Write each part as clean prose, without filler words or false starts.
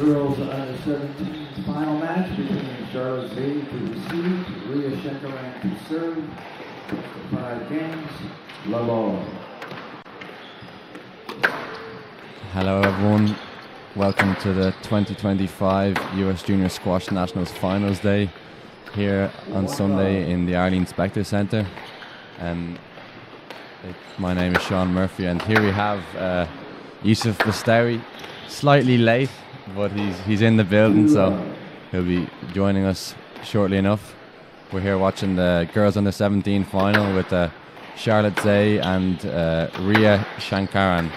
Girls under-17 final match between Charlotte Zady to receive, Ria Shekaran to serve. For 5 games, love all. Hello everyone, welcome to the 2025 US Junior Squash Nationals Finals Day here on Sunday in the Arlene Spector Centre. My name is Sean Murphy and here we have Yusuf Bastawi, slightly late, but he's in the building, so he'll be joining us shortly enough. We're here watching the girls under 17 final with Charlotte Zay and Ria Shankaran.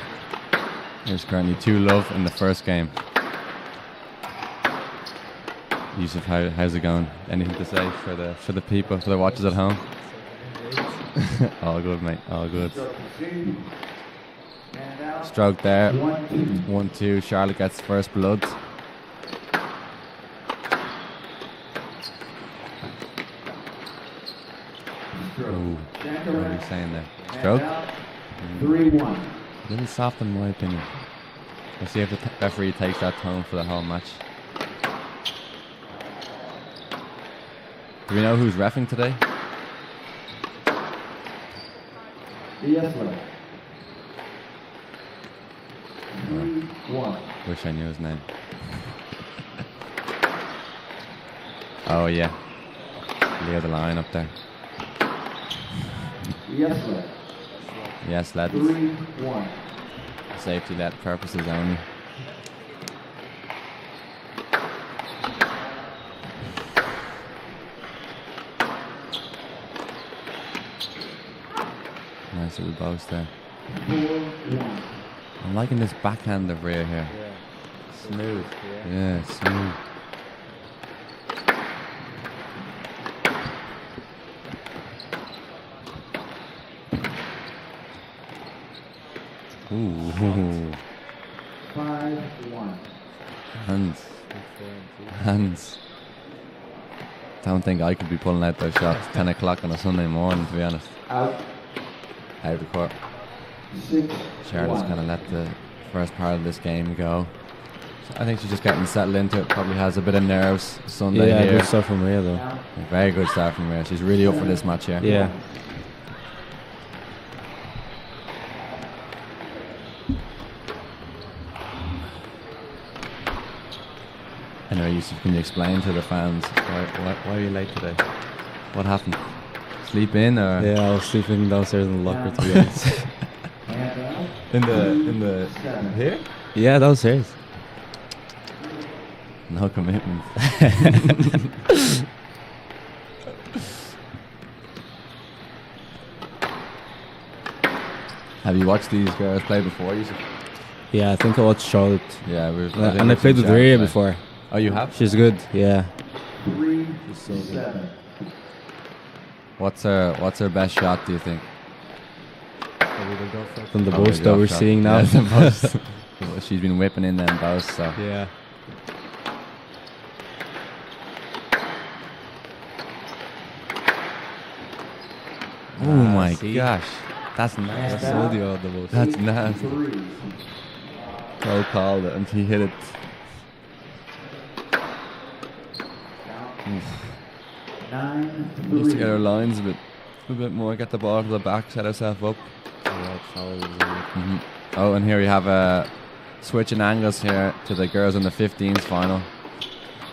There's currently 2-love in the first game. Yusuf, how's it going? Anything to say for the people, for the watchers at home? All good, mate. All good. Stroke there. 1-2. Charlotte gets first blood. Ooh, what are you saying there? Stroke? 3-1. A little soft in my opinion. We'll see if the referee takes that tone for the whole match. Do we know who's reffing today? Yes, 3-1. Wish I knew his name. Oh yeah. Near the line up there. Yes, lad. 3-1. Safety net purposes only. Nice little boast there. 4-1. I'm liking this backhand of Rhea here. Yeah. Smooth. Yeah, smooth. Ooh. 5-1. Hands. Don't think I could be pulling out those shots 10 o'clock on a Sunday morning, to be honest. Out. Out of the court. 6-1. Charlotte's kind of let the first part of this game go. So I think she's just getting settled into it. Probably has a bit of nerves Sunday Yeah, here. good stuff from Rhea though. A very good start from Rhea. She's really up for this match here. Yeah. Anyway, Yusuf, can you explain to the fans why are you late today? What happened? Sleep in or? Yeah, I was sleeping downstairs in the locker to be honest. In the here? Yeah, downstairs. No commitment. Have you watched these girls play before, Yusuf? Yeah, I think I watched Charlotte. Yeah, And I played with Rhea before. Oh, you have? She's good, yeah. 3-7. What's her best shot, do you think? From the Probably boast that we're shot. seeing now. Yeah, the boast. She's been whipping in them boasts, so. Yeah. Oh my see? gosh. That's I nasty. told you all the boast. That's nasty. 3. Cole called it and he hit it. Needs to get her 9-3. lines a bit more, get the ball to the back, set herself up. Yeah, Charlotte is Mhm. Oh, and here we have a switch in angles here to the girls in the 15s final.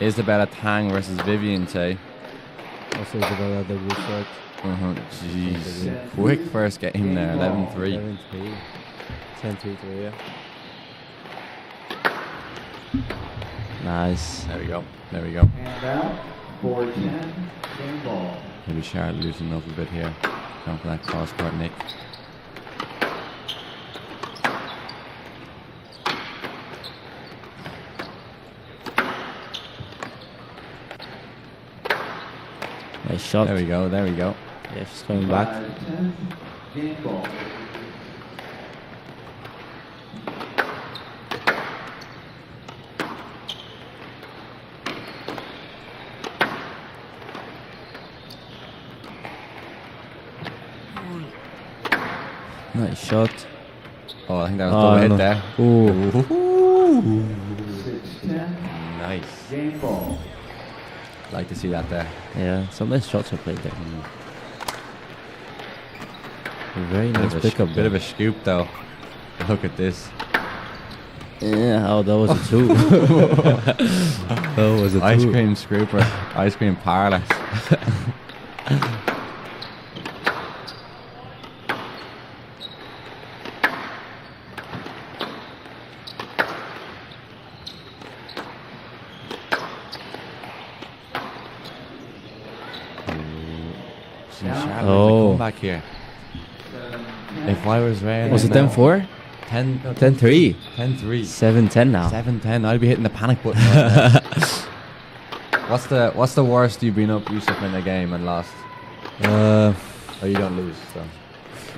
Isabella Tang versus Vivian Tay. also Isabella the blue shirt. Jeez. Quick first game there, 11-3. 11-3. 10-3 to Rhea. Nice. There we go. There we go. And out. 4-10. Game ball. Maybe Charlotte loosening up a bit here. Going for that cross court nick. Nice shot. There we go. There we go. Yeah, she's coming back. 5-10. Game ball. Nice shot. Oh, I think that was double hit no. there. Ooh. 6-10. Nice. Game ball. Like to see that there. Yeah, some nice shots are played there. A very nice pickup. Bit of a scoop though. Look at this. Yeah, oh, that was a 2. That was a 2. Ice cream scooper. Ice cream parlor. Down. Oh. Come back here. 7-10. If I was Ray, Was it 10-4? 10-3. 10-3. 7-10 now. 7-10. I'd be hitting the panic button. Right now. What's the worst you've been up, Yusuf, in a game and lost? Or you don't lose, so.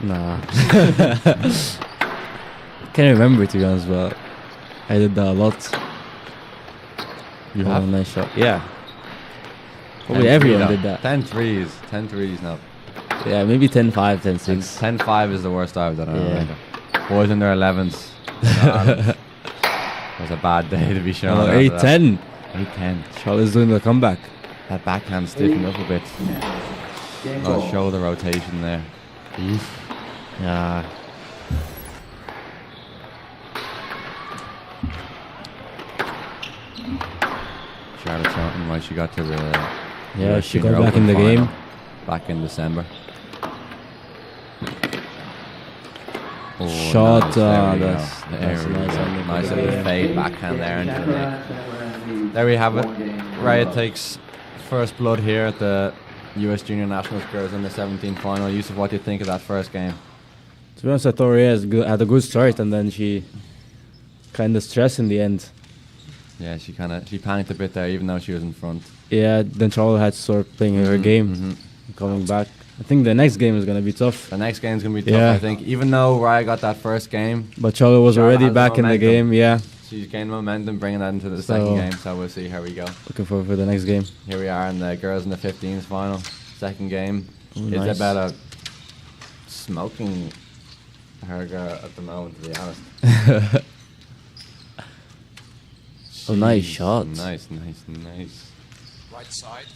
Nah. Can't remember, to be honest, but I did that a lot. You Oh, have? nice shot. Yeah. Probably everyone did that. 10 threes. 10 threes now. Yeah, maybe 10-5, 10-6. 10-5 is the worst I've done. I Yeah. remember. Boys in their 11s. It was a bad day to be shown. Oh, 8-10. 8-10. Charlotte's doing the comeback. That backhand stiffened up a bit. Game Got ball. to show the rotation there. Yeah. Charlotte Charlton, why she got to the Yeah, US she Junior got back Open in the final game. back in December. Oh, Shot, nice. There we go. that's There we nice go. on the Nice play. little fade backhand there into the net. net. There we have it. Raya takes first blood here at the US Junior Nationals Girls in the 17th final. Yusuf, what do you think of that first game? To be honest, I thought Rhea had a good start, and then she kind of stressed in the end. Yeah, she panicked a bit there, even though she was in front. Yeah, then Charlotte had to start playing her game, Mhm. coming back. I think the next game is going to be tough. The next game's gonna be tough, Yeah. I think. Even though Raya got that first game, But Charlotte was Charlotte already has the back in the momentum. game, yeah. she's gained momentum, bringing that into the So- second game. So we'll see how we go. Looking forward for the next game. Here we are in the girls in the 15s final, second game. Ooh, nice. Isabella smoking her girl at the moment, to be honest. Oh, nice Jeez, shot. Nice. Right side.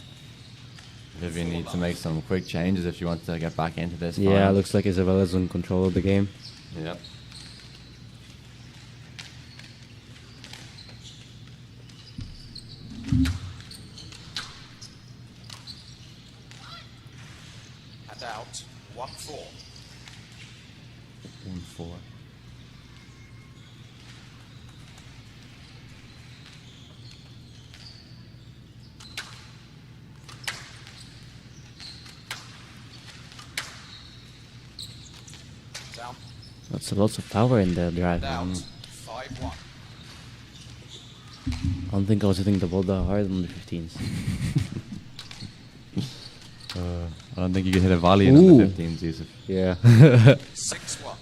Vivian needs to make some quick changes if she wants to get back into this. Yeah, final. looks like Isabella's in control of the game. Yep. And out. 1-4. 1-4. Down. That's lots of power in the drive. And out. I 5-1. don't think I was hitting the ball that hard on the 15s. I don't think you could hit a volley in Ooh. the 15s, Yusuf. Yeah. 6-1.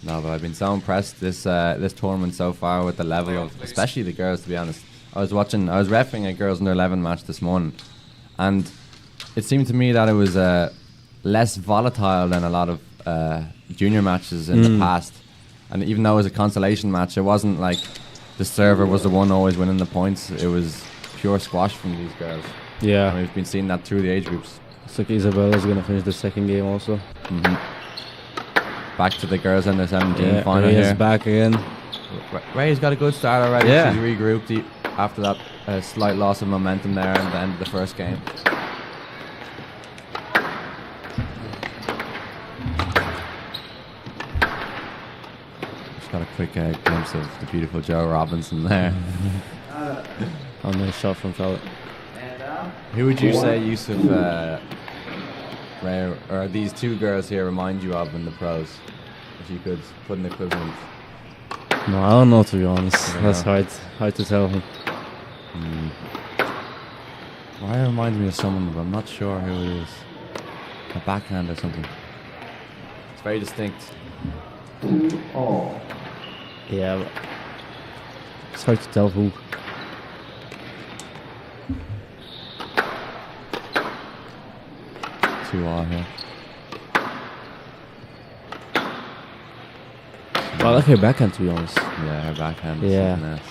No, but I've been so impressed this tournament so far with the level of, especially the girls. To be honest, I was refereeing a girls under 11 match this morning, and it seemed to me that it was less volatile than a lot of junior matches in the past. And even though it was a consolation match, it wasn't like the server was the one always winning the points. It was pure squash from these girls. Yeah. And we've been seeing that through the age groups. Looks like Isabella's going to finish the second game also. Back to the girls in the 17 Yeah, final Rhea's here. back again. Ray's got a good start already. Yeah. She's regrouped after that slight loss of momentum there at the end of the first game. Just got a quick glimpse of the beautiful Joe Robinson there. Oh, nice shot from Charlotte. And out. Who would you say, Yusuf, Ray, or these two girls here remind you of in the pros? If you could put an equivalent. No, I don't know, to be honest. don't That's know. hard to tell. Raya reminds me of someone, but I'm not sure who it is. A backhand or something. It's very distinct. 2-all. Yeah, but it's hard to tell who. Two all here. Well, I like her backhand, to be honest. Yeah, her backhand is Yeah. something else.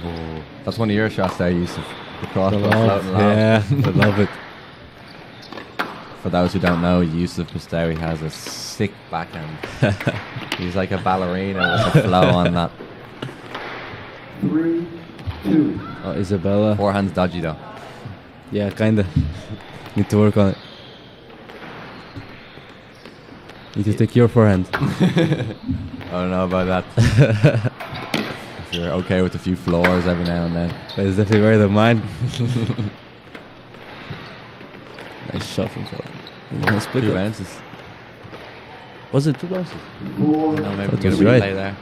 Oh, that's one of your shots there, Yusuf. The crossbar floating low. Yeah, I love it. For those who don't know, Yusuf Pistawi has a sick backhand. He's like a ballerina with a flow on that. 3-2. Oh, Isabella. Forehand's dodgy though. Yeah, kinda. Need to work on it. Need to take your forehand. I don't know about that. If you're okay with a few floors every now and then. But it's definitely better than mine. Nice shot from Charlie. Nice split Two up. bounces. Was it 2 bounces? Four. No, maybe That we was get a right. replay there.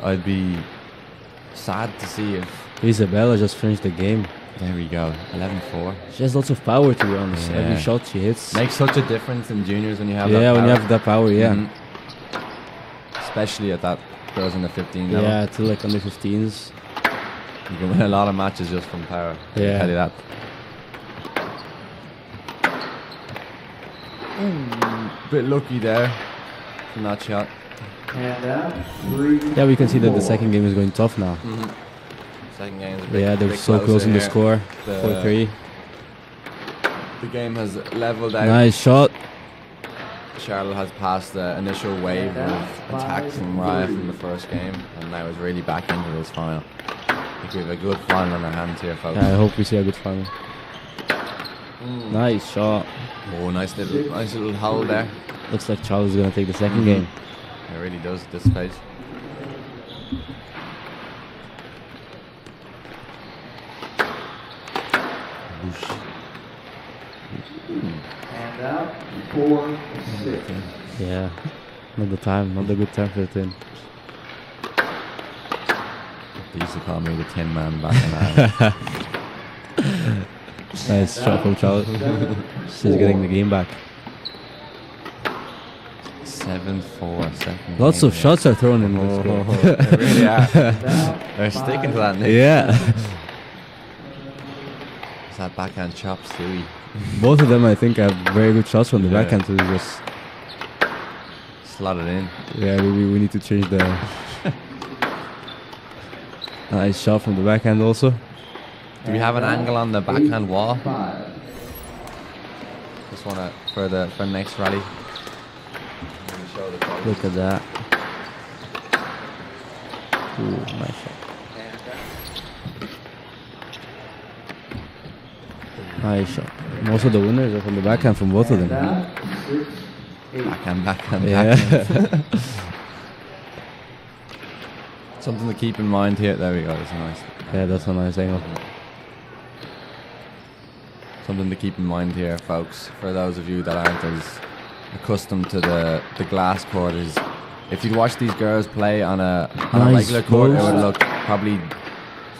I'd be sad to see if. Isabella just finished the game. There we go, 11-4. She has lots of power, to be honest. Yeah. Every shot she hits. Makes such a difference in juniors when you have that Yeah, when you power. have that power, yeah. Mhm. Especially at that girls in the 15 level. Yeah, to like under 15s. You can win a lot of matches just from power. I can Yeah. tell you that. Bit lucky there from that shot. Hand out. 3. Yeah, we can see that the 4. second game is going tough now. Second game is a bit, Yeah, they're bit so close in the here. score. The- 4-3. The game has leveled out. Nice shot. Charlotte has passed the initial wave of attacks from Mariah from the first game, and now is really back into this final. I think we have a good final on our hands here, folks. Yeah, I hope we see a good final. Nice shot. Oh, nice little hold there. Looks like Charles is gonna take the second game. It really does at this stage. Hand out. 4. 6. Yeah. Not the time, not the good time for the tin. They used to call me the Tin Man back in Ireland. Nice shot from Charles. She's getting the game back. 7-4, second Lots game of here. shots are thrown in this game. They really are. Down. They're sticking to that, Nick. Yeah. It's that backhand chop, Stewie. Both of them, I think, have very good shots from the Yeah. backhand. So just, Slot it in. yeah, we need to change the. Nice shot from the backhand also. Do we have an angle on the backhand wall? 5. Just wanna for the next rally. Show the photos. Look at that. Ooh, nice shot. Nice shot. Most of the winners are from the backhand from both of Hand them. out. 6. 8. Backhand, backhand, Yeah. backhand. Something to keep in mind here. There we go. That's nice. Yeah, that's a nice angle. Something to keep in mind here, folks. For those of you that aren't as accustomed to the glass court, is if you'd watch these girls play on a Nice regular court, it post. would look probably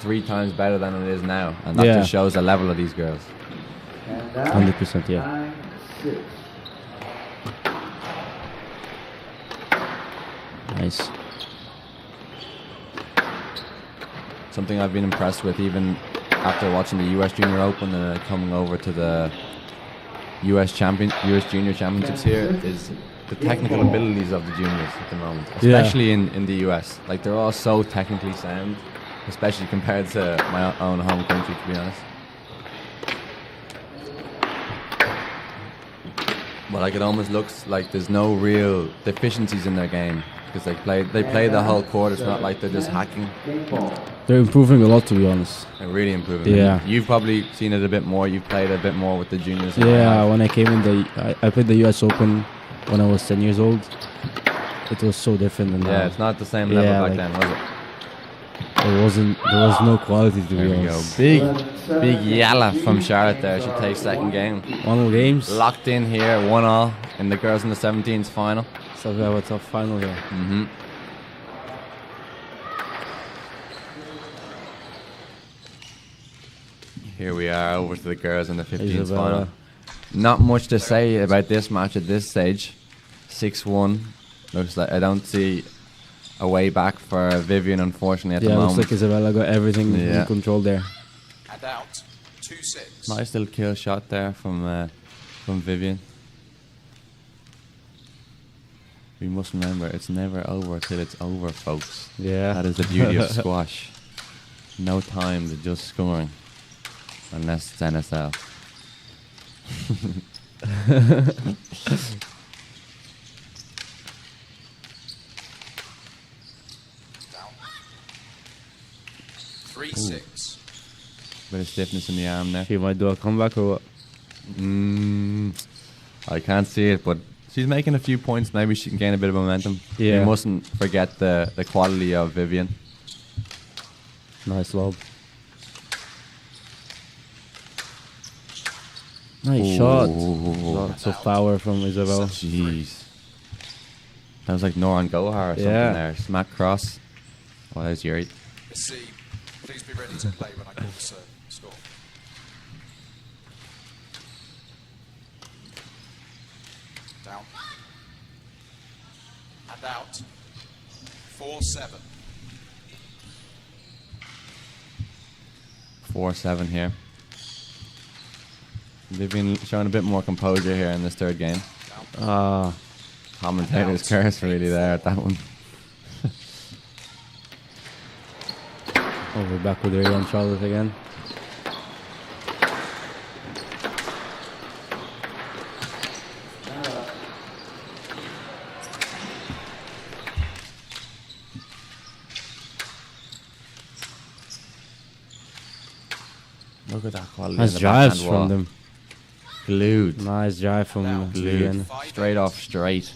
3 times better than it is now, and that Yeah. just shows the level of these girls. Hand out. 100%, yeah. 9. 6. Nice. Something I've been impressed with, even after watching the US Junior Open and coming over to the US Junior Championships here, is the technical abilities of the juniors at the moment, Yeah. especially in the US. Like, they're all so technically sound, especially compared to my own home country, to be honest. But like, it almost looks like there's no real deficiencies in their game, because they play the whole court. It's not like they're just hacking. Game ball. They're improving a lot, to be honest. They're really improving. Yeah. You've probably seen it a bit more. You've played a bit more with the juniors. Yeah, when I came in I played the US Open when I was 10 years old. It was so different than Yeah, now. it's not the same level Yeah, back like- then, was it? There was no quality, to There be we go. honest. Big Yalla from Charlotte there. She takes second game. 1-0 games. Locked in here, 1-all in the girls in the 17s final. So we have a tough final here. Mm-hmm. Here we are over to the girls in the 15s Isabella. final. Not much to say about this match at this stage. 6-1. Looks like I don't see a way back for Vivian, unfortunately, at Yeah, the looks moment. like Isabella got everything Yeah. in control there. And out. 2-6. Nice little kill shot there from Vivian. We must remember, it's never over till it's over, folks. Yeah. That is the beauty of squash. No time to just scoring, unless it's NSL. Down. 3-6. Bit of stiffness in the arm there. She might do a comeback or what? I can't see it, but she's making a few points. Maybe she can gain a bit of momentum. Yeah. We mustn't forget the quality of Vivian. Nice lob. Nice Ooh. shot. Lots of power from Isabella. Jeez. That was like Noran Gohar or something Yeah. there. Smack cross. Oh, there's Yuri. Miss C, please be ready to play when I call the serve. Score. Down. And out. 4-7. 4-7 here. Vivian showing a bit more composure here in this third game. Ah, Commentator's curse really there at that one. oh, we're back with Ray and Charlotte again. Look at that quality. Nice in the drives backhand wall. from them. Glued. Nice drive from Vivian. Glued. Straight off straight.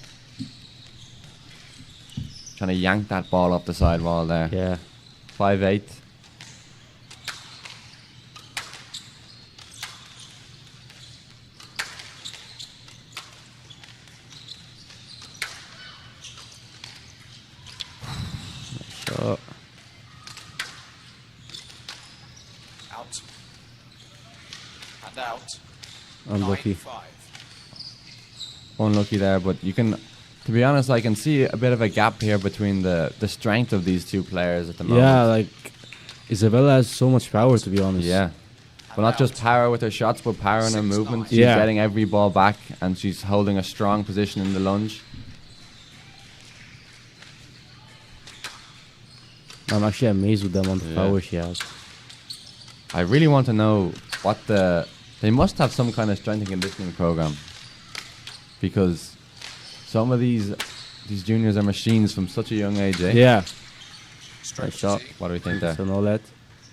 Trying to yank that ball up the side wall there. Yeah. 5-8. Shot. Out. And out. Unlucky. 9-5. Unlucky there, but you can, to be honest, I can see a bit of a gap here between the strength of these two players at the moment. Yeah, like Isabella has so much power, to be honest. Yeah. But not just power with her shots, but power in her 6-9. movement. She's Yeah. getting every ball back, and she's holding a strong position in the lunge. I'm actually amazed with the amount of Yeah. power she has. I really want to know what they must have some kind of strength and conditioning program, because some of these juniors are machines from such a young age, eh? Yeah. Straight Nice shot. C. What do we think there? So no let.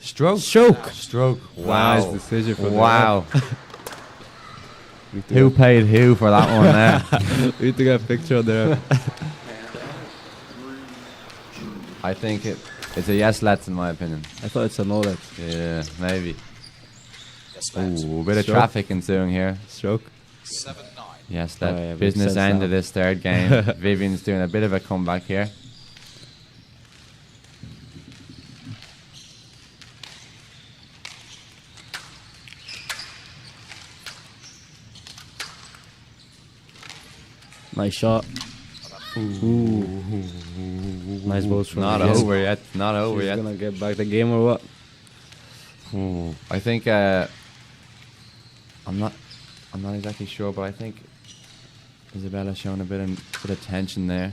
Stroke. Stroke. Stroke. Wow. Nice decision for Wow. We Who paid who for that one there? we took a picture there. I think it's a yes, let's, in my opinion. I thought it's a no let. Yeah, maybe. Yes, left. Ooh, a bit of Stroke. traffic ensuing here. Stroke. 7-9. Yes, Oh, that yeah, makes business sense end now. of this third game. Vivian's doing a bit of a comeback here. Nice shot. Ooh. Nice balls from Not Vivian. over yet. Not over She's yet. gonna get back the game or what? Ooh, I think I'm not exactly sure, but I think Isabella's showing a bit of tension there.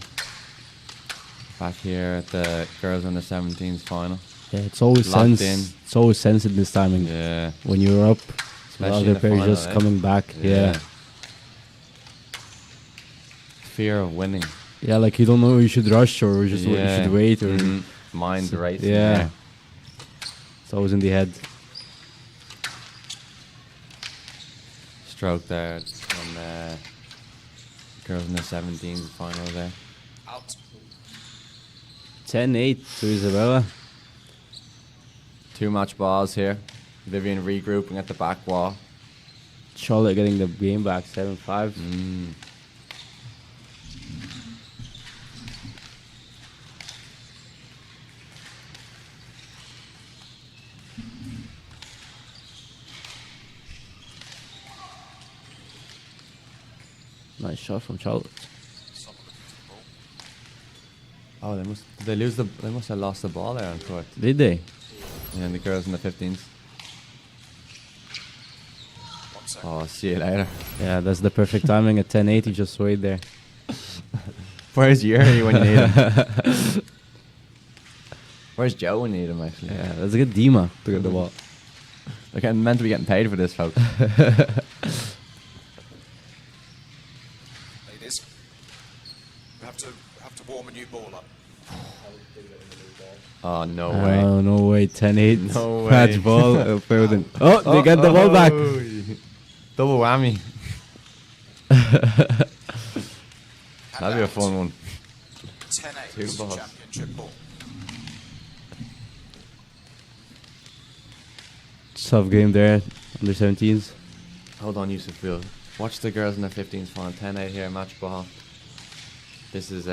Back here at the girls under 17s final. Yeah, it's always Locked sense. in. It's always sense in this timing. Yeah. When you're up, the Especially in other the player final, just eh? coming back. Yeah. Fear of winning. Yeah, like you don't know you should rush or just you should wait or Mhm. Mind racing. yeah. there. It's always in the head. Stroke there on the girls in the 17s final there. Out. 10-8 to Isabella. Two match balls here. Vivian regrouping at the back wall. Charlotte getting the game back 7-5. Mm. Nice shot from Charlotte. Someone looking for the ball. Oh, they must have lost the ball there on court. Did they? Yeah, and the girls in the 15s. 1 second. Oh, see you later. Yeah, that's the perfect timing. At 10-8, he just wait there. Where's Yuri when you need him? Where's Joe when you need him, actually? Yeah, that's a good Dima to get the ball. They're meant to be getting paid for this, folks. Ladies, we have to warm a new ball up. Oh, no way. Oh, no way. 10-8. No way. Match ball. Foden. Oh, they got the ball back. Double whammy. That'll be a fun one. 10-8 Two balls. championship ball. Tough game there, under 17s. Hold on, Yusuf. We'll watch the girls in the 15s final. 10-8 here, match ball. This is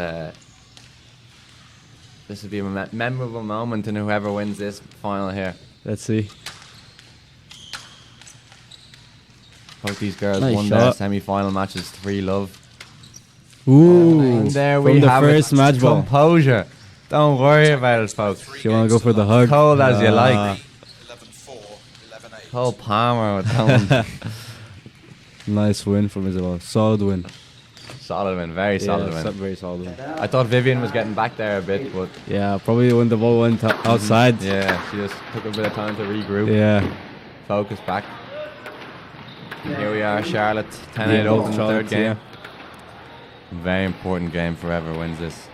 this will be a memorable moment in whoever wins this final here. Let's see. Both these girls Nice won their shot. semi-final matches 3-love. Ooh, And there from we the have first it. match ball. Composure. Don't worry about it, folks. You want to go for the hug? Cold as you like. 11-4, 11-8. Cole Palmer with that one. Nice win from Isabel. Solid win. Solid win, very solid win. Very solid win. I thought Vivian was getting back there a bit, but Yeah, probably when the ball went outside. yeah, she just took a bit of time to regroup, Yeah. focus back. Here we are, Charlotte, 10-8 Yeah, over both in the third Charlottes, game. Very important game for whoever wins this.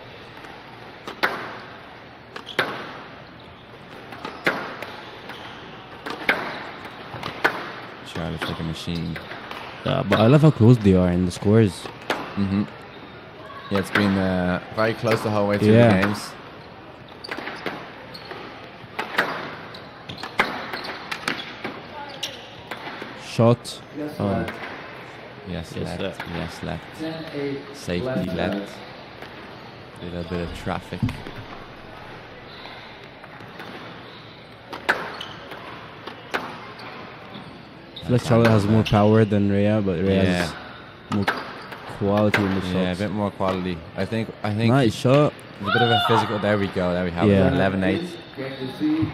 Charlotte's like a machine. Yeah, but I love how close they are in the scores. Mm-hmm. Yeah, it's been very close the whole way through Yeah. the games. Shot. Yes, Oh. left. Yes, Yes, left. Yes, left. 10-8. Safety left. left. Little bit of traffic. I feel like Charlotte has more power than Rhea, but Rhea Yeah. has more quality in the shots. Yeah, a bit more quality. I think Nice shot. there's a bit of a physical. There we go. There we have Yeah. it. 11-8.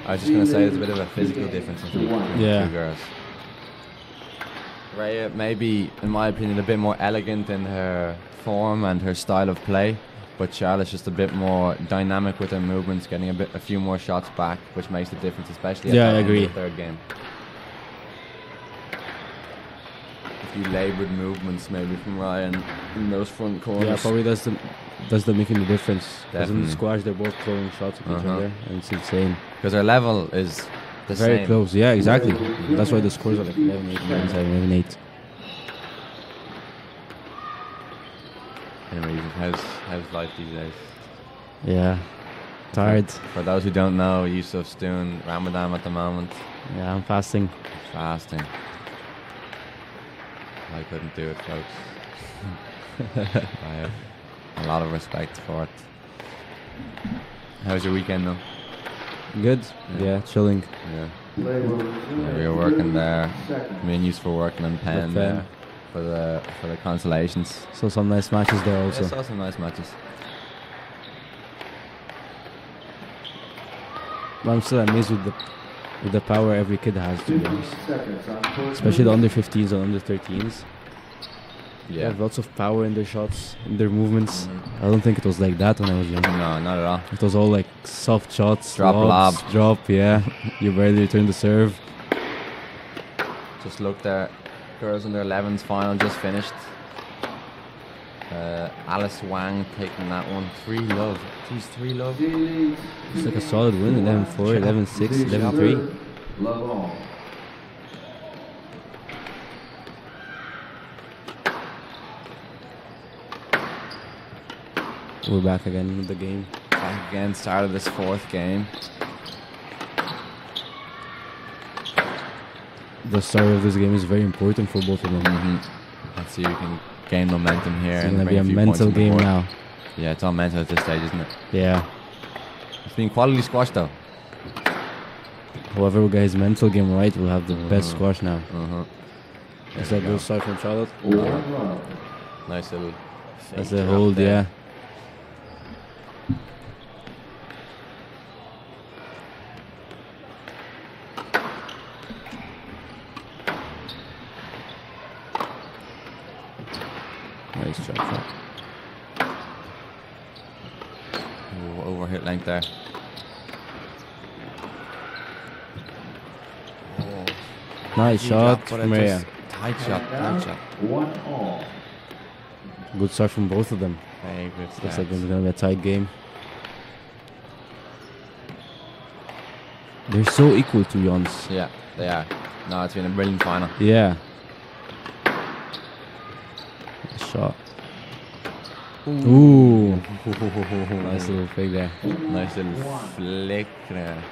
I was just gonna say there's a bit of a physical difference between the Yeah. two girls. Rhea, maybe, in my opinion, a bit more elegant in her form and her style of play, but Charlotte's just a bit more dynamic with her movements, getting a few more shots back, which makes the difference, especially at Yeah, the I end of agree. the third game. A few laboured movements maybe from Ryan in those front corners. Yeah, probably that's the making the difference. Because in the Definitely. squash, they're both throwing shots at each Uh-huh. other, and it's insane. Because her level is the Very same. close. Yeah, exactly. That's why the scores are like 11-8, 11-7, 11-8. Anyway, how's life these days? Yeah. Tired. For those who don't know, Yusuf's doing Ramadan at the moment, Yeah, I'm fasting. fasting. I couldn't do it, folks. I have a lot of respect for it. How was your weekend, though? Good. Yeah. Yeah, chilling. Yeah. We were working there. Me and Yusuf were working on pen pen. there for the consolations. So some nice matches there I also. saw some nice matches. But I'm still amazed with the power every kid has, to be honest. Especially the under 15s and under 13s. They have lots of power in their shots, in their movements. I don't think it was like that when I was young. No, not at all. It was all like soft shots, Drop, lobs, lob. drop, yeah. You barely return the serve. Just look there. Girls in their 11s final just finished. Alice Wang taking that one. 3-love. Geez, 3-love. It's like a solid win. 11-4, 11-6, 11-3. Love all. We're back again with the game. Back again, started this fourth game. The start of this game is very important for both of them. Let's see if we can gain momentum here. It's and gonna bring be a few points mental on the game board. now. Yeah, it's all mental at this stage, isn't it? Yeah. It's been quality squash though. Whoever will get his mental game right will have the best squash now. Is that There we good start from Charlotte? Nice little. That's fake a drop hold, there. yeah. Nice shot. Ooh, overhit length there. Oh, Nice he shot dropped, but from it Rhea. just- Tight shot, tight shot. 1-all. Good start from both of them. Very good Looks start. like it's gonna be a tight game. They're so equal, to be honest. Yeah, they are. No, it's been a brilliant final. Yeah. Nice shot. Ooh. Nice little fake there. Nice little flick there.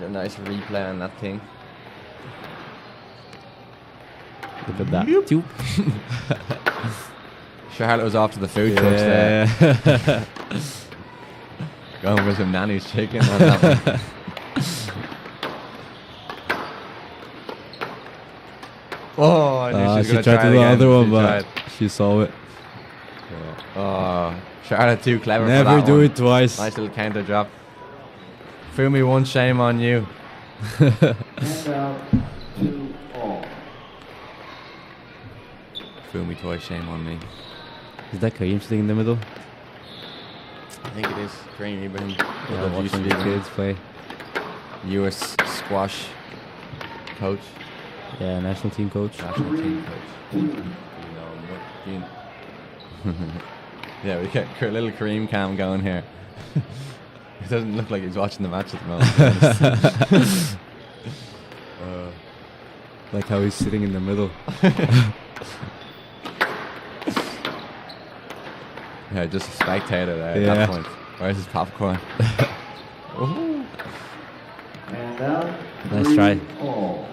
A nice replay on that thing. Look at that. Two. Charlotte was off to the food trucks there. Going with some nanny's chicken on that one. Oh, I knew she was tried going to to do the other one, but tried. she saw it. Oh, Charlotte too clever for Never that do one. it twice. Nice little counter drop. Fool me once, shame on you. Hand out 2-all. Fool me twice, shame on me. Is that Kareem sitting in the middle? I think it is. Green Ibrahim. Yeah, watching the kids play. US squash coach. Yeah, national team coach. National team coach. Yeah, we get a little Kareem cam going here. It doesn't look like he's watching the match at the moment. Like how he's sitting in the middle. Yeah, just a spectator there at Yeah. that point. Where's his popcorn? Hand out Nice try. 3-all.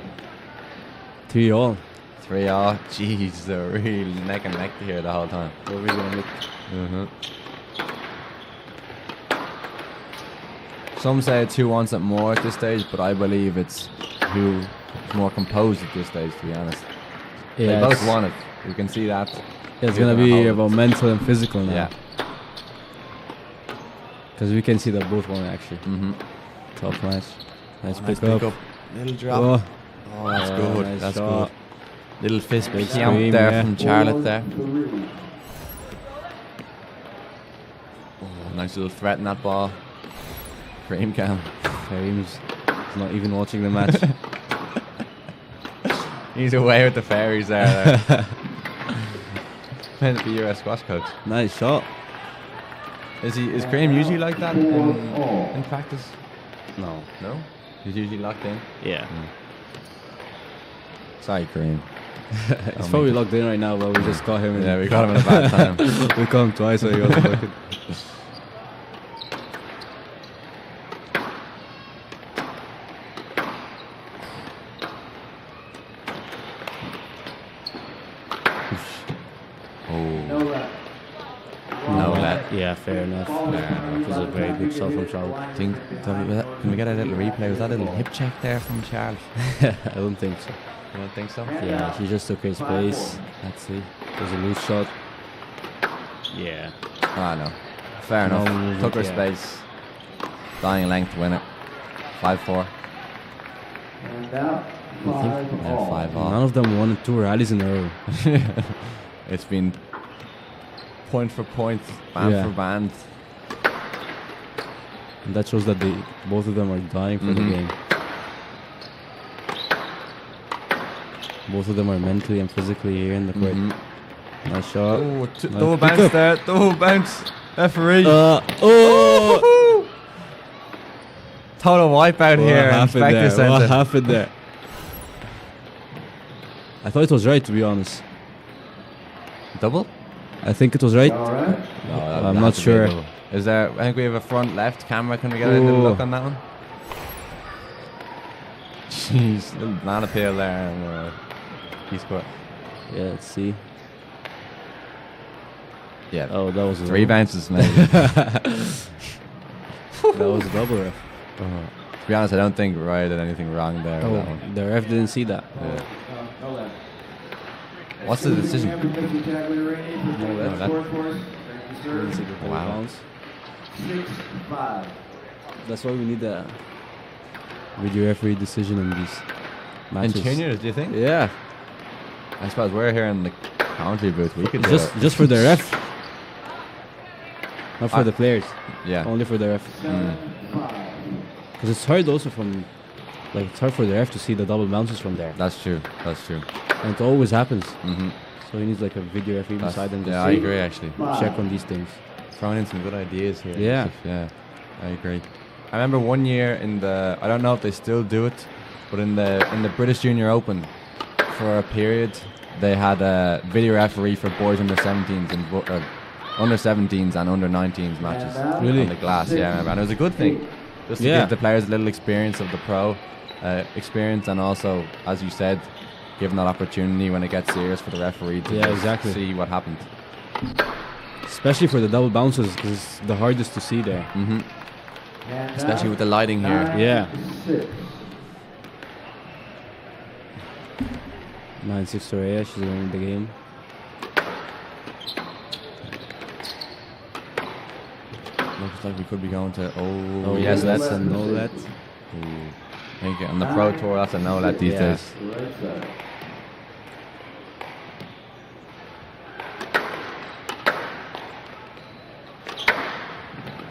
3-all. 3-all. Jeez, they're really neck and neck here the whole time. What are we gonna make? Some say it's who wants it more at this stage, but I believe it's who is more composed at this stage, to be honest. Yeah, They both it's- want it. You can see that. It's Who's gonna gonna be hold it. about mental and physical now. Yeah. Because we can see that both won actually. Tough match. Nice Nice pick up. Little drop. Oh, Oh, that's Oh, good. nice That's shot. good. Little fist Big pump scream, there yeah. from Charlotte there. 4-3. Oh, nice little threat in that ball. Cream cam. Kareem's not even watching the match. He's away with the fairies there. Meant to be US squash coach. Nice shot. Is Cream usually like that in practice? No. No? He's usually locked in? Yeah. Sorry, Cream. He's probably locked in right now, but we just got him in. Yeah, we got him in a bad time. We caught him twice, so he wasn't looking. No Oh, left. no, that. Yeah, fair enough. It was a very good shot from Charlotte. Can we get a little replay? Was that a little hip check there from Charles? I don't think so. You don't think so? Yeah, she just took his place. Let's see. It was a loose shot. Yeah. Ah, no. Fair No enough. movement, Took her yeah. space. Dying length to win it. 5-4. And out I think 5-all. 5-all. None of them won 2 rallies in a row. It's been point for point, band Yeah. for band. And that shows that both of them are dying for the game. Both of them are mentally and physically here in the court. Nice shot. Oh, Nice double pick bounce up. there. Double bounce. Referee. Oh! Total wipeout here. What happened Inspector there? sent What it. happened there? I thought it was right, to be honest. Double? I think it was right. All right. No, I'm not sure. Is there? I think we have a front left camera. Can we get a little look on that one? Jeez, little banana peel there. And, key squat. Yeah, let's see. Yeah. Oh, that was a 3 bounces, maybe. That was a double ref. To be honest, I don't think Roy did anything wrong there. with that one. The ref didn't see that. Yeah. No left. What's the decision? No left. Didn't see the Wow. bounce. 6-5. That's why we need a video referee decision in these In matches. juniors, do you think? Yeah, I suppose we're here in the commentary booth. We could do it. just for the ref, not for the players. Yeah. Only for the ref. 7-5. Because it's hard also it's hard for the ref to see the double bounces from there, That's true. That's true. and it always happens. Mm-hmm. So he needs like a video referee beside him Yeah, to I agree actually. check on these things. Throwing in some good ideas here. Yeah. Yusuf. Yeah, I agree. I remember one year in the, I don't know if they still do it, but in the British Junior Open, for a period, they had a video referee for boys under 17s and under 17s and under 19s matches Really? on the glass. Yeah, and it was a good thing, just to give the players a little experience of the pro experience, and also, as you said, give them that opportunity when it gets serious for the referee to just see what happened. Especially for the double bounces, because it's the hardest to see there. Especially with the lighting here. Yeah. 9-6 to Rhea, she's winning the game. Looks like we could be going to. Oh, yes, that's a no let. I think on the Pro Tour, that's a no let these days.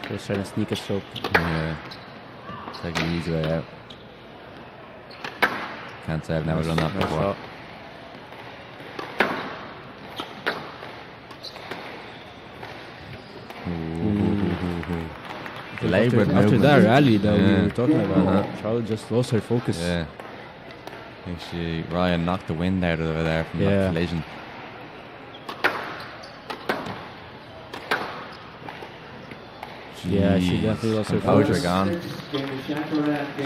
Just trying to sneak a stroke. Yeah. Taking the easy way out. Can't say I've never done that before. After that rally that we were talking about, Charlotte just lost her focus. Yeah. I think Ryan knocked the wind out of her there from that collision. Yeah, she definitely lost her focus. Gone.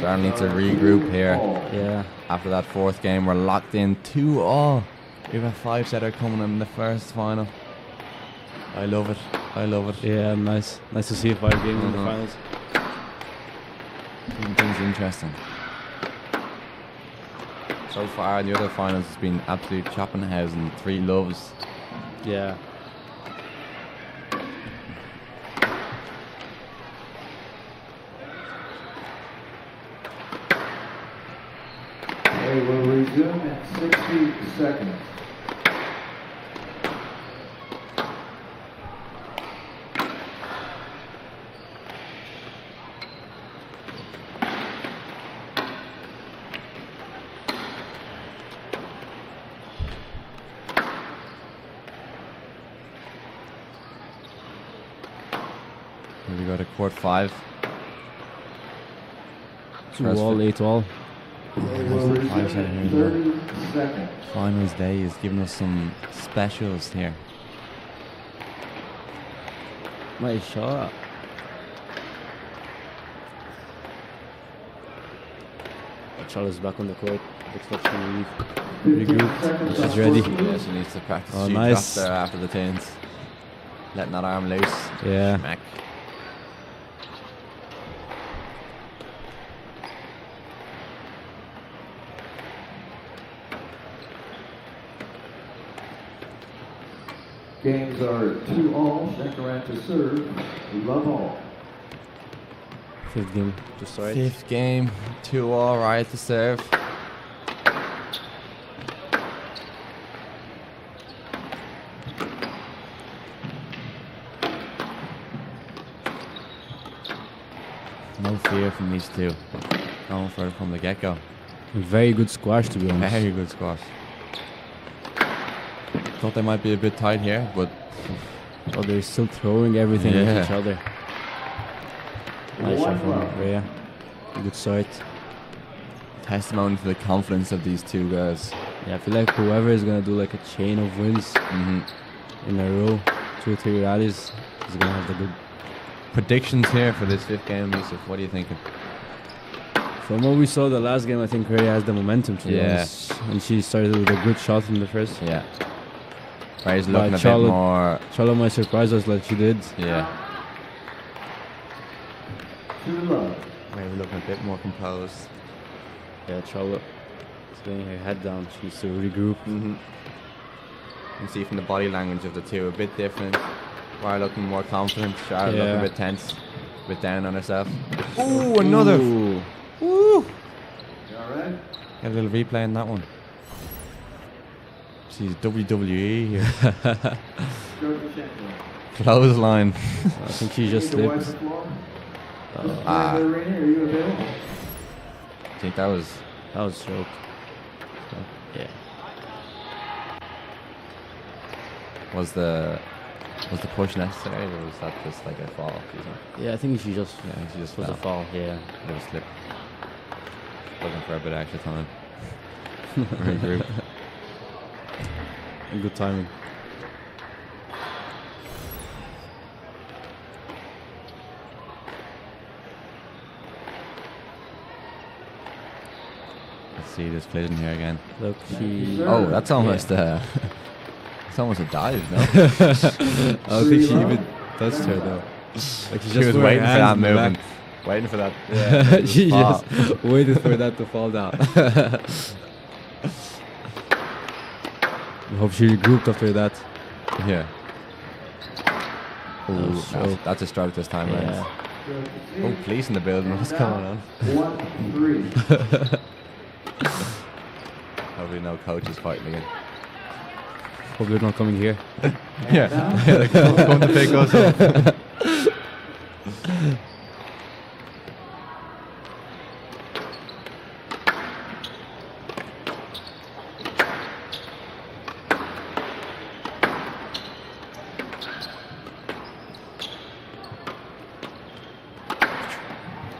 Charlotte needs to regroup here. Yeah. After that fourth game, we're locked in 2-all. We have a 5-setter coming in the first final. I love it. I love it. Yeah, nice. Nice to see a 5 game in the finals. Keeping things interesting. So far, the other finals has been absolute chopping house and 3 loves. Yeah. They will resume in 60 seconds. Here we go to court 5. 2-all, 8-all. Finals day is giving us some specials here. Nice shot. Charlotte's back on the court. Looks like she's going to regroup. She's ready. Yeah, she needs to practice. Oh, she nice. dropped there after the tins. Letting that arm loose. Yeah. Smack. Games are 2-all. Shakaran to serve. Love all. 5th game to start. 5th game, 2-all, right to serve. No fear from these two. Going for it from the get-go. Very good squash, to be honest. Very good squash. Thought they might be a bit tight here, but oh, they're still throwing everything at each other. Nice shot from Rhea. Good start. Testimony to the confidence of these two guys. Yeah, I feel like whoever is going to do like a chain of wins in a row, 2 or 3 rallies, is going to have the good predictions here for this 5th game, Yusuf. What are you thinking? From what we saw the last game, I think Rhea has the momentum to be honest. And she started with a good shot from the first. Yeah. Rhea's looking a bit more. Charlotte might surprise us like she did. Yeah. Rhea looking a bit more composed. Yeah, Charlotte is laying her head down. She needs to regroup. You can see from the body language of the two, a bit different. Rhea looking more confident. Charlotte looking a bit tense, a bit down on herself. Ooh, another. Ooh. You alright? Get a little replay on that one. She's WWE here. Clothesline. I think she just slipped. I think that was stroke. Yeah. Was the push necessary, or was that just like a fall? Yeah, I think she just was fell. a fall. Yeah. It was slip. Looking for a bit of extra time. Regroup. and good timing. Let's see this collision here again. Look, she. Oh, that's almost it's almost a dive, no? I don't think she even touched her though. Like She was waiting for that movement. Waiting for that. Yeah, She fall. just waited for that to fall down. I hope she regrouped after that. Yeah. Oh, Ooh, so- that's a stroke this time, Yeah. man. Oh, police in the building. What's going on? 1-3. Hopefully no coaches fighting again. Hope they're not coming here. Yeah, they're going to pick us up.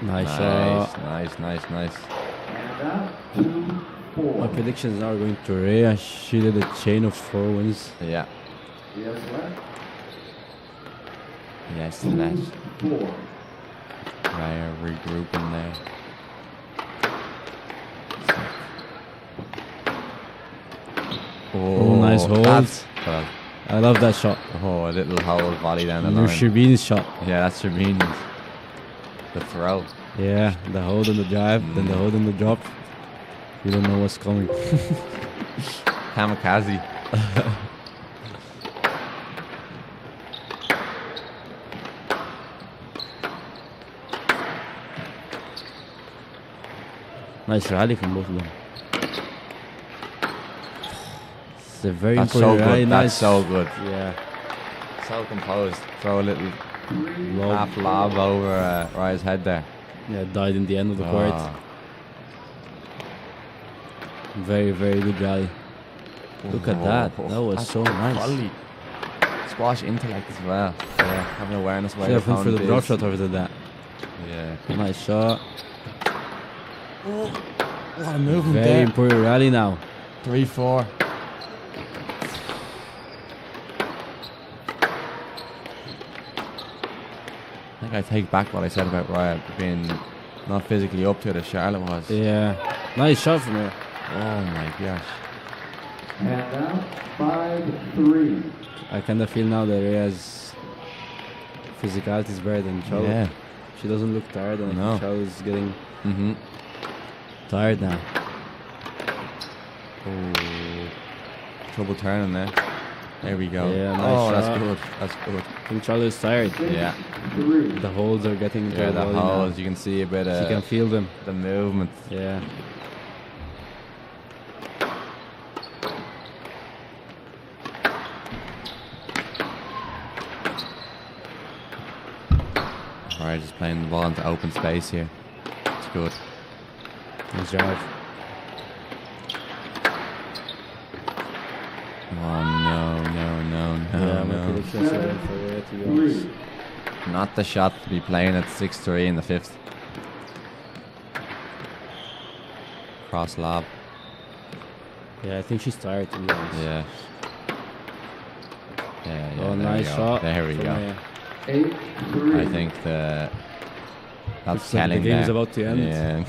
Nice shot. Nice. And out, 2-4. My predictions are going to Rhea. She did a chain of 4 wins. Yeah. Yes, left. Yes, that's 2-4. Raya regrouping there. Oh, nice hold. That's, well, I love that shot. oh, a little hold volley down the New line. Shabin's shot. Yeah, that's Shabin's. The throw. Yeah, the hold and the drive, then the hold and the drop. You don't know what's coming. Kamikaze. Nice rally from both of them. It's a very That's so important rally. good. Nice. That's so good. Yeah. So composed. Throw a little Lob. half lob over Raya's head there. Yeah, died in the end of the court. Ah. Very, very good rally. Look at that. That was That's so nice. quality. Squash intellect as well. Yeah, having awareness where Should your have went for the opponent drop is. shot over that. Yeah. Nice shot. A lot of movement Very there. important rally now. 3-4. I think I take back what I said about Raya being not physically up to it as Charlotte was. Yeah. Nice shot from her. Oh my gosh. And out, 5-3. I kind of feel now that Rhea's physicality is better than Charlotte. Yeah. She doesn't look tired, and I No. think Charlotte's getting Mm-hmm. tired now. Oh. Trouble turning there. There we go. Yeah, nice oh, shot. that's good. That's good. I think Charlotte's tired. Yeah. 3. The holds are getting into Yeah, her the body now. holes. You can see a bit She can of feel them. the movement. Yeah. Alright, just playing the ball into open space here. It's good. Nice drive. Oh no. Yeah, my predictions are going for Rhea, to be honest. 3. Not the shot to be playing at 6-3 in the 5th. Cross lob. Yeah, I think she's tired, to be honest. Yeah. Yeah, Oh, there nice we go. shot. There we from go. Rhea. 8-3. I think that's Looks like the telling game's there. about to end. Yeah.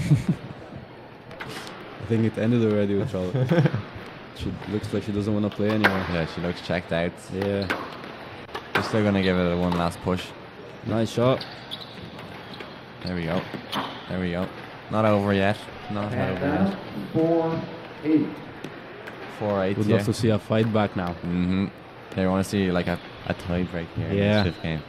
I think it ended already with Charlotte. She looks like she doesn't want to play anymore. Yeah, she looks checked out. Yeah. We're still gonna give it a one last push. Nice shot. There we go. There we go. Not over yet. Not And over out, yet. 4-8. 4-8. Would yeah. love to see a fight back now. Mm-hmm. They want to see like a tie break here Yeah. in this 5th game.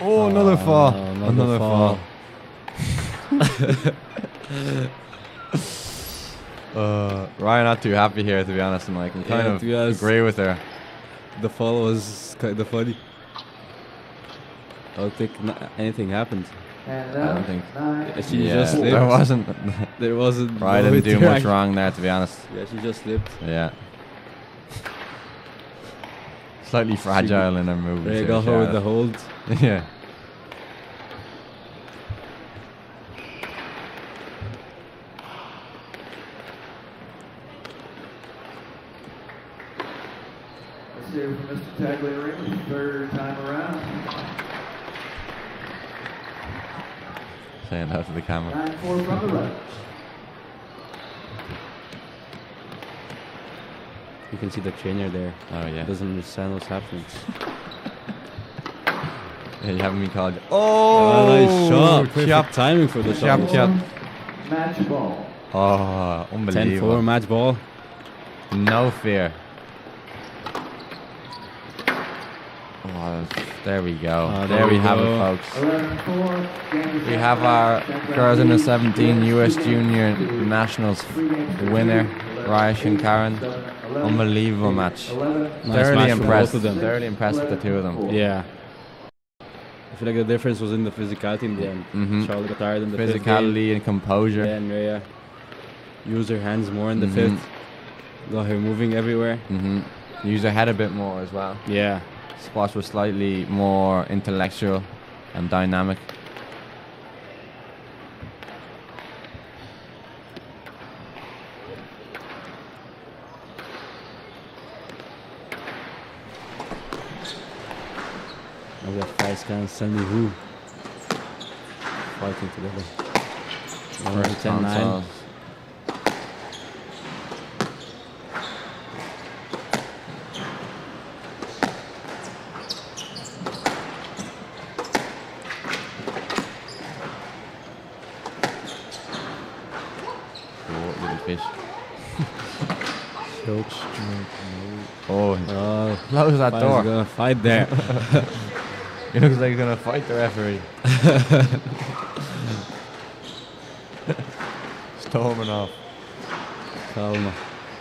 Oh, another fall. Another fall. Ryan not too happy here, to be honest. I'm like, I kind Yeah, of to be honest. agree with her. The fall was kind of funny. I don't think anything happened. And I don't think. She Yeah, just slipped. there wasn't. no I didn't do much interaction. wrong there, to be honest. Yeah, she just slipped. Yeah. Slightly fragile in her movements. There you here, go, her with the Charlotte. hold. Yeah. Let's hear from Mr. Tagliarini, third time around. Saying that to the camera. 9-4 from the right. You can see the trainer there. Oh yeah. Doesn't understand what's happening. Yeah, you haven't been called. Oh, nice shot. Chop. Perfect timing for the Chop, shot. chop. Match ball. Oh, 10-4 unbelievable. match ball. No fear. Oh, there we go. Oh, there there we we have go. it, folks. 11-4. Game We have our girls in the 17 US Junior Nationals winner, Raish and Karen. Unbelievable match. Nice Thoroughly match for impressed. both of them. Thoroughly impressed with the two of them. Yeah. I feel like the difference was in the physicality in the end. Mhm. Charlotte got tired in the fifth game. Physicality and composure. Yeah, and Rhea used her hands more in the Mhm. fifth. Got her moving everywhere. Use her head a bit more as well. Yeah. Squash was slightly more intellectual and dynamic. Now we have Faiska and Sandy Hu fighting together. First 10-9. console. Oh, little fish. Chokes. Oh, Oh, close that Fai's door. gonna fight there. He looks like he's gonna fight the referee. Storming off. Calma.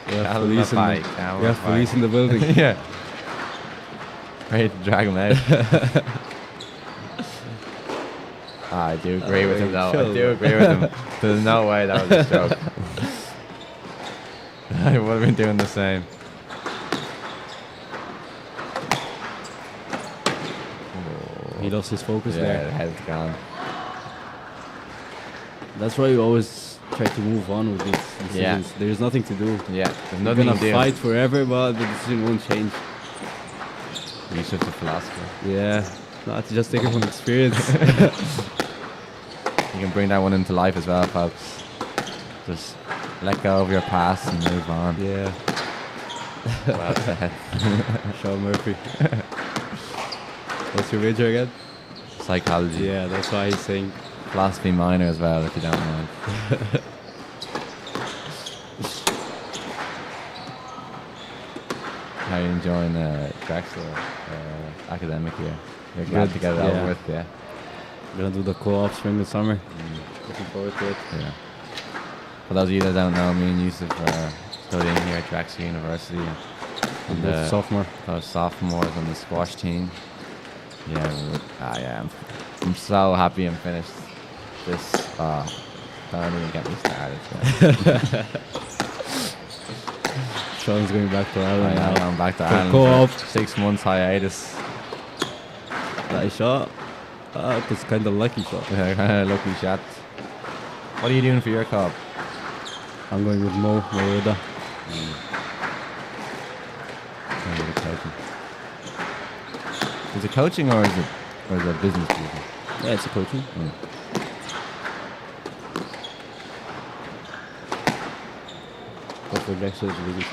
We have Calma police in fight, the, calma we have fight. police in the building. Yeah. Ready to drag him out. I do agree with him though. I do agree with him. There's no way that was a stroke. I would have been doing the same. He lost his focus Yeah, there. the head's gone. That's why you always try to move on with these decisions. Yeah. There's nothing to do. Yeah, there's You're nothing gonna to do. fight forever, but the decision won't change. He's such a philosopher. Yeah. Not to just take it from experience. You can bring that one into life as well, folks. Just let go of your past and move on. Yeah. Well said. Sean Murphy. What's your major again? Psychology. Yeah, that's why he's saying. Philosophy minor as well, if you don't mind. How are you enjoying Drexel academic year? You're glad to get it over with, yeah. We're gonna do the co-op spring and summer. Looking forward to it. Yeah. For those of you that don't know, me and Yusuf are studying here at Drexel University. And Both sophomore. sophomores on the squash team. Yeah, I'm so happy I'm finished this. Don't even get me started. Yeah. Sean's going back to I Ireland know, now. I'm back to For Ireland co-op. for 6 months hiatus. Nice shot. It was kind of lucky shot. Lucky shot. What are you doing for your co-op? I'm going with Mo Morida. Is it coaching or is it business people? Yeah, it's a coaching. But for Drexel, it's business.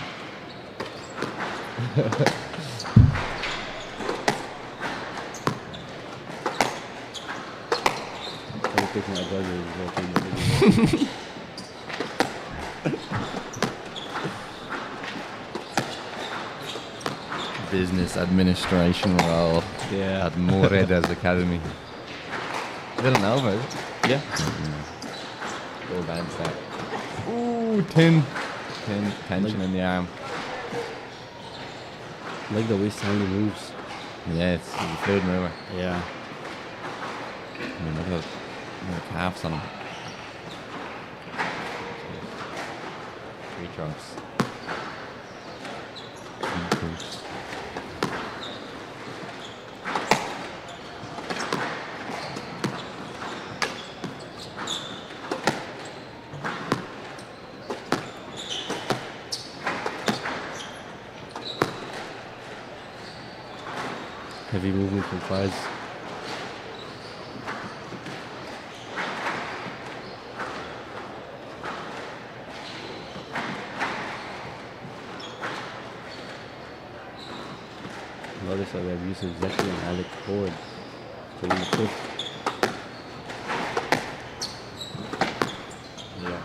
I'm taking my brother as well. Business administration role Yeah. at Moreda's Academy. Villanova, is it? Yeah. Go dance there. Ooh, tension in the arm. I like the way Stanley moves. Yeah, it's a fluid mover. Yeah. I mean, look at calves on him. Free throws. Heavy movement from Faz. Notice how we have Yusuf Zeki and Alec Ford taking the fifth. Yeah.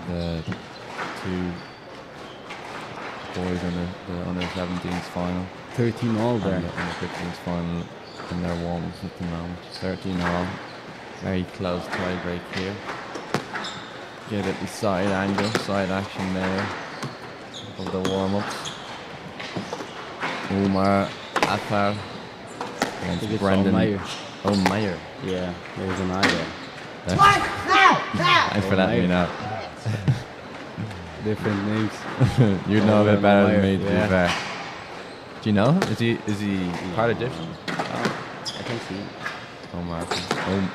The two boys in the under 17s final. 13 all And there. the under 15s final in their warm-ups at the moment. 13 all. Very close tie break here. Get it the side angle, side action there of the warm-ups. Umar Afar I think against it's Brendan. Meyer. Oh, Meyer. Yeah, there's an eye there. Thanks for letting me know. Different names. You know a bit better than me, to yeah. be fair. Do you know him? Is he part Egyptian? I can see. Omar.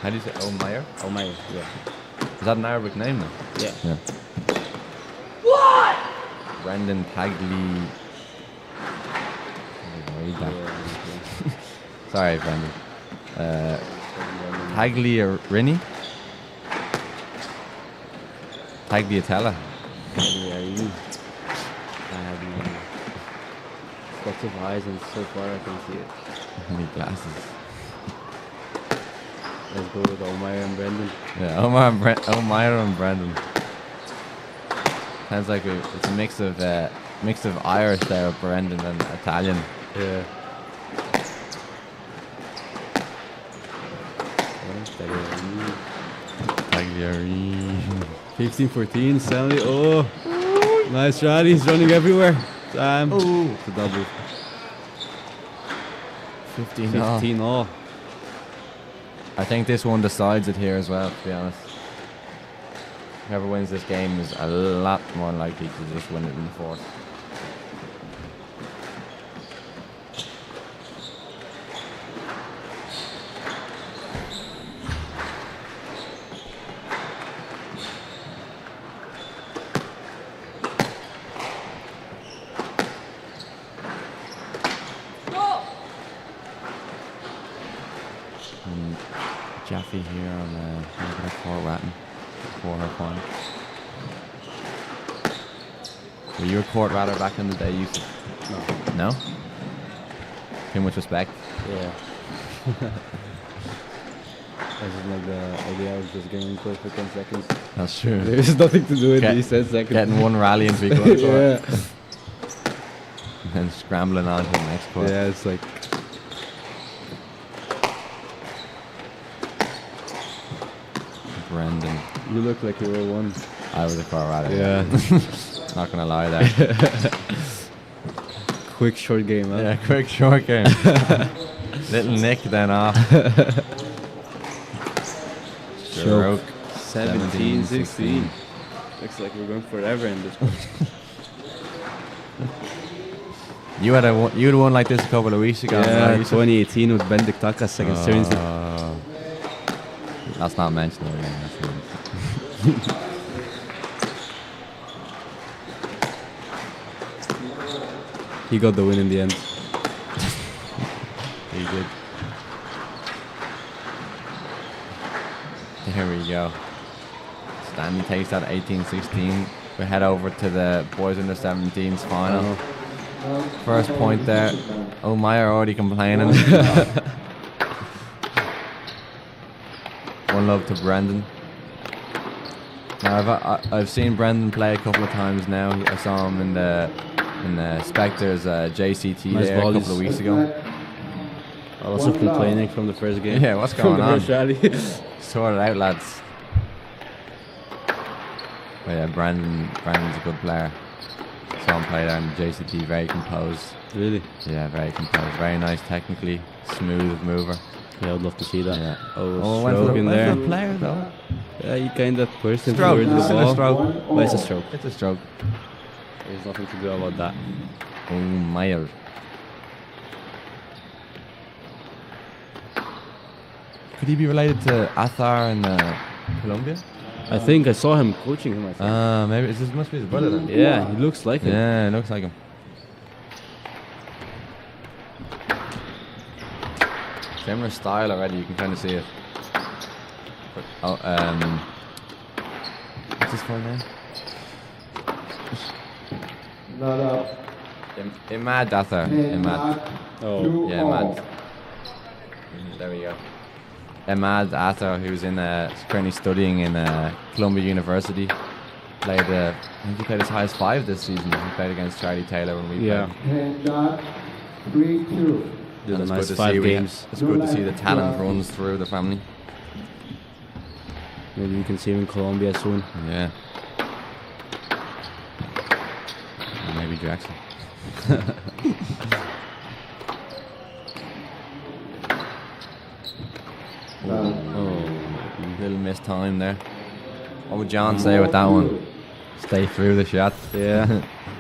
How do you say? Meyer? Oh my, yeah. Is that an Arabic name then? Yeah. Yeah. What? Brendan Tagli. Read that. Yeah. Sorry, Brendan. Tagliarini? Tagliatella. Yeah. I have lots of eyes and so far I can see it. How many glasses? Let's go with Omar and Brendan. Yeah, Omar and Brendan. Sounds like it's a mix of Irish there, Brendan, and Italian. Yeah. 15-14, Stanley. Oh, nice shot. He's running everywhere. Damn. Oh, It's a double. 15 all. I think this one decides it here as well, to be honest. Whoever wins this game is a lot more likely to just win it in the fourth. And Jaffe here on the court ratting for her point. Were you a court ratter back in the day, Yusuf? No. No? Too much respect? Yeah. I just like the idea of just getting close for 10 seconds. That's true. There's nothing to do with these 10 seconds. Getting one rally and be good for it. Yeah. And then scrambling on to the next court. Yeah, it's like Brendan. you look like you were one. I was a court ratter. Yeah. Not gonna lie there. Quick short game, huh? Yeah, quick short game. Little Nick then off. Stroke. 17-16. Looks like we're going forever in this one. You'd have won like this a couple of weeks ago. Yeah, Yusuf. 2018 with Bendik Takas against Turnsley. That's not mentioned again. He got the win in the end. He did. Here we go. Stanley takes that 18-16. We head over to the boys under 17s final. First point there. Oh, Meyer already complaining. One love to Brendan. Now I've seen Brendan play a couple of times now. I saw him in the Spectres JCT Nice there volleys. a couple of weeks ago. Also complaining from the first game. Yeah, what's going From the on? first rally. Sort it out, lads. But yeah, Brandon's a good player. Saw him play there in the JCT. Very composed. Really? Yeah, very composed. Very nice technically. Smooth mover. Yeah, I would love to see that. Yeah. Oh, went for stroke the, in went there. for the player though. Yeah, he kind of pushed him Stroke. towards the It's still a ball. stroke. But it's a stroke. It's a stroke. There's nothing to do about that. Oh, Meyer. Could he be related to Athar in Colombia? I think I saw him coaching him. I think. Maybe it must be his brother then. Yeah, he looks like him. Yeah, it looks like him. Similar style already, you can kind of see it. Oh, what's his full name? Not up. Imad Athar. And Imad. not Oh, two yeah, all. There we go. Imad Athar, who's currently studying in Columbia University. Played, I think he played as high as 5 this season. He played against Charlie Taylor when we yeah. played. And not 3-2. Did a It's nice good to 5 see games. It's good to see the talent runs through the family. Maybe we can see him in Colombia soon. Yeah. Or maybe Jackson. Little missed time there. What would John say with that one? Stay through the shot. Yeah.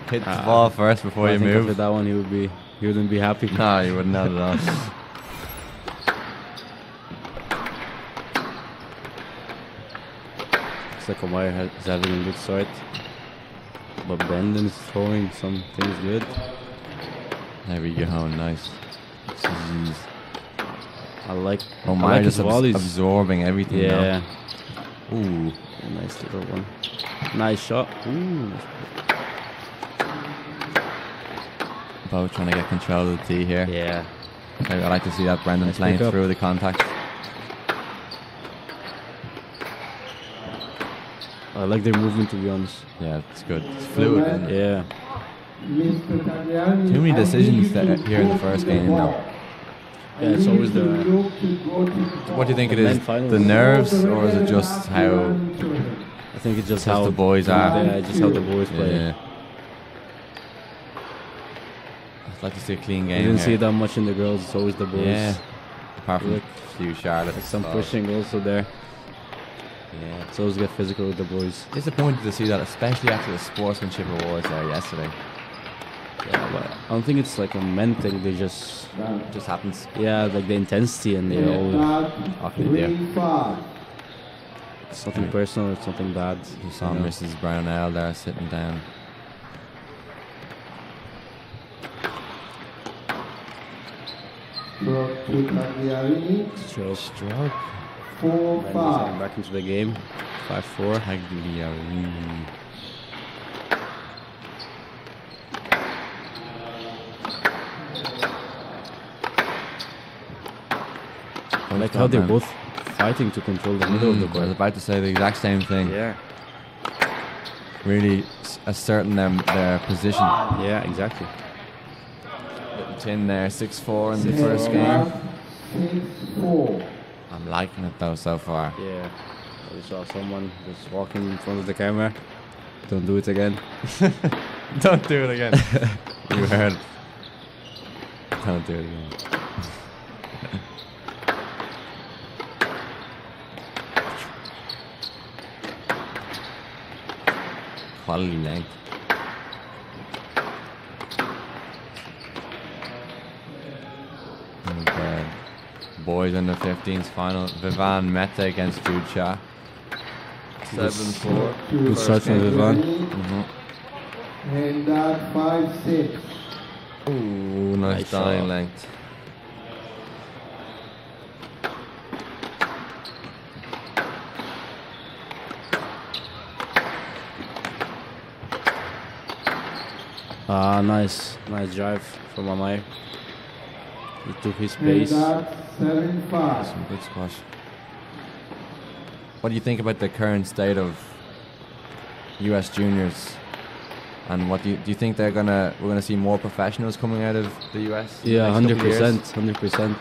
Hit the ball first before I you think move. after that one, he wouldn't be happy. No, you wouldn't have it on. Looks like Omar is having a good start. But Brendan is throwing some things good. There we go, nice. Jeez. I like Omar his just volleys. absorbing everything Yeah. now. Ooh. A nice little one. Nice shot. Ooh. Both trying to get control of the tee here. Yeah. I like to see that Brendan Nice playing pick up. through the contact. I like their movement, to be honest. Yeah, it's good. It's fluid. Isn't it? Yeah. Mr. Tagliani, Too many I need decisions you there, to here in the go first to the game now. ball. Yeah, it's I need always you to the- look to go to the What do you think it The is? men finals. The nerves, or is it just how I think it's just Just how the boys are? Yeah, just how the boys play. Yeah. I'd like to see a clean I game. didn't here. see that much in the girls. It's always the boys. Yeah. Apart from Look. a few Charlotte. Like some pushing also there. Yeah. It's always get physical with the boys. Disappointed to see that, especially after the sportsmanship awards there yesterday. Yeah, but I don't think it's like a men thing. They just, It just happens. yeah, like the intensity and they all. Awkward there. 3-5. It's nothing personal. It's nothing bad. You saw you know. Mrs. Brownell there sitting down. Stroke to Tagliani. Stroke. Stroke. Brendan's 4-5. getting back into the game. 5-4. Tagliarini. I like how they're both fighting to control the middle of the I was court. about to say the exact same thing. Yeah. Really asserting their position. Yeah, exactly. Little tin there, 6-4 in the first game. 6-4. I'm liking it though so far. Yeah. I saw someone just walking in front of the camera. Don't do it again. Don't do it again. You heard. Don't do it again. Quality length. And, boys under 15s final. Vivan Mete against Jude Shah. 7-4. Good start from Vivan. And that 5-6. Ooh, nice Nice dying shot. length. Ah, nice. Nice drive from Amir. He took his And pace. that 7-5. Some good squash. What do you think about the current state of US juniors? And what do you think we're gonna see more professionals coming out of the US? in the Yeah, next couple of years? 100%.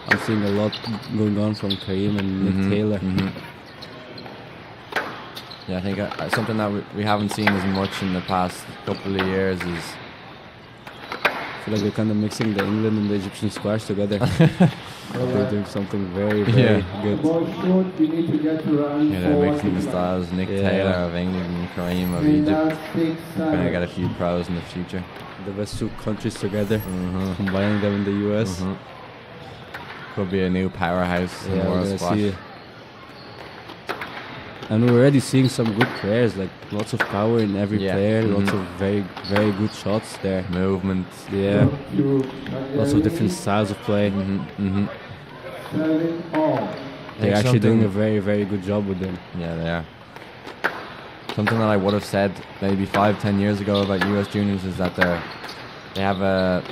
I'm seeing a lot going on from Kareem and Nick Mhm, Taylor. mhm. Yeah, I think something that we haven't seen as much in the past couple of years is. I feel like they're kind of mixing the England and the Egyptian squash together. They're doing something very, very good. Yeah, they're mixing the styles. Nick Taylor of England and Kareem of Egypt. We're going to get a few pros in the future. The best two countries together, combining them in the US. Could be a new powerhouse in world squash. And we're already seeing some good players, like lots of power in every player, lots of very, very good shots there. Movement. Yeah. Lots of different styles of play. They're actually doing a very, very good job with them. Yeah, they are. Something that I would have said maybe 5-10 years ago about US juniors is that they have a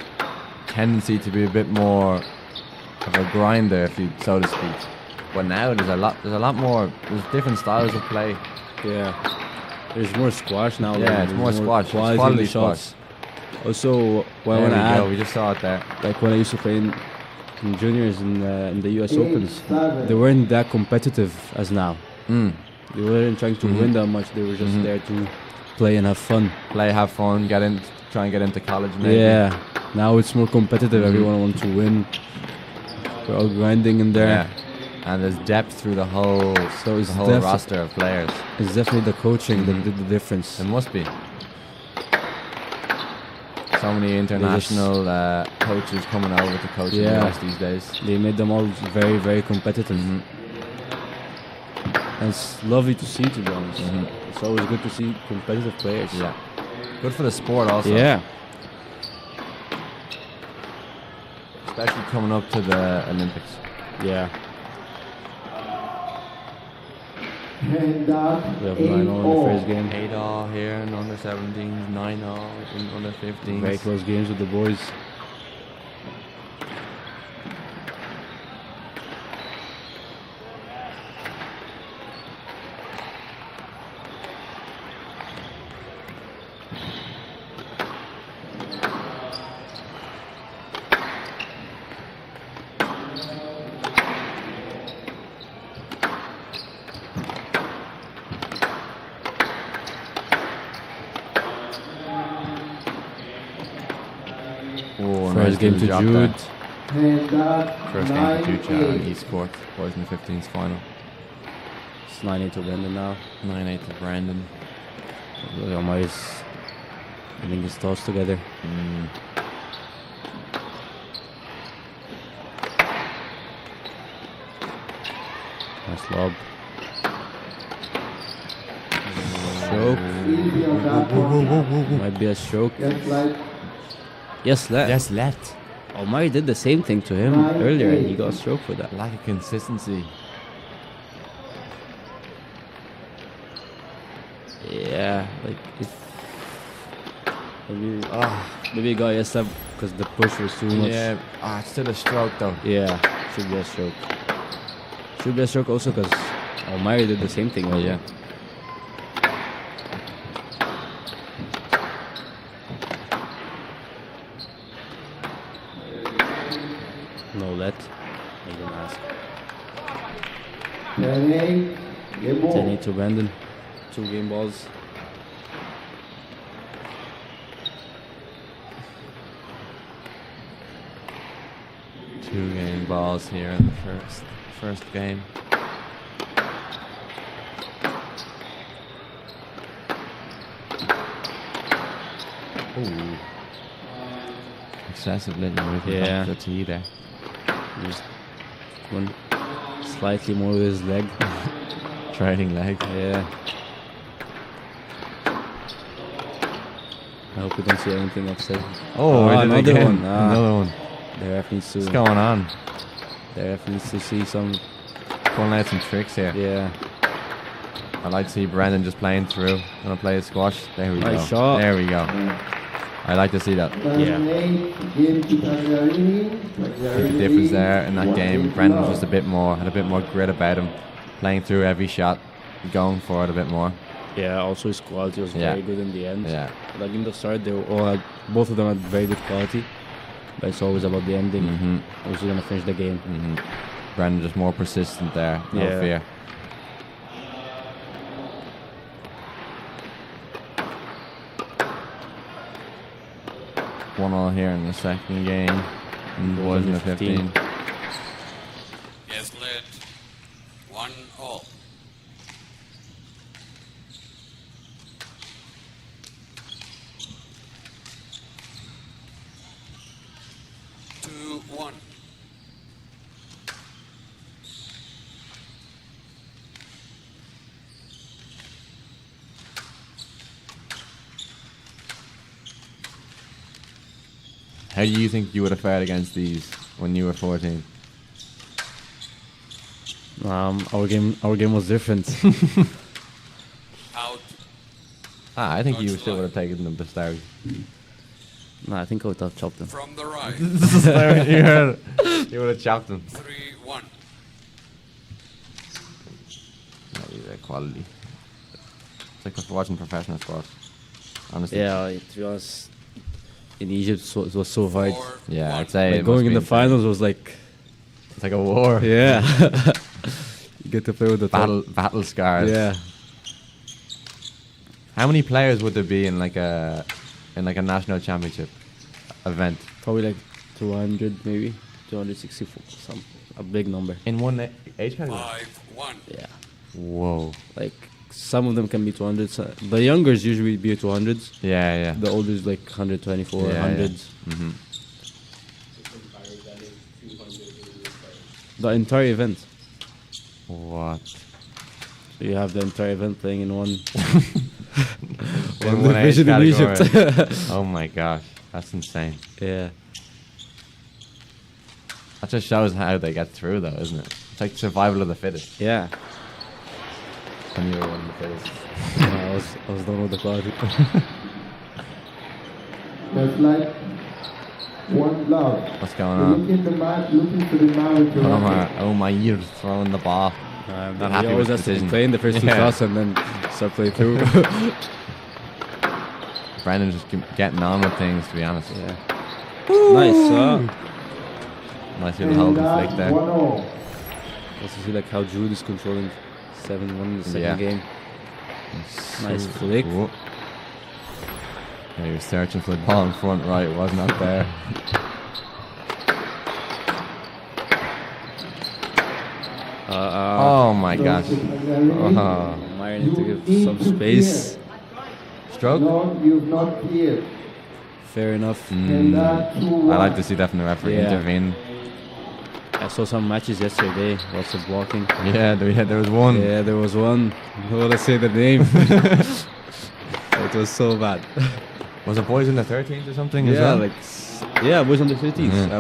tendency to be a bit more of a grinder, if you so to speak. But now there's a lot more. There's different styles of play. Yeah, there's more squash now. Yeah, it's more squash. Quality shots. Also, when we just saw it there. Like when I used to play in juniors in the US Opens, they weren't that competitive as now. They weren't trying to win that much. They were just there to play and have fun. Play, have fun, try and get into college. Maybe. Yeah. Now it's more competitive. Everyone wants to win. We're all grinding in there. Yeah. And there's depth through the whole roster of players. It's definitely the coaching that did the difference. It must be. So many international coaches coming over to coach in the US these days. They made them all very, very competitive. And it's lovely to see, to be honest. It's always good to see competitive players. Yeah. Good for the sport also. Yeah. Especially coming up to the Olympics. Yeah. We have 9-0 in the first game. 8-0 here in under 17s, 9-0 in under 15s. Very close games with the boys. First game to Jude. First game to Jude on East Court, boys in the 15s final. It's 9-8 to Brandon now. 9-8 to Brandon. Almay's getting his thoughts together. Nice lob. Stroke. Might be a stroke. Yes, let. Yes, let. Almay did the same thing to him earlier and he got a stroke for that. Lack of consistency. Yeah, like maybe he got yes up because the push was too much. Yeah, it's still a stroke though. Yeah, should be a stroke. Should be a stroke also because Almay did the same thing earlier. No let. I didn't ask. 10-8 to Brandon. 2 game balls. Two game balls here in the first game. Ooh. Excessive little move off the tee there. Just one slightly more with his leg. Trailing leg. Yeah. I hope we don't see anything upset. Another one. Another one. The ref needs to. What's going on? The ref needs to see some. Pulling out some tricks here. Yeah. I like to see Brandon just playing through. Gonna play a squash. There we go. Nice shot. There we go. I like to see that. Yeah. The difference there in that game. Brandon was just had a bit more grit about him, playing through every shot, going for it a bit more. Yeah. Also, his quality was very good in the end. Yeah. Like in the start, they all had, both of them had very good quality, but it's always about the ending. Who's gonna finish the game? Brandon just more persistent there. No fear. 1-1 here in the second game. In the boys in the 15. Yes, led 1-all. One. How do you think you would have fared against these when you were 14? Our game was different. Out. I think you still would have taken them to start. No, I think I would have chopped them. From the right. You would have chopped them. 3-1. That quality. It's like watching professional sports. Honestly. Yeah, to be honest, in Egypt it was so hard. 4-1. Yeah, I'd say Like it going must in be the finals was like, it's like a war. yeah. You get to play with the Battle scars. Yeah. How many players would there be in like a national championship event? Probably like 200, maybe 264, a big number. In one age category? 5-1. Yeah. Whoa. Like some of them can be 200. The youngers usually be 200s. Yeah. The olders like 124, Yeah, 100s. Mm-hmm. The entire event. What? So you have the entire event playing in one. In one one age division in category. Egypt. Oh my gosh, that's insane. Yeah. That just shows how they get through, though, isn't it? It's like survival of the fittest. Yeah. And you were one of the fittest. I was done with the party. That's like one love. What's going on? Looking for the marriage. Oh my ears throwing the ball. Not happy He always with has the to decision. play in the first two Yeah. shots and then start playing through. Brendan's just getting on with things, to be honest. Yeah. Nice. Nice little hold and flick there. 1-0. Also see like how Jude is controlling 7-1 in the second Yeah. game. Nice flick. Whoa. Yeah, he was searching for the ball in front right, it wasn't out there. Oh my gosh. Oh. Meyer need to give some space. Stroke? No, you've not cleared. Fair enough. And that 2-1. I like to see that from the referee Yeah. intervene. I saw some matches yesterday, lots of blocking. Yeah, there was one. Yeah, there was one. I want to say the name. It was so bad. Was it boys in the 13s or something as Yeah, well? yeah, boys under 13s. Yeah.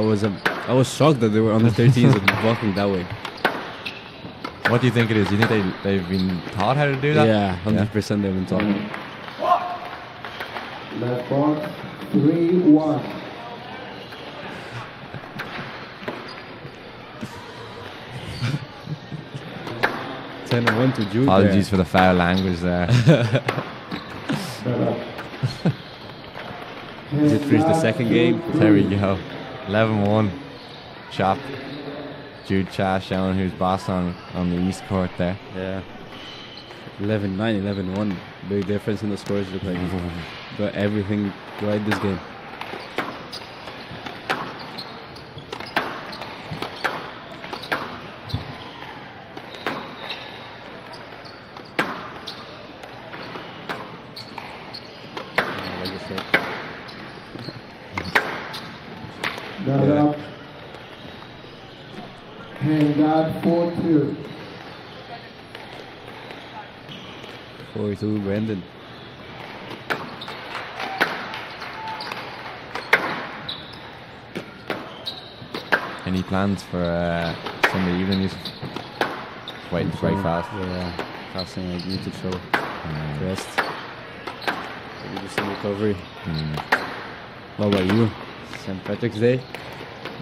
I was shocked that they were under 13s and blocking that way. What do you think it is? Do you think they've been taught how to do that? Yeah, 100% they've been talking. Left box, 3-1. Ten and 1 to Jude. Apologies for the foul language there. Did finish the second game. There we go. 11-1. Chop. Jude Cha showing who's boss on the East Court there. Yeah. 11-9, 11-1. Big difference in the scores. Look like got everything right this game. That up. And that 4-2. 4-2, Brandon. Any plans for Sunday evening? Just waiting to break fast. Yeah, fasting. I need to show rest. Maybe do some recovery. What about you? St. Patrick's Day?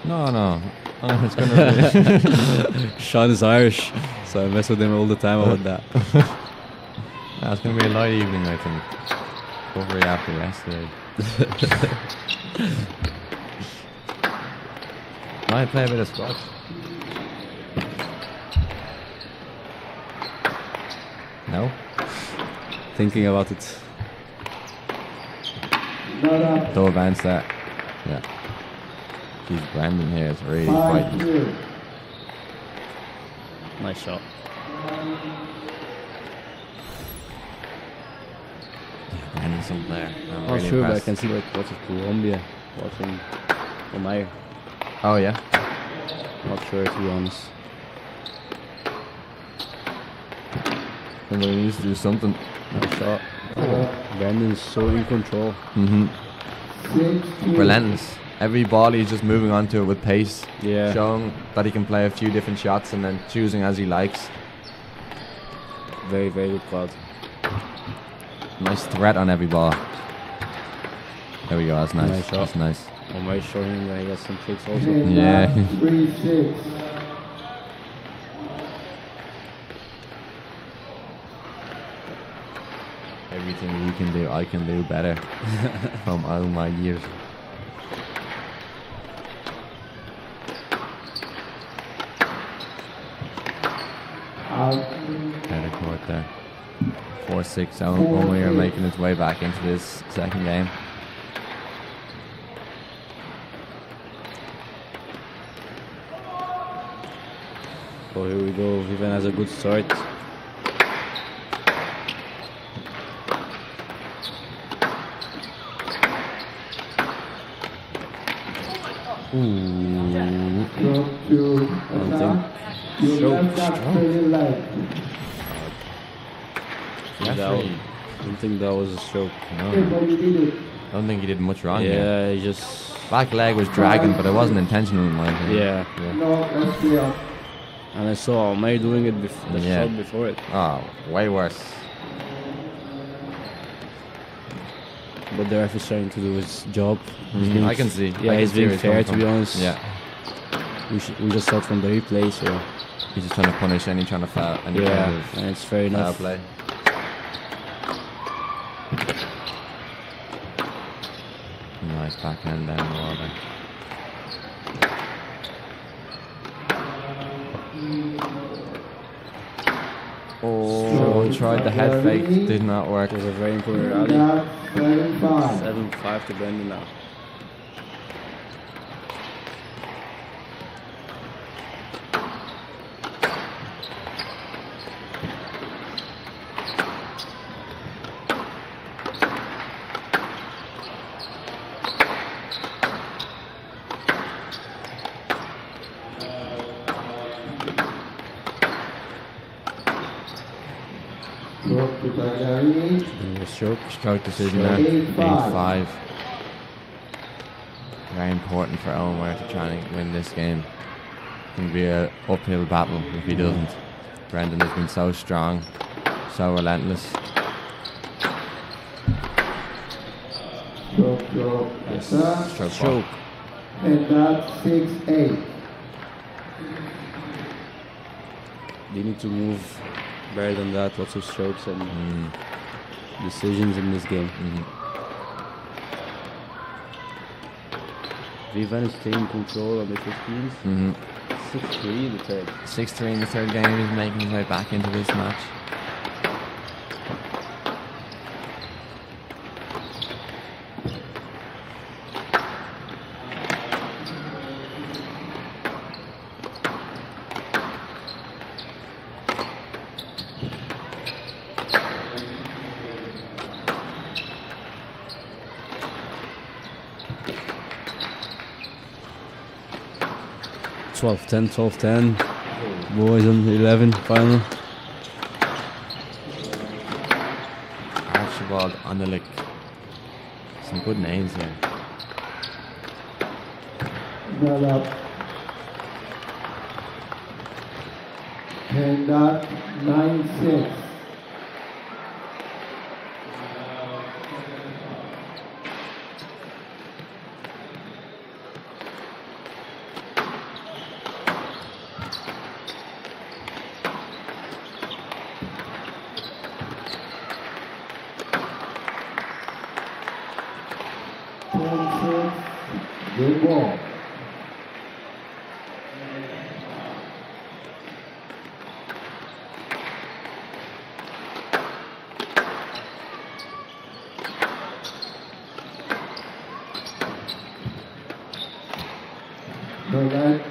No. Oh, it's gonna be Sean is Irish, so I mess with him all the time about that. No, it's gonna be a light evening, I think. Recovery after yesterday. Might play a bit of squash. No? Thinking about it. Not up. Double bounce that. Yeah. Geez, Brandon here is really fighting. 5-2. Nice shot. Brandon's up there. I'm Not really sure, but I impressed. can see like lots of Colombia watching Omair. Oh, yeah? Not sure, to be honest. Somebody needs to do something. Nice shot. Brandon's so in control. Mm-hmm. 6-2. Relentless. Every ball he's just moving onto it with pace. Yeah. Showing that he can play a few different shots and then choosing as he likes. Very, very good quad. Nice threat on every ball. There we go, that's nice. Nice shot. That's nice. Omair showing that he has some tricks also. Yeah. 3-6. Everything we can do, I can do better. From all my years. Out. Better court there. 4-6. Omair making his way back into this second game. So here we go. Vivian has a good start. Ooh. Drop to attack. You Stroke, left back to your leg. I don't think that was a stroke. Okay, but you did it. I don't think he did much wrong here. Yeah, he just. Back leg was dragging, but it wasn't intentional in my opinion. Yeah. No, let's be up. And I saw Omair doing it the Yeah. shot before it. Oh, way worse. But the ref is trying to do his job. I can see. Yeah, I can he's see being where fair, coming to be from. honest. Yeah. We just saw it from the replay, so. He's just trying to punish any trying to foul. Any Yeah, kind of and it's fair foul enough. play. Nice backhand down the water. Oh, tried the head fake, did not work. It was a very important rally. Not 7-5. 7-5 to Brendan now. Drop to Bagari. And the stroke. Stroke decision there. 8-5. Very important for Omair to try and win this game. It can be an uphill battle if he doesn't. Brendan has been so strong, so relentless. Drop to Yes. attack. Stroke ball. Stroke. And that's 6-8. They need to move better than that. Lots of strokes and decisions in this game. Vivan is taking control on the 15s. 6-3 in the third. 6-3 in the third game. He's making his way back into this match. Ten, 12-10. Boys on 11 final. Archibald Onelik. Some good names here. Not up. And that's 9-6. Good ball. Red.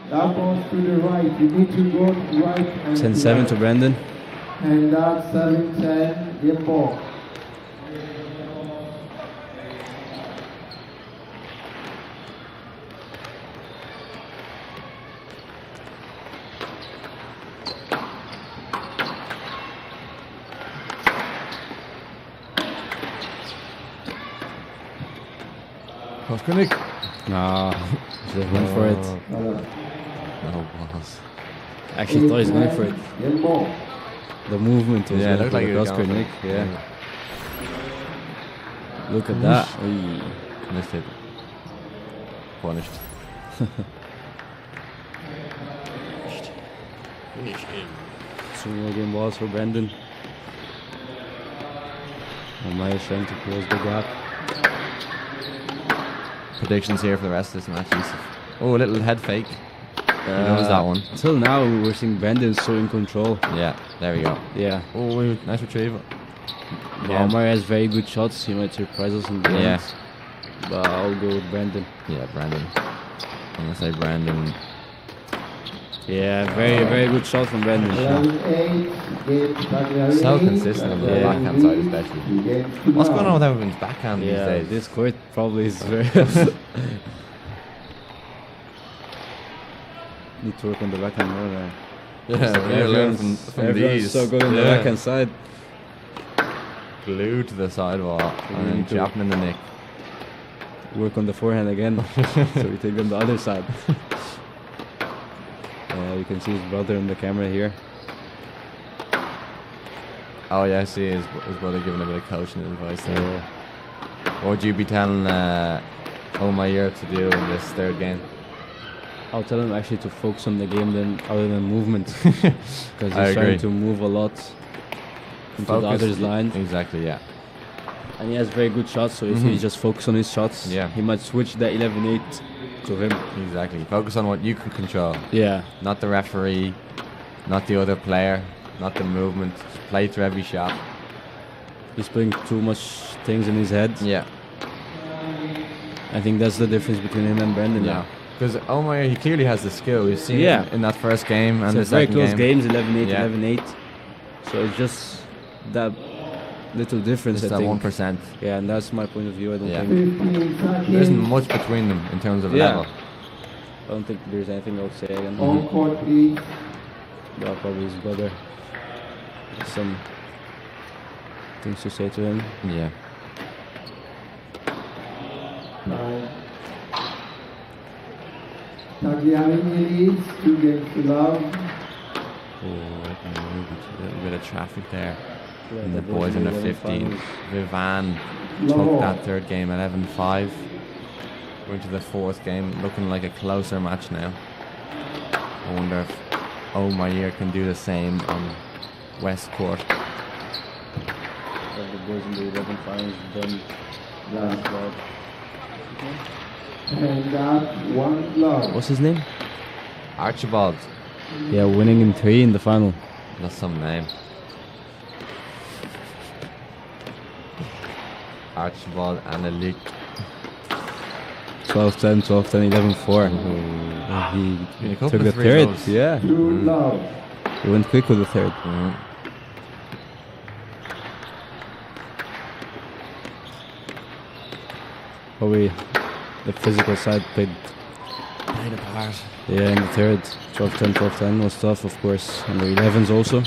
That goes to the right. You need to go right and 10-7 to Brandon. And that's 7-10. Game ball. Clinic. Nah, just went for it. No balls. Actually thought he was going for it. Game ball. The movement was Yeah, it going looked like for he the was Oscar going for Nick. it. Yeah. Look at that. Oy. Missed it. Punished. Finish him. 2 more game balls for Brandon. And Maya's trying to close the gap. Predictions here for the rest of this match, Yusuf. Oh, a little head fake. He knows that one. Until now, we're seeing Brandon so in control. Yeah, there we go. Yeah. Oh, nice retrieval. Yeah. Maya has very good shots. He might surprise us in the end. Yeah. But I'll go with Brandon. Yeah, Brandon. I'm gonna say Brandon. Yeah, very good shot from Brandon. 11-8. So consistent on the Yeah. backhand side, especially. What's going on with everyone's backhand these Yeah, days? this court probably is very. Need to work on the backhand more there. Yeah, we need to learn from Everyone's these. so good on the Yeah. backhand side. Glued to the sidewall and need then to- chop him in the neck. Work on the forehand again. So we take them the other side. You can see his brother in the camera here. Oh yeah, I see his brother giving a bit of coaching advice there. Yeah. What would you be telling Omair to do in this third game? I'll tell him actually to focus on the game then other than movement. Because I he's agree. trying to move a lot into the Focus. other's line. Exactly, yeah. And he has very good shots, so if he just focus on his shots, Yeah. he might switch the 11-8 to him. Exactly. Focus on what you can control. Yeah. Not the referee, not the other player, not the movement. Just play through every shot. He's putting too much things in his head. Yeah. I think that's the difference between him and Brandon now. Because Omair, he clearly has the skill. We've seen Yeah. it in that first game and So the it's very second close game. games, 11-8, Yeah. 11-8. So it's just that little difference, Just I that think. 1%. Yeah, and that's my point of view. I don't Yeah. think 15 seconds. There isn't much between them in terms of level. I don't think there's anything I would say again. On court, please. Well, probably his brother. Some things to say to him. Yeah. Tagliani leads 2 games to love. Oh, I can move it. A little bit of traffic there. Yeah, And the that boys was in the 11 15. finals. Vivan Love. took that third game 11-5. We're into the fourth game, looking like a closer match now. I wonder if Omair can do the same on West Court. The boys in the 11 finals done last round. And that 1 love. What's his name? Archibald, Yeah, winning in 3 in the final. that's some name. Archibald Analyk. 12-10, 12-10, 11-4. He Been a couple took of the three third. goals. Yeah, 2 love. he went quick with the third. Probably the physical side played. Played a part. Yeah, in the third. 12-10, 12-10 was tough, of course. And the 11s also.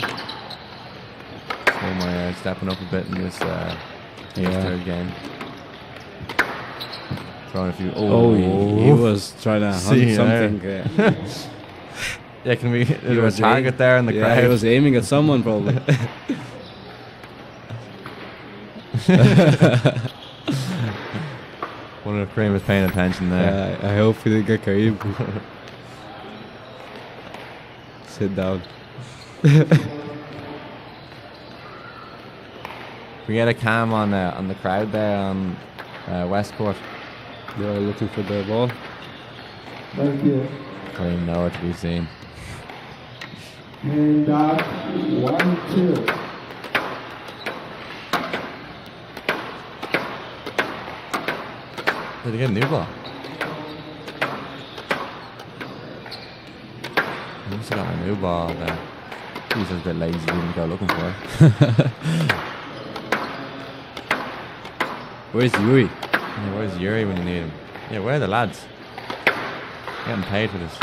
Omair stepping up a bit in this Yeah. third game. Throwing a few. Oh, he was trying to hunt See, something. Yeah, can we? Is there a was target there in the yeah, crowd? he was aiming at someone probably. One of the cream was paying attention there. I hope he didn't get Kareem. Sit down. We get a cam on the crowd there on West Court. They are looking for the ball. Thank you. Cream nowhere to be seen. And that 1-2. Did they get a new ball? I must have got a new ball there. He was just a bit lazy, didn't go looking for it. Where's Yuri? Yeah, where's Yuri when you need him? Yeah, where are the lads? Getting paid for this.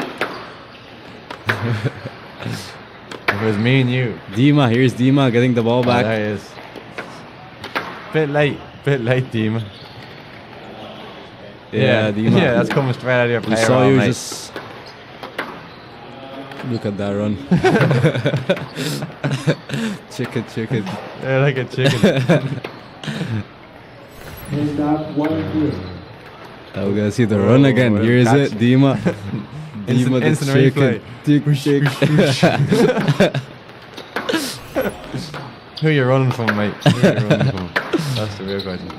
If it was me and you. Dima, here's Dima getting the ball back. There he is. Bit late, Dima. Yeah, Dima. Yeah, that's coming straight out of your We payroll, saw you mate. just look at that run. chicken. Yeah, like a chicken. Hands up, 1-2. Now we're gonna see the run again. what a Here is catch. it, Dima. Dima the instant chicken. Who you running from, mate? Who you running from? That's the real question.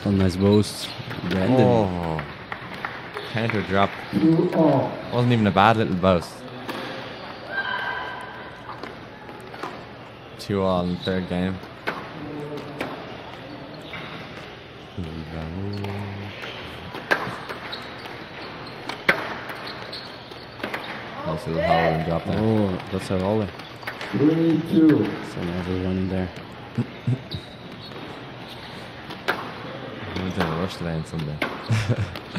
Oh, nice boast. Brandon. Oh, counter drop. 2-all. Wasn't even a bad little boast. 2-all in the third game. Nice little hole and drop there. Oh, that's a roller. 3-2. So never running there. I'm going to rush today on Sunday.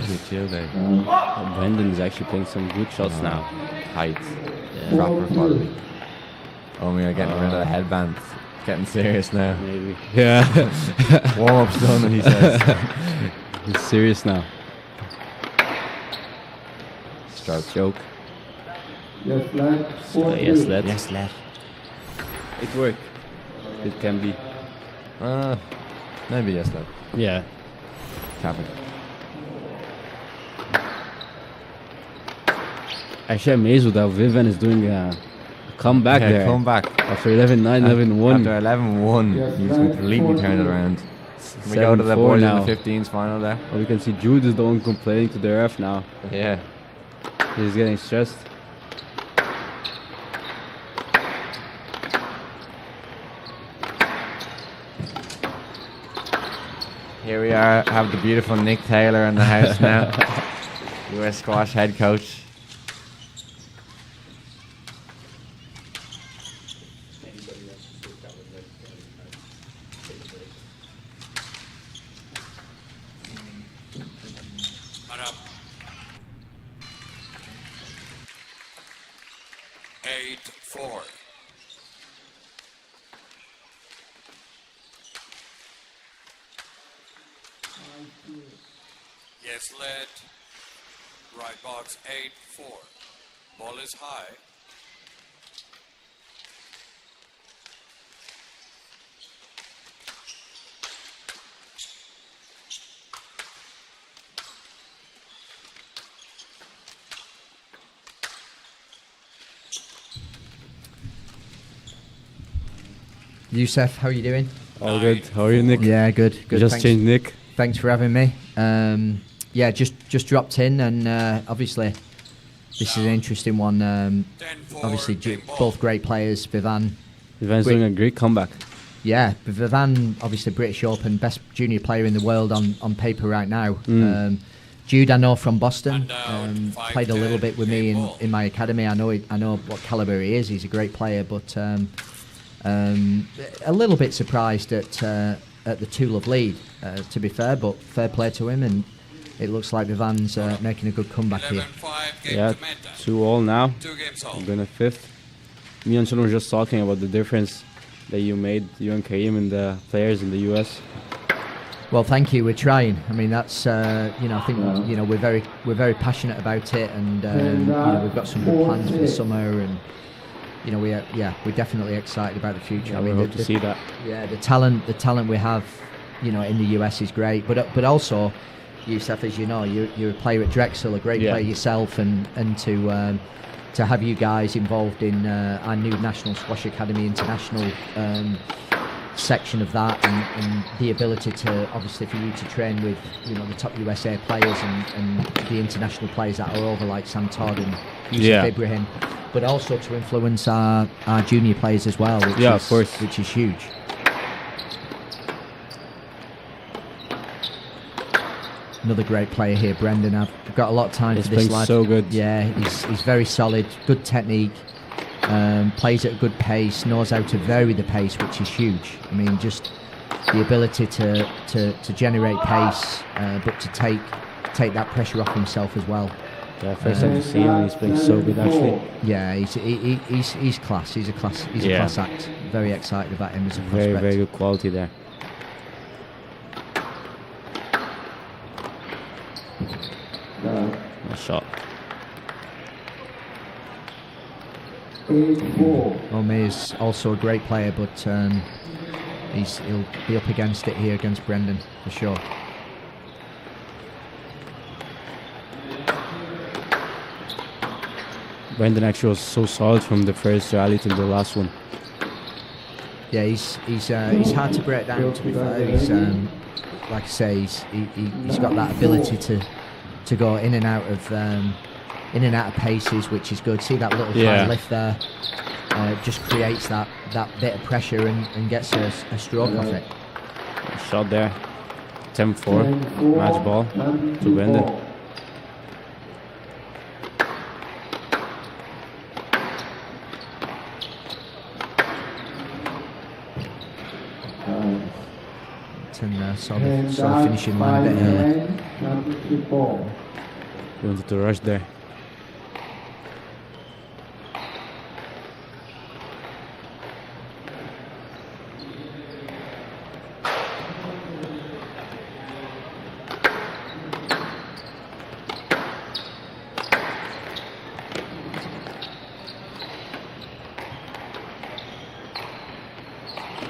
Good chill day. Oh, Brandon is actually playing some good shots now. Tight. Yeah. Proper quality. Oh, we are getting rid of the headbands. Getting serious now. Maybe. Yeah. Warm-up's done, he says. He's serious now. Stroke. Joke. Yes, lad. 4-2. Yes, lad. Yes, lad. It worked. It can be. Maybe yes, lad. Yeah. Capping. Actually, I'm amazed with how Vivian is doing a comeback Yeah, there. come back. After 11-9, 11-1. After 11-1, Yes, he's lad. completely turned it around. We go to the 7-4 boys now. in the 15s final there. Well, we can see Jude is the one complaining to the ref now. Yeah. He's getting stressed. Here we are, have the beautiful Nick Taylor in the house now. US squash head coach. Mat up. 8-4. Yes, lead. Right box 8-4. Ball is high. Yusef, how are you doing? All good. How are you, Nick? Yeah, good. You Good. just Thanks. changed Nick. Thanks for having me. Yeah, just dropped in, and obviously this is an interesting one. 10-4. Obviously, game ball. both great players. Vivan, Ivan's Great. doing a great comeback. yeah, Vivan, obviously British Open, best junior player in the world on paper right now. Jude, I know from Boston, And out, played a little 5-10 bit with me game ball. in my academy. I know what caliber he is. He's a great player, but a little bit surprised at the 2-love lead. To be fair, but fair play to him, and it looks like Vivan's making a good comeback here. 11-5 game Yeah, to Meta. 2-all now. 2 games I'm old. going to fifth. Me and Sean were just talking about the difference that you made, you and Karim, and the players in the US. Well, thank you. We're trying. I mean, that's I think we're very passionate about it, and we've got some good plans for the summer, and we're definitely excited about the future. Yeah, I we mean, hope to see that. Yeah, the talent we have, in the US is great, but also, Yusef, as you know, you're a player at Drexel, a great Yeah. player yourself, and to have you guys involved in our new National Squash Academy International section of that, and the ability to, obviously, for you to train with the top USA players and the international players that are over, like Sam Todd and Yusuf Yeah. Ibrahim, but also to influence our junior players as well, which Yeah, is, of course. which is huge. Another great player here, Brendan. I've got a lot of time He's for this playing lad. so good. Yeah, he's very solid, good technique, plays at a good pace, knows how to vary the pace, which is huge. I mean, just the ability to generate pace, but to take that pressure off himself as well. Yeah, first time to see him, he's playing so good actually. Yeah, he's class. He's a class act. Very excited about him as a prospect. Very, very good quality there. Nice shot. 8-4. Omei is also a great player, but he'll be up against it here against Brendan for sure. Brendan actually was so solid from the first rally to the last one. Yeah, he's hard to break down. To be fair, he's like I say, he's got that ability to go in and out of paces, which is good. See that little high lift there? Just creates that bit of pressure and gets a stroke off it. Shot there. 10-4. Match ball to Brendan. And saw the finishing line a bit early. He wanted to rush there.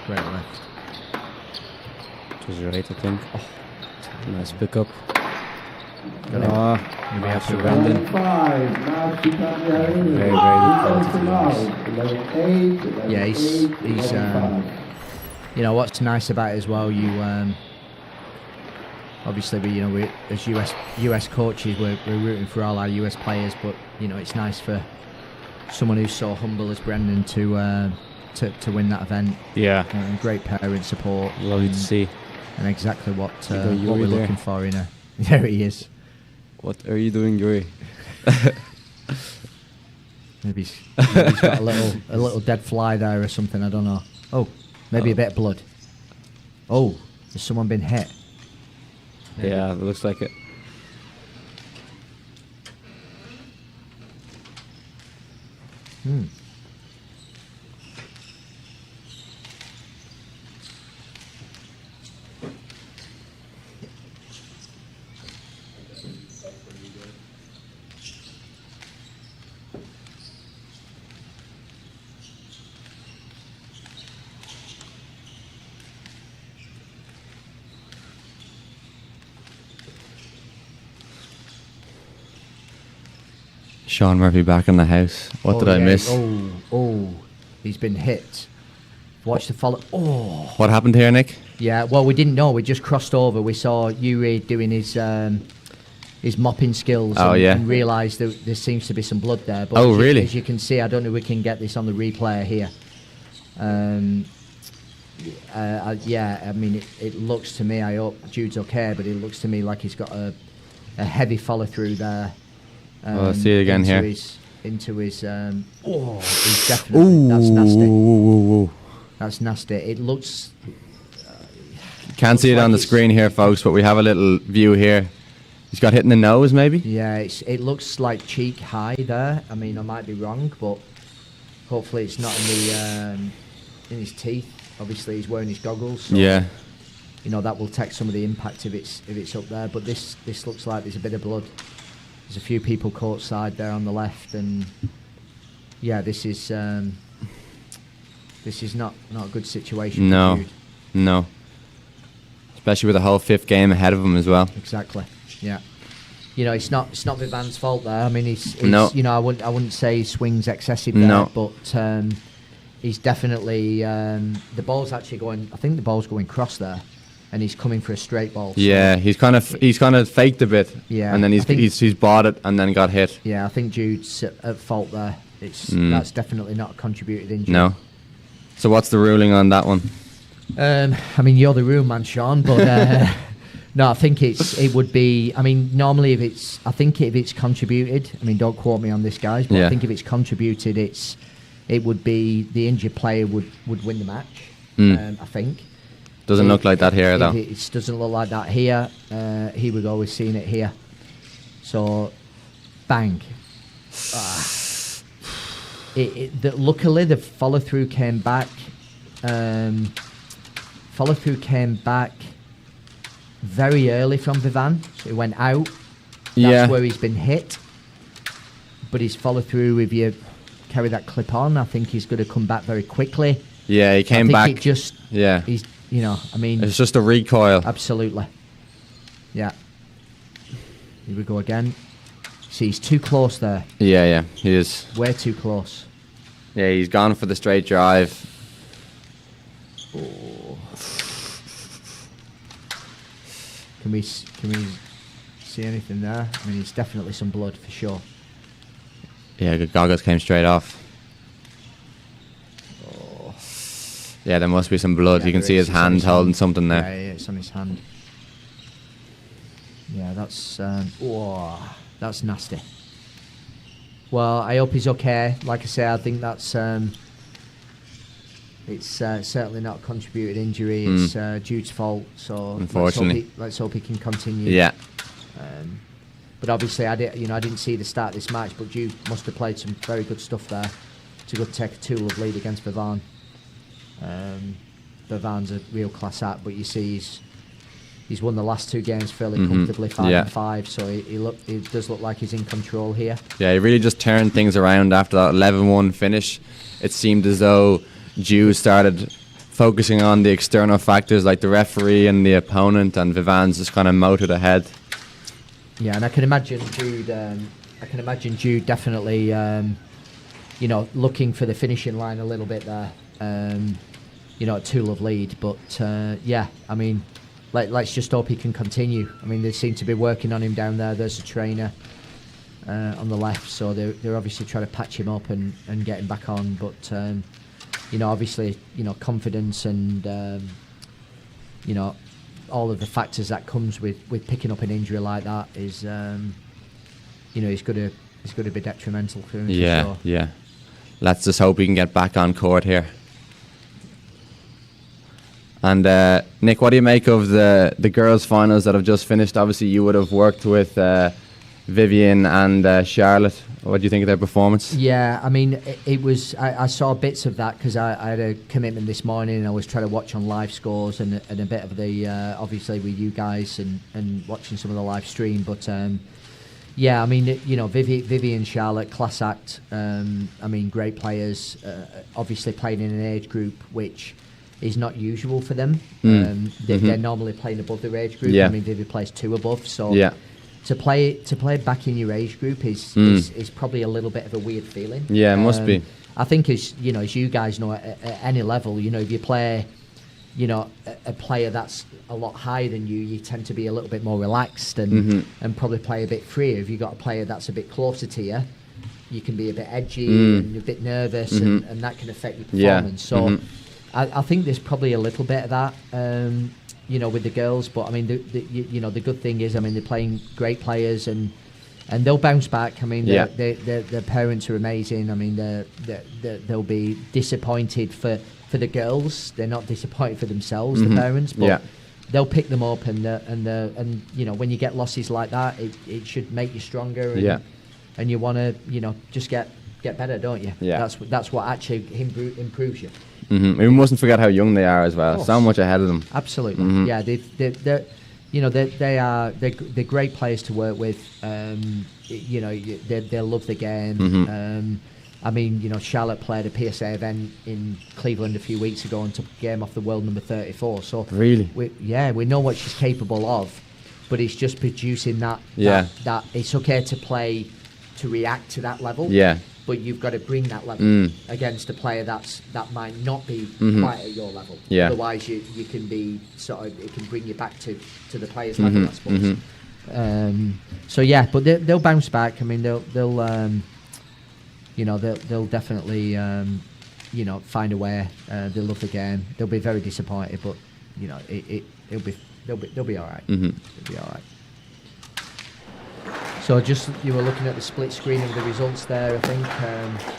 Great left. It was right, I think. Oh, nice pickup. Maybe after Brendan. Very, very good quality. Yeah, he's you know what's nice about it as well. You obviously we as US coaches we're rooting for all our US players, but it's nice for someone who's so humble as Brendan to win that event. Yeah, great parent support. Lovely to see. And exactly what Yuri we're there. looking for in a. There he is. What are you doing, Yuri? Maybe he's got a little dead fly there or something. I don't know. Oh, maybe a bit of blood. Oh, has someone been hit? Yeah, it looks like it. Sean Murphy back in the house. What did I miss? Oh, he's been hit. Watch the follow. Oh. What happened here, Nick? Yeah, well, we didn't know. We just crossed over. We saw Yuri doing his mopping skills and realised that there seems to be some blood there. But really? As you can see, I don't know if we can get this on the replay here. Yeah, I mean, it looks to me, I hope Jude's okay, but it looks to me like he's got a heavy follow-through there. I see it again here. He's definitely, that's nasty. That's nasty. It looks... Can't see it on the screen here, folks, but we have a little view here. He's got hit in the nose, maybe? Yeah, it looks like cheek high there. I mean, I might be wrong, but hopefully it's not in his teeth. Obviously, he's wearing his goggles. So, yeah. That will take some of the impact if it's up there. But this looks like there's a bit of blood. There's a few people courtside there on the left, and yeah, this is not a good situation. No, for Jude. no. Especially with the whole fifth game ahead of him as well. Exactly. Yeah. It's not Vivan's fault there. I mean, he's no. I wouldn't say he swings excessive there, no. but he's definitely the ball's actually going. I think the ball's going cross there, and he's coming for a straight ball. So yeah, he's kind of faked a bit. Yeah, and then he's bought it and then got hit. Yeah, I think Jude's at fault there. That's definitely not a contributed injury. No. So what's the ruling on that one? I mean, you're the room man, Sean, but No, I think it would be. I mean, normally if it's contributed. I mean, don't quote me on this, guys, but I think if it's contributed, it would be the injured player would win the match. I think. Doesn't look like that here, though. It doesn't look like that here. Here we go. We've seen it here. So, bang. Luckily, the follow through came back. Follow through came back very early from Vivan. So it went out. That's where he's been hit. But his follow through, if you carry that clip on, I think he's going to come back very quickly. Yeah, he came back. It just, he's, I mean, it's just a recoil. Absolutely. Yeah. Here we go again. See, he's too close there. Yeah, he is. Way too close. Yeah, he's gone for the straight drive. Oh. Can we see anything there? I mean, it's definitely some blood for sure. Yeah, the goggles came straight off. Oh. Yeah, there must be some blood. Yeah, you can see his hand holding something there. Yeah, it's on his hand. Yeah, that's that's nasty. Well, I hope he's okay. Like I say, I think that's it's certainly not a contributed injury. It's Jude's fault. So unfortunately, let's hope he can continue. Yeah. But obviously, I didn't see the start of this match, but Jude must have played some very good stuff there to go take a 2-love lead against Vivan. Vivan's a real class act, but you see he's won the last 2 games fairly comfortably, 5-5. So he does look like he's in control here. Yeah, he really just turned things around after that 11-1 finish. It seemed as though Jude started focusing on the external factors like the referee and the opponent, and Vivan's just kind of motored ahead. Yeah, and I can imagine Jude definitely, looking for the finishing line a little bit there. A 2-love lead, but I mean, let's just hope he can continue. I mean, they seem to be working on him down there. There's a trainer on the left, so they're obviously trying to patch him up and get him back on. But obviously, confidence and all of the factors that comes with picking up an injury like that is, it's going to be detrimental for him. Yeah, for sure. Yeah. Let's just hope he can get back on court here. And Nick, what do you make of the girls' finals that have just finished? Obviously, you would have worked with Vivian and Charlotte. What do you think of their performance? Yeah, I mean, it was. I saw bits of that because I had a commitment this morning, and I was trying to watch on live scores and a bit of the obviously with you guys and watching some of the live stream. But yeah, I mean, Vivian, Charlotte, class act. I mean, great players. Obviously playing in an age group which is not usual for them. They're normally playing above their age group. Yeah. I mean, Vivi plays 2 above, so yeah. To play back in your age group is probably a little bit of a weird feeling. Yeah, it must be. I think as you guys know, at any level, if you play, a player that's a lot higher than you tend to be a little bit more relaxed and probably play a bit freer. If you've got a player that's a bit closer to you, you can be a bit edgy and a bit nervous, and that can affect your performance. Yeah. So I think there's probably a little bit of that. With the girls, but I mean, the good thing is, I mean, they're playing great players and they'll bounce back. I mean, their parents are amazing. I mean, they'll be disappointed for the girls. They're not disappointed for themselves, the parents, but they'll pick them up and when you get losses like that, it should make you stronger. And you want to just get better, don't you? Yeah. That's what actually improves you. We mustn't forget how young they are as well. So much ahead of them. Absolutely. Yeah, they're great players to work with. They love the game. I mean, Charlotte played a PSA event in Cleveland a few weeks ago and took a game off the world number 34. So really, we know what she's capable of, but it's just producing that it's okay to play to react to that level. Yeah. But you've got to bring that level against a player that might not be quite at your level. Yeah. Otherwise, you can be it can bring you back to the player's level, I suppose. So yeah, but they'll bounce back. I mean, they'll definitely find a way. They'll love the game. They'll be very disappointed, but you know, they'll be all right. Mm-hmm. They'll be all right. So just you were looking at the split screen of the results there. I think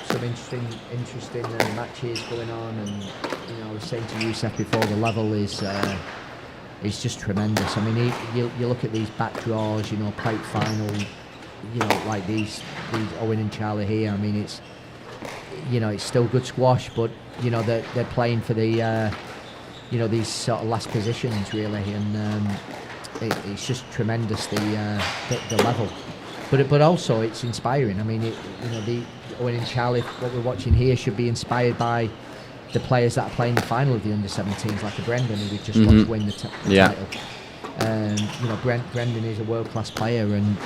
some interesting matches going on, and you know, I was saying to Youssef before, the level is just tremendous. I mean, you look at these back draws, you know, plate final, you know, like these Owen and Charlie here. I mean, it's, you know, it's still good squash, but you know, they're playing for the you know, these sort of last positions really, and it's just tremendous the level. But also it's inspiring. I mean, you know, the Owen and Charlie, what we're watching here, should be inspired by the players that are playing the final of the under-17s, like a Brendan, who we just watched win the title. You know, Brendan is a world-class player, and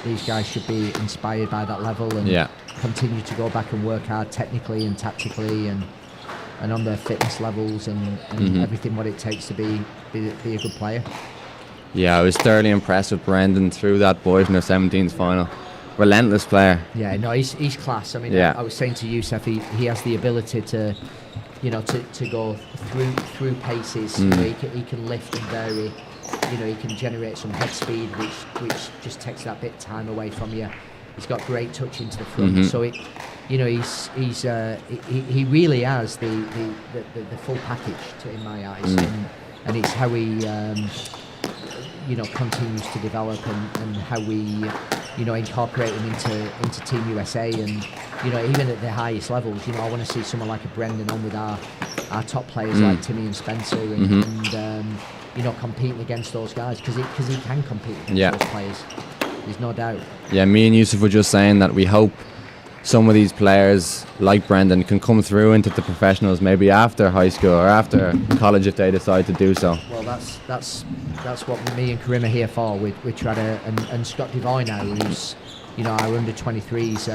these guys should be inspired by that level and continue to go back and work hard technically and tactically and on their fitness levels and everything what it takes to be a good player. Yeah, I was thoroughly impressed with Brendan through that boys in the 17s final. Relentless player. Yeah, no, he's class. I mean, I was saying to Youssef, he has the ability to, you know, to go through paces. You know, he can lift and vary. You know, he can generate some head speed, which just takes that bit of time away from you. He's got great touch into the front, so it, you know, he really has the full package in my eyes, and it's how he you know, continues to develop and how we, you know, incorporate him into Team USA, and you know, even at the highest levels, you know, I want to see someone like a Brendan on with our top players like Timmy and Spencer and you know, competing against those guys because he can compete against those players. There's no doubt. Yeah, me and Youssef were just saying that we hope some of these players like Brendan can come through into the professionals maybe after high school or after college if they decide to do so. Well, that's what me and Karim are here for. We try to, and Scott Devine now, who's, you know, our under-23s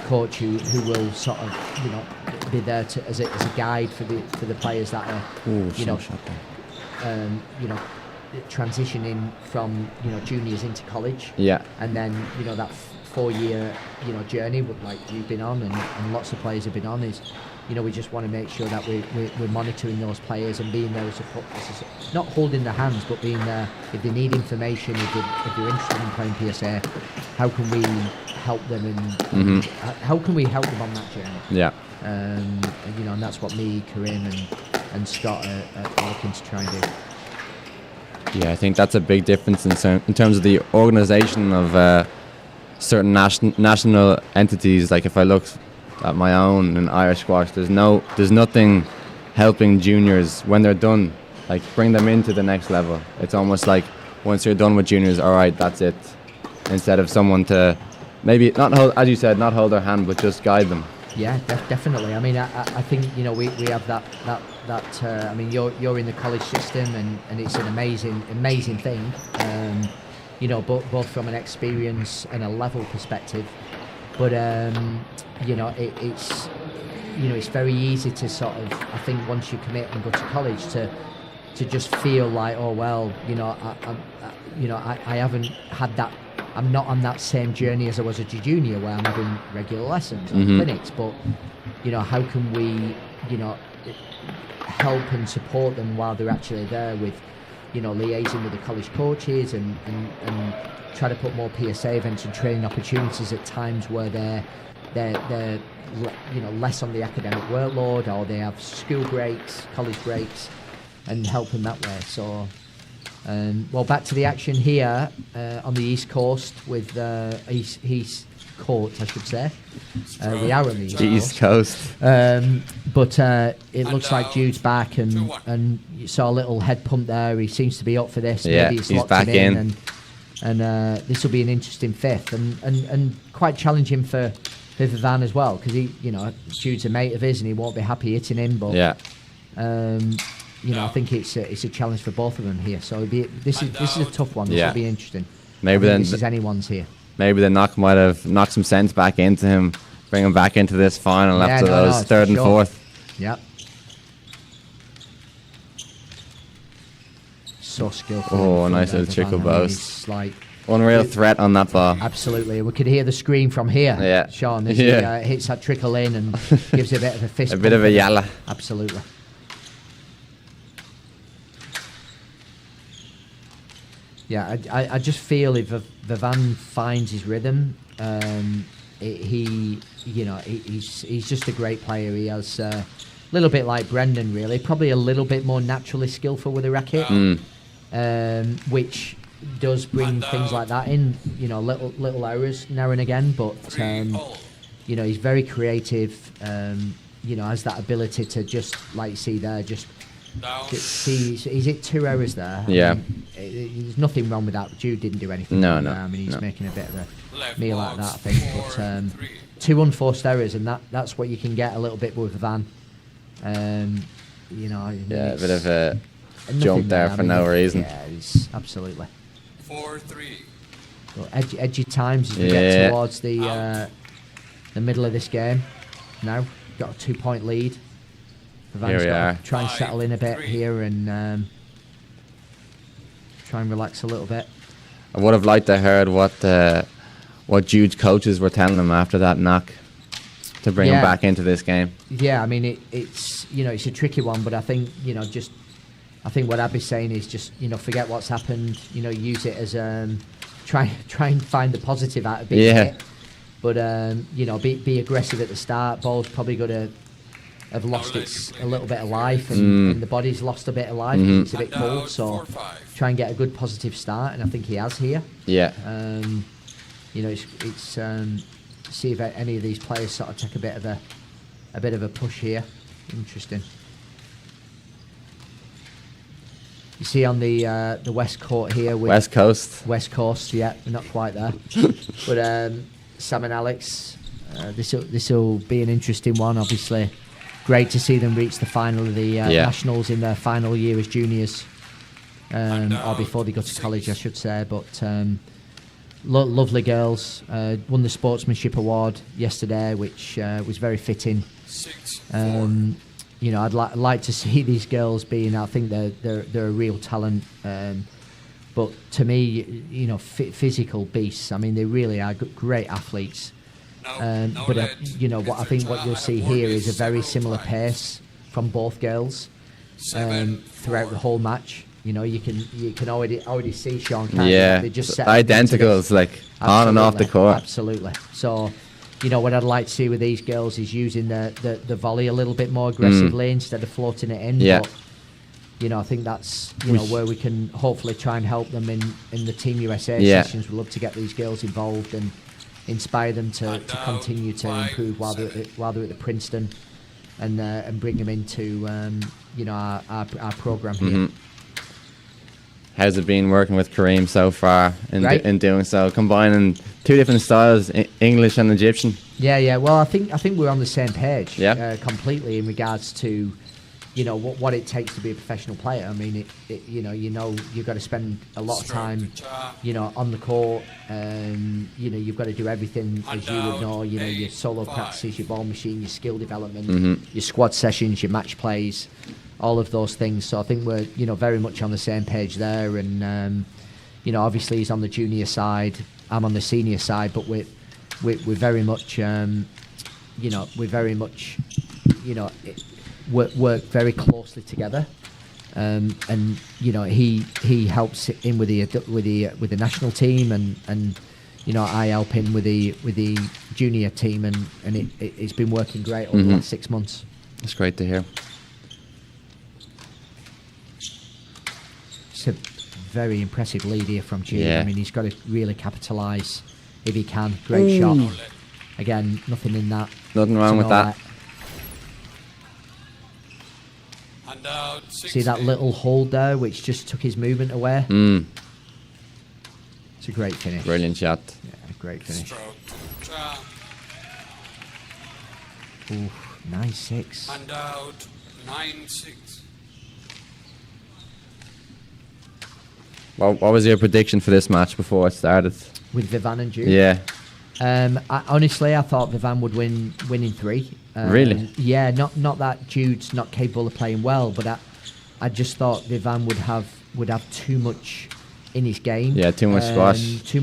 coach, who will sort of, you know, be there as a guide for the players that are, you know, transitioning from, you know, juniors into college. Yeah. And then, you know, that 4-year, you know, journey like you've been on and lots of players have been on is, you know, we just want to make sure that we're monitoring those players and being there as not holding their hands, but being there if they need information, if they're interested in playing PSA, how can we help them and how can we help them on that journey? Yeah. And, you know, and that's what me, Karim and Scott are looking to try and do. Yeah, I think that's a big difference in terms of the organisation of certain national entities. Like if I look at my own in Irish squash, there's nothing helping juniors when they're done, like bring them into the next level. It's almost like once you're done with juniors, all right, that's it. Instead of someone to maybe not hold, as you said, not hold their hand, but just guide them. Yeah, definitely. I mean, I think, you know, we have that. I mean, you're in the college system, and it's an amazing thing. You know, both from an experience and a level perspective. But you know, it's very easy to sort of, I think, once you commit and go to college, to just feel like, oh well, you know, I haven't had that. I'm not on that same journey as I was as a junior, where I'm having regular lessons and clinics. But you know, how can we, you know, help and support them while they're actually there with, you know, liaising with the college coaches and try to put more PSA events and training opportunities at times where they're you know, less on the academic workload, or they have school breaks, college breaks, and help them that way. So. Well, back to the action here on the East Coast with East Court, I should say. We are on the East Coast. But it looks like Jude's back, and you saw a little head pump there. He seems to be up for this. Yeah, maybe he's back in. And this will be an interesting fifth, and quite challenging for Vivan as well, because he, you know, Jude's a mate of his, and he won't be happy hitting him. But you know, I think it's a challenge for both of them here. So this is a tough one. This will be interesting. Maybe then this is anyone's here. Maybe the knock might have knocked some sense back into him, bring him back into this final after those third and fourth. Yep. So skillful. Oh, nice little trickle boast. Like unreal threat on that ball. Absolutely. We could hear the scream from here. Yeah. Sean, as he hits that trickle in and gives it a bit of a fist. A bit of a yalla. Absolutely. Yeah, I just feel if Vivan finds his rhythm, he's just a great player. He has a little bit like Brendan, really, probably a little bit more naturally skillful with the racket, which does bring things like that in. Little errors now and again, but he's very creative. Has that ability to just, like you see there, just see. He's hit 2 errors there. Yeah. There's nothing wrong with that. Jude didn't do anything. No, wrong no. there. I mean, he's no. making a bit of a meal out of that, I think. But 2 unforced errors, and that's what you can get a little bit with Van. Yeah, a bit of a jump there for no reason. Yeah, it's absolutely. 4-3. So edgy times as we get towards the middle of this game. Now got a 2-point lead. Van's got to try and settle in a bit here and try and relax a little bit. I would have liked to heard what Jude's coaches were telling him after that knock to bring him back into this game. Yeah, I mean it's it's a tricky one, but I think I think what Abby's saying is just forget what's happened. Use it as try and find the positive out of being hit. But be aggressive at the start. Ball's probably going to have lost a little bit of life, and the body's lost a bit of life. It's a bit cold, so try and get a good positive start, and I think he has here. Yeah. It's see if any of these players sort of take a bit of a push here. Interesting. You see on the west court here with West Coast, yeah, we're not quite there, but Sam and Alex, this will be an interesting one. Obviously, great to see them reach the final of the nationals in their final year as juniors, or before they go to college, I should say. But lovely girls, won the sportsmanship award yesterday, which was very fitting. I'd like to see these girls being. I think they're a real talent. But to me, physical beasts. I mean, they really are great athletes. But what you'll see here is a very similar pace from both girls throughout the whole match. You can already see Sean. They just identicals, like on and off the court. Absolutely. So, what I'd like to see with these girls is using the volley a little bit more aggressively instead of floating it in. Yeah. But, I think that's where we can hopefully try and help them in the Team USA sessions. We'd love to get these girls involved and inspire them to continue to improve while they're at the Princeton and bring them into our program here. How's it been working with Kareem so far in doing so, combining 2 different styles, English and Egyptian? Yeah. Well, I think we're on the same page. Yeah. Completely in regards to what it takes to be a professional player. I mean, you've got to spend a lot of time, on the court. You've got to do everything, as you would know. Your solo practices, your ball machine, your skill development, your squad sessions, your match plays, all of those things. So I think we're very much on the same page there. And obviously he's on the junior side, I'm on the senior side, but we're very much work very closely together, and he helps in with the national team, and I help him with the junior team, and it's been working great over the last 6 months. That's great to hear. It's a very impressive lead here from Jude. I mean, he's got to really capitalise if he can. Great shot. Again, nothing in that. Nothing wrong with that. See that little hold there, which just took his movement away? It's a great finish. Brilliant shot. Yeah, great finish. Ooh, 9-6. And out 9-6. What was your prediction for this match before it started? With Vivan and Jude? Yeah. Honestly, I thought Vivan would win in 3. Really? Yeah, not that Jude's not capable of playing well, but I just thought Vivan would have too much in his game. Yeah, too much squash. Too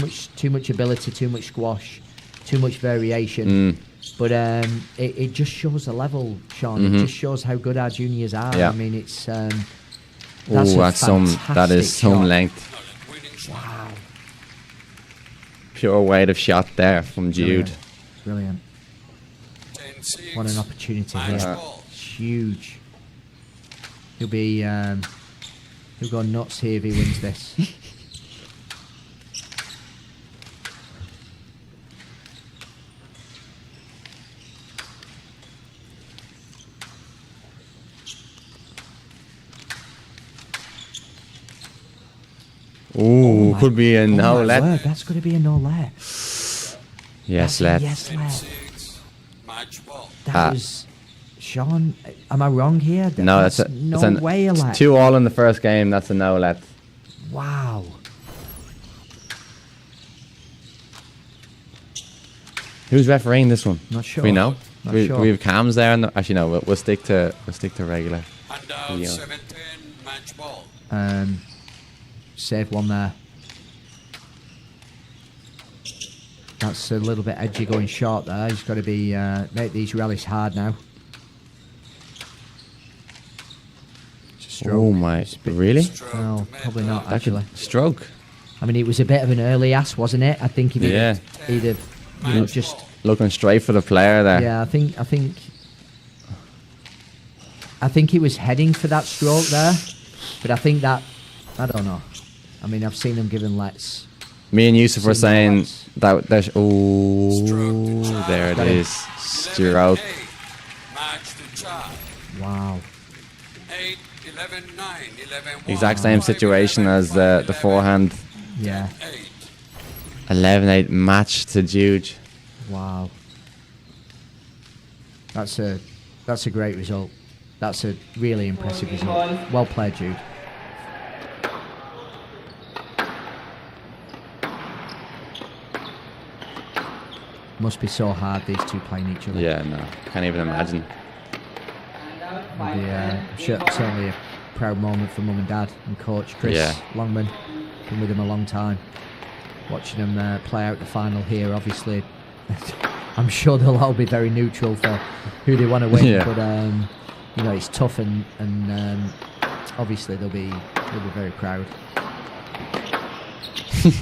much ability, too much squash, too much variation. But it just shows the level, Sean. It just shows how good our juniors are. Yeah. I mean, it's that is some length. Wow. pure weight of shot there from Jude. Brilliant. 10-6. What an opportunity Match here. ball. It's huge. He'll be he'll go nuts here if he wins this. Ooh, could be a no my let. word, that's going to be a no let. Yes, let. Yes, let. 10-6. Match ball. That was Sean. Am I wrong here? No, That's that's no way a let. 2-all in the first game. That's a no let. Wow. Who's refereeing this one? Not sure. We know. Not we sure. we have cams there. Actually, no. We'll stick to regular. And out Yeah. 17. Match ball. Save one there. That's a little bit edgy going short there. He's got to be make these rallies hard now. Stroke. Oh my! Really? Stroke No, to probably middle. not That could actually. stroke. I mean, it was a bit of an early ass, wasn't it? I think if he'd Yeah. he'd have, you know, just Looking straight for the player there. yeah. I think he was heading for that stroke there, but I think that I don't know. I mean, I've seen him giving lets. Me and Yusuf were Seen saying lets. that there's. Oh, there it Got him. is. Stroke. 11-8. Match to tie. Wow. 8, 11, 9, 11, 1. Exact same 5, situation 11, as 5, the forehand. Yeah. 8. 11-8 match to Jude. Wow. That's a great result. That's a really impressive result. Well played, Jude. Must be so hard, these two playing each other. Yeah, no, can't even imagine. It'll be, certainly a proud moment for mum and dad and coach Chris Yeah. Longman. Been with him a long time. Watching them play out the final here, obviously, I'm sure they'll all be very neutral for who they want to win. Yeah. But you know, it's tough, and obviously they'll be very proud.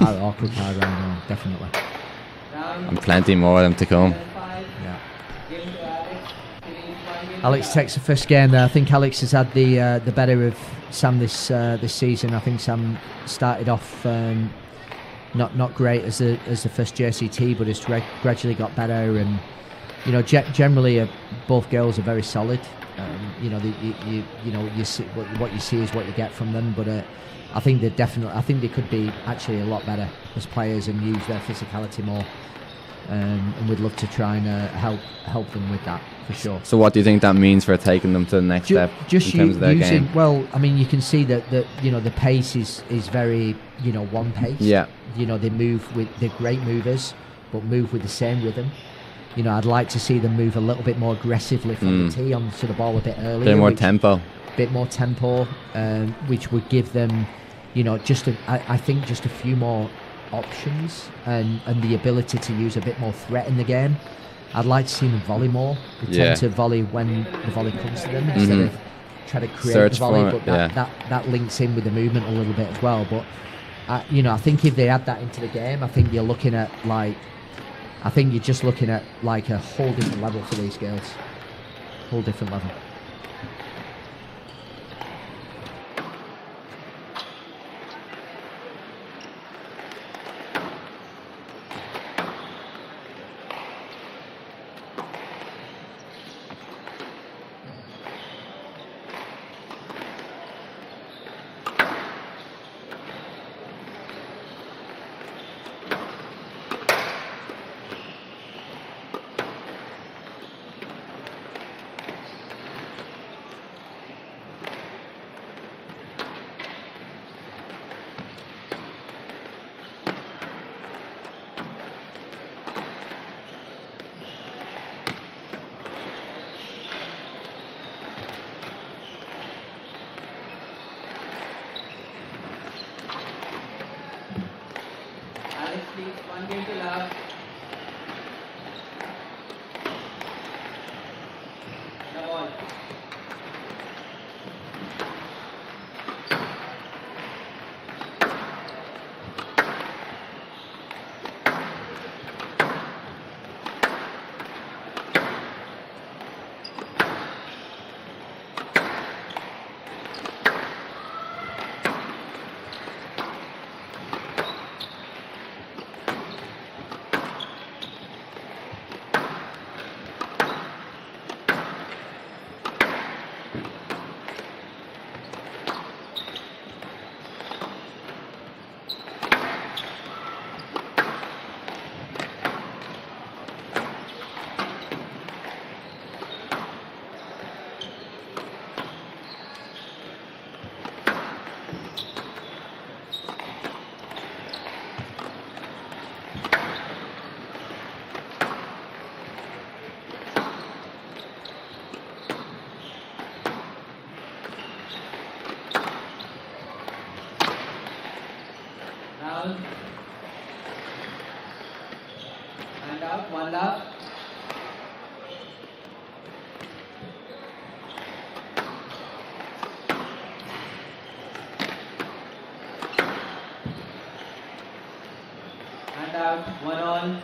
Awkward card round now, definitely. And plenty more of them to come. Yeah. Alex takes the first game there. I think Alex has had the better of Sam this season. I think Sam started off not great as the first JCT, but has gradually got better. And you know, generally both girls are very solid. You know, you see, what you see is what you get from them. But I think they could be actually a lot better as players and use their physicality more. And we'd love to try and help them with that for sure. So what do you think that means for taking them to the next step Just in terms of their using, game? well, I mean, you can see that you know, the pace is very, you know, one pace. Yeah. You know, they're great movers, but move with the same rhythm. You know, I'd like to see them move a little bit more aggressively from the tee onto the ball a bit earlier. Bit more tempo. Bit more tempo, which would give them, you know, I think just a few more options and the ability to use a bit more threat in the game. I'd like to see them volley more. They tend to volley when the volley comes to them instead of try to create Search the volley. for But it, that links in with the movement a little bit as well. But you know, I think if they add that into the game, I think you're just looking at like a whole different level for these girls. Whole different level. please. One game to love. The ball. down. And out, one love. And out, 1 all.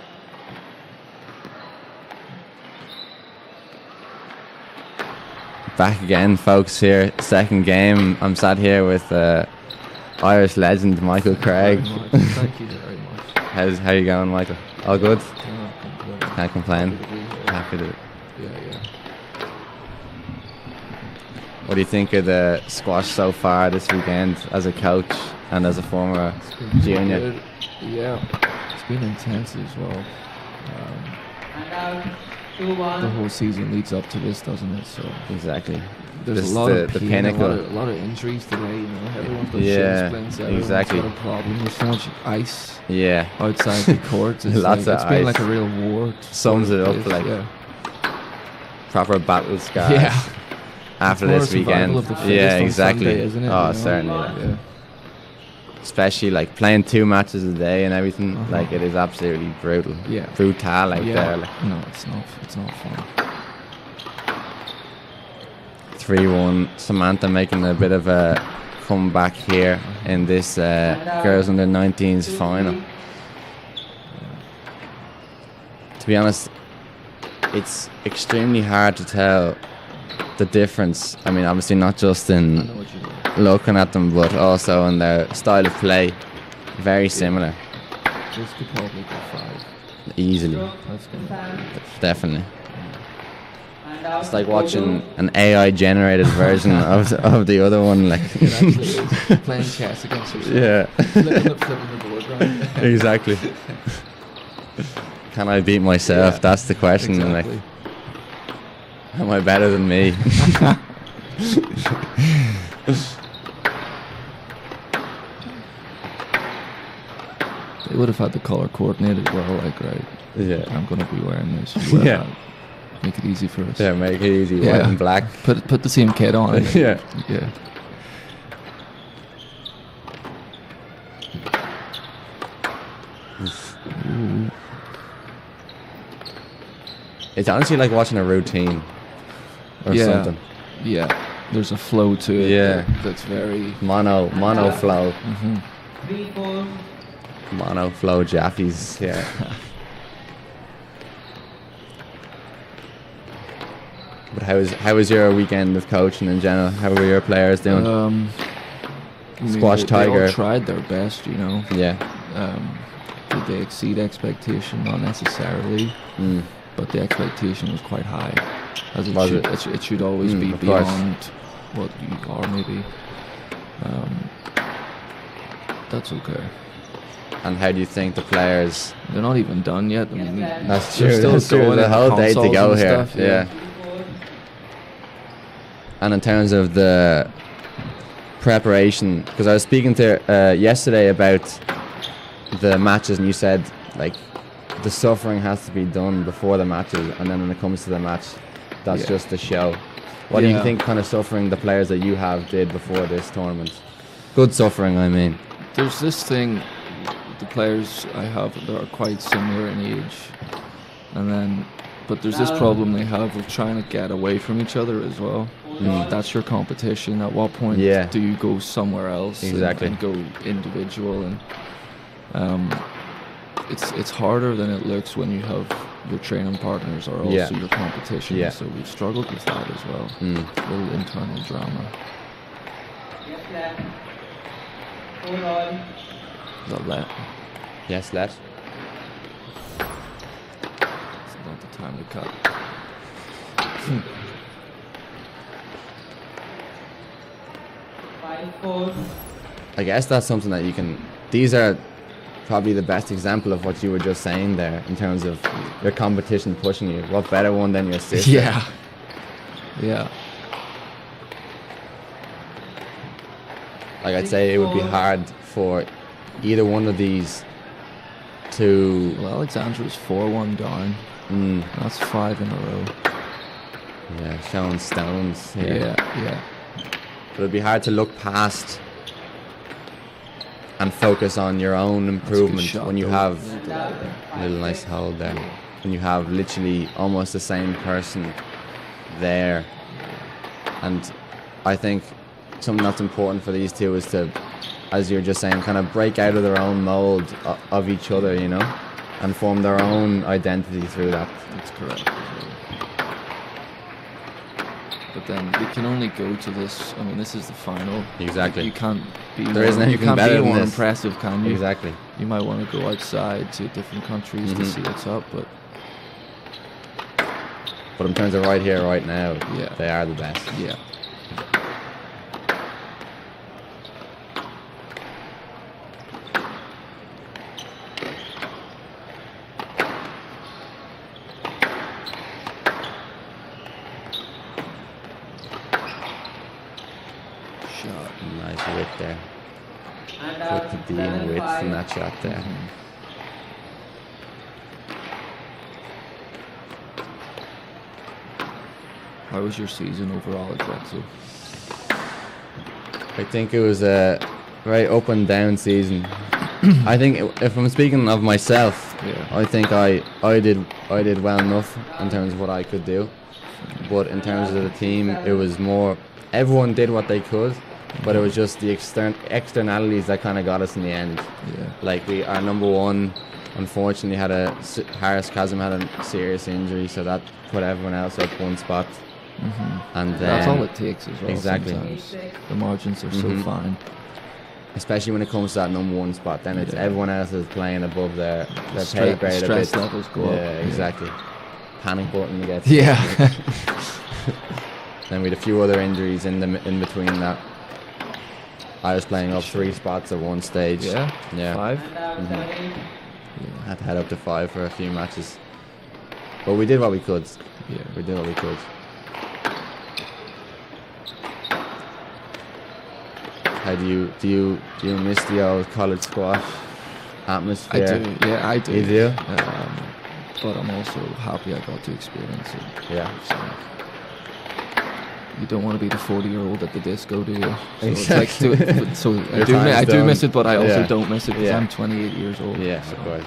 Back again, folks. Here, second game. I'm sat here with Irish legend Michael Craig. Thank you very much. How you going, Michael? All good? Yeah, Can't complain. Happy to. yeah. What do you think of the squash so far this weekend as a coach and as a former junior? Good. Yeah, it's been intense as well. And out, 2-1. The whole season leads up to this, doesn't it? So Exactly. there's This a lot is of the pain, pinnacle. a lot of injuries today. You know, everyone's got Yeah, shin splints. Everyone's exactly. got a problem. There's so much ice Yeah. outside the courts. It's Lots like, of it's been ice. like a real war. Sums it up place, like yeah. proper battle scars Yeah. after It's more this survival weekend. of the fittest Yeah, on exactly. Sunday, isn't it, Oh, you know? certainly. Yeah. Especially like playing 2 matches a day and everything. Uh-huh. Like it is absolutely brutal. Yeah. Brutal out Yeah. there. Like No, it's not. It's not fun. 3-1. Samantha making a bit of a comeback here in this girls under 19s final. To be honest, it's extremely hard to tell the difference. I mean, obviously not just I in know what you mean. looking at them, but also in their style of play. Very similar, This could probably go 5. easily, That's gonna. definitely. And out, It's like watching an AI-generated version of the other one. Like, It actually is playing chess against yourself. yeah, Flipping the board around. exactly. Can I beat myself? Yeah, That's the question. Exactly. Like, am I better than me? They would have had the color coordinated well, like, right, Yeah. I'm going to be wearing this. You wear Yeah. that. Make it easy for us. Yeah, make it easy. Yeah. White and black. Put the same kit on. and- Yeah. Yeah. Ooh. It's honestly like watching a routine or Yeah. something. Yeah. There's a flow to it. Yeah. That's very. Mono flow. Mhm. 3-4. Mono flow Jaffies. Yeah. But how was your weekend of coaching in general? How were your players doing? I mean, Squash they Tiger. all tried their best, you know. Yeah. Did they exceed expectation? Not necessarily, Mm. but the expectation was quite high. As it Was should, it? it should always be of course. beyond what you are, maybe. That's okay. And how do you think the players? They're not even done yet. I mean, That's they're true. still That's true. going The in whole day to consoles go and here. stuff, Yeah. 3-4. And in terms of the preparation, because I was speaking to yesterday about the matches, and you said like the suffering has to be done before the matches, and then when it comes to the match, that's Yeah. just the show. What do you Yeah. think kind of suffering the players that you have did before this tournament? Good suffering, I mean. There's this thing, the players I have that are quite similar in age, and then, but there's this problem they have of trying to get away from each other as well. That's your competition. At what point Yeah. do you go somewhere else Exactly. and go individual? And it's harder than it looks when you have your training partners are also Yeah. your competition. Yeah. So we've struggled with that as well. Mm. A little internal drama. Yes, left. 4 all. Love that. Yes, Les. It's not the time to cut. 5-4. I guess that's something that you can. These are probably the best example of what you were just saying there in terms of your competition pushing you. What better one than your sister? Yeah. Yeah. Like I'd say it would be hard for either one of these to. Well, Alexandra's 4-1 down. Mm, That's 5 in a row. yeah, showing stones here. Yeah. But it'd be hard to look past and focus on your own improvement shot, when you though. have And out. a little nice hold there. When you have literally almost the same person there. And I think something that's important for these two is to, as you're just saying, kind of break out of their own mold of each other, you know, and form their own identity through that. That's correct. But then we can only go to this. I mean, this is the final. Exactly. You can't be. There isn't you anything can't better be than more this. impressive, can you? Exactly. You might want to go outside to different countries to see what's up, but But in terms of right here, right now, Yeah. they are the best. yeah. Shot. Nice width there. And Put out. the D in width 7-5. from that shot there. How was your season overall at Drexel? I think it was a very up and down season. I think if I'm speaking of myself, Yeah. I think I did well enough in terms of what I could do. But in terms of the team, it was more everyone did what they could, but it was just the externalities that kind of got us in the end. Yeah. Like our number one, unfortunately, Harris Chasm had a serious injury, so that put everyone else up one spot. And That's then, all it takes as well. Exactly. Sometimes. The margins are so Mhm. fine. especially when it comes to that number one spot, then it's Yeah. everyone else is playing above their pay Stress grade a bit. levels go up. Yeah, exactly. Panic button gets. Yeah. Then we had a few other injuries in between that. I was playing up 3 spots at one stage. Yeah. Yeah. 5. And out. Mhm. 7-8. Had to head up to 5 for a few matches. But we did what we could. Yeah. We did what we could. How do you miss the old college squash I atmosphere? do. Yeah, I do. You do? But I'm also happy I got to experience it. Yeah. So, you don't want to be the 40-year-old at the disco, do you? So Exactly. It's like so Your time's I do done. miss it, but I also Yeah. don't miss it because Yeah. I'm 28 years old. Yeah, so. of course.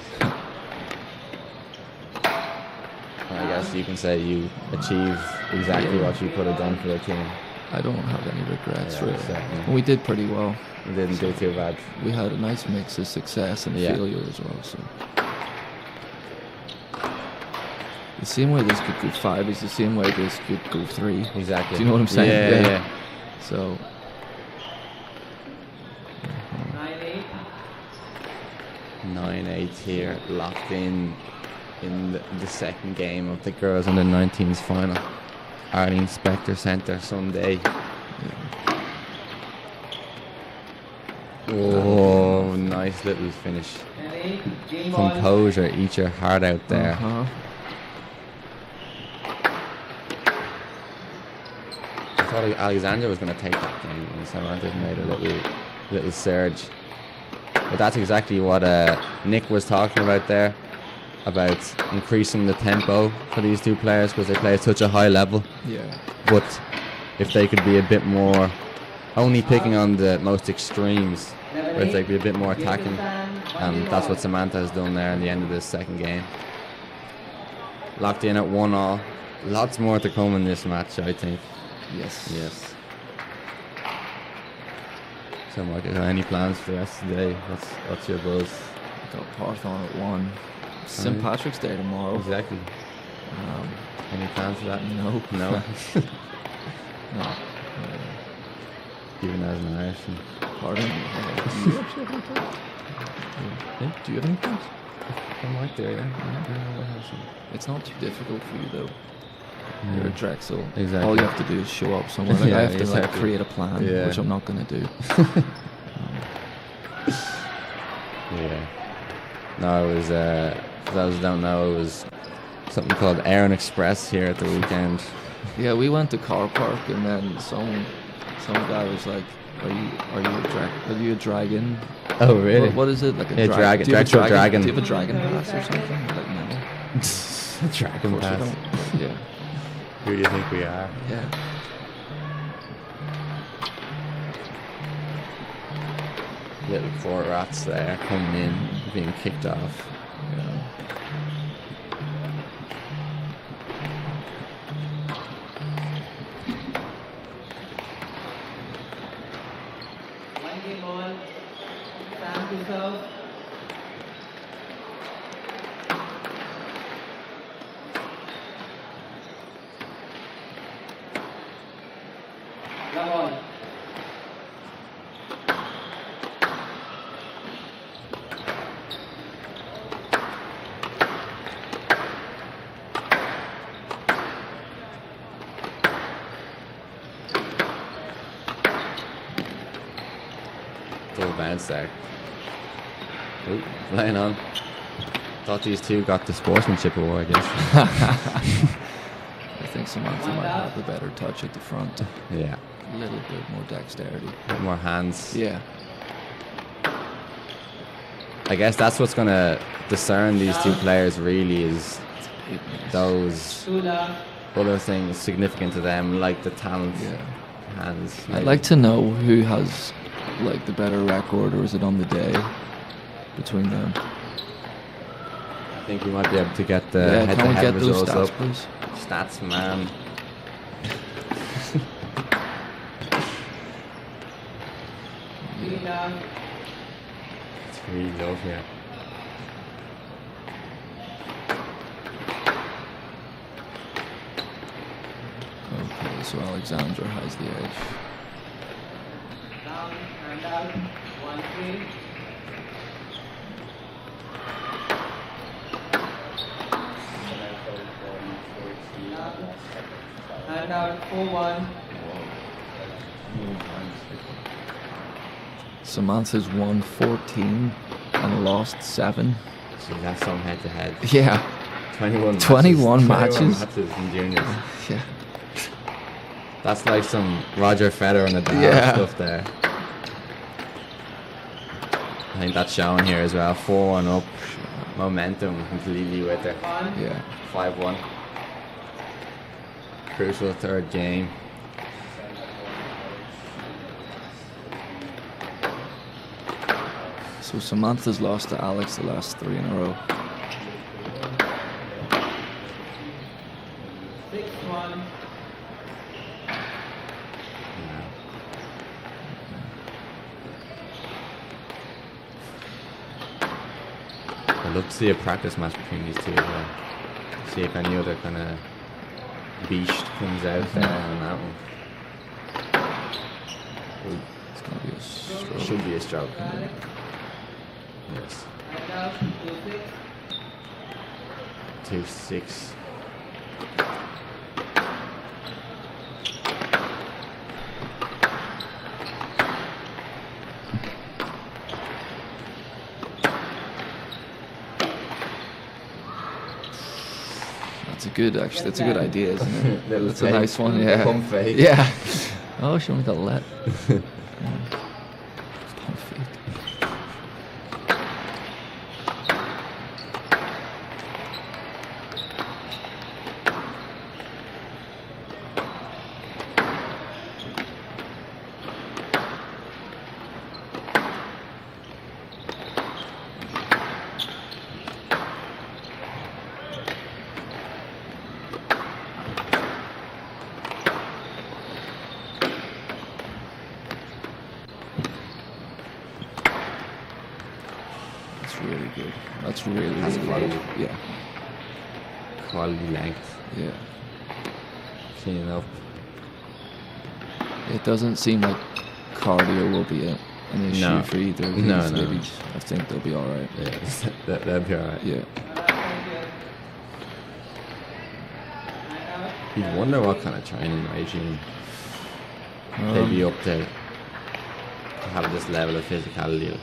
I guess you can say you achieved exactly what you could have done for the team. I don't have any regrets, Yeah, really. exactly. And we did pretty well. You didn't do too bad. We had a nice mix of success and Yeah. failure as well. So the same way this could go 5 is the same way this could go 3. Exactly. Do you know what I'm saying? Yeah, Yeah. yeah. So 9-8. 9-8 here, locked in the second game of the girls under 19s final. Arlene Spector Centre Sunday. Oh, nice little finish. 10-8. Game ball. Composure, eat your heart out there. I thought Alexandra was going to take that game, and Samantha made a little surge. But that's exactly what Nick was talking about there, about increasing the tempo for these two players because they play at such a high level. yeah. But if they could be a bit more, only picking on the most extremes, where they could be a bit more attacking, and that's what Samantha has done there in the end of this second game. Locked in at 1-1. Lots more to come in this match, I think. Yes. Yes. So, Michael, got any plans for the rest of the day? What's your buzz? Got Parthon at 1. St. Patrick's Day tomorrow. Exactly. Um, Any plans for that? no. No. No. Even as an Irishman. Pardon? Do you actually have any plans? Do you have any plans? I might do, yeah. It's not too difficult for you though. You're at Drexel. Exactly. All you have to do is show up somewhere. Like Yeah, I have to exactly. create a plan, Yeah. which I'm not going to do. Yeah. No, it was, for those who don't know, it was something called Aaron Express here at the weekend. Yeah, we went to car park and then some guy was like, "Are you a dragon?" Oh, really? What is it? Like a Yeah, dragon? Do you have a Drexel Dragon. Do you have a dragon pass or something? Like no. Dragon Of course I Pass. don't. Yeah. Who do you think we are? Yeah. Little court rats there coming in, being kicked off. Yeah. One game on. Sam to serve. Love on. Little bounce there. Oop, laying on. Thought these two got the sportsmanship award, I guess. I think Samantha might have the better touch at the front. Yeah. A little bit more dexterity. A bit more hands. Yeah. I guess that's what's going to discern these two players really is those Two love. other things significant to them, like the talent, Yeah. hands. I'd like to know who has like the better record, or is it on the day between them? I think we might be able to get the Yeah, can we head-to-head get those results stats, up. please? Stats, man. Three love. It's really low here. Okay, so Alexandra has the edge. Down and out. 1-3. And out 4-1. Samantha's won 14 and lost 7. So that's some head-to-head. Yeah, 21 21 matches. matches. 21 matches in juniors. yeah. That's like some Roger Federer and Nadal Yeah. stuff there. I think that's showing here as well. 4-1 up. Momentum completely with it. 1. Yeah. 5-1. Crucial third game. So Samantha's lost to Alex the last 3 in a row. 6-1. I'd love to see a practice match between these two as well. See if any other kind of beast comes out there on that one. It's going to be a stroke. Should be a stroke. Yes. And out 2-6. 2-6. That's a good, actually. That's a good idea, isn't it? Little That's a fake. nice one, yeah. Pump fake. Yeah. Oh, she only got let. Pump fake. That's really good. That's really, That's really quality. good. Yeah. Quality length. Yeah. Clean up. It doesn't seem like cardio will be an issue No. for either of these No, no. ladies. I think they'll be all right. Yeah, that'd be alright. Yeah. You wonder what kind of training regime they'd be up to have this level of physicality.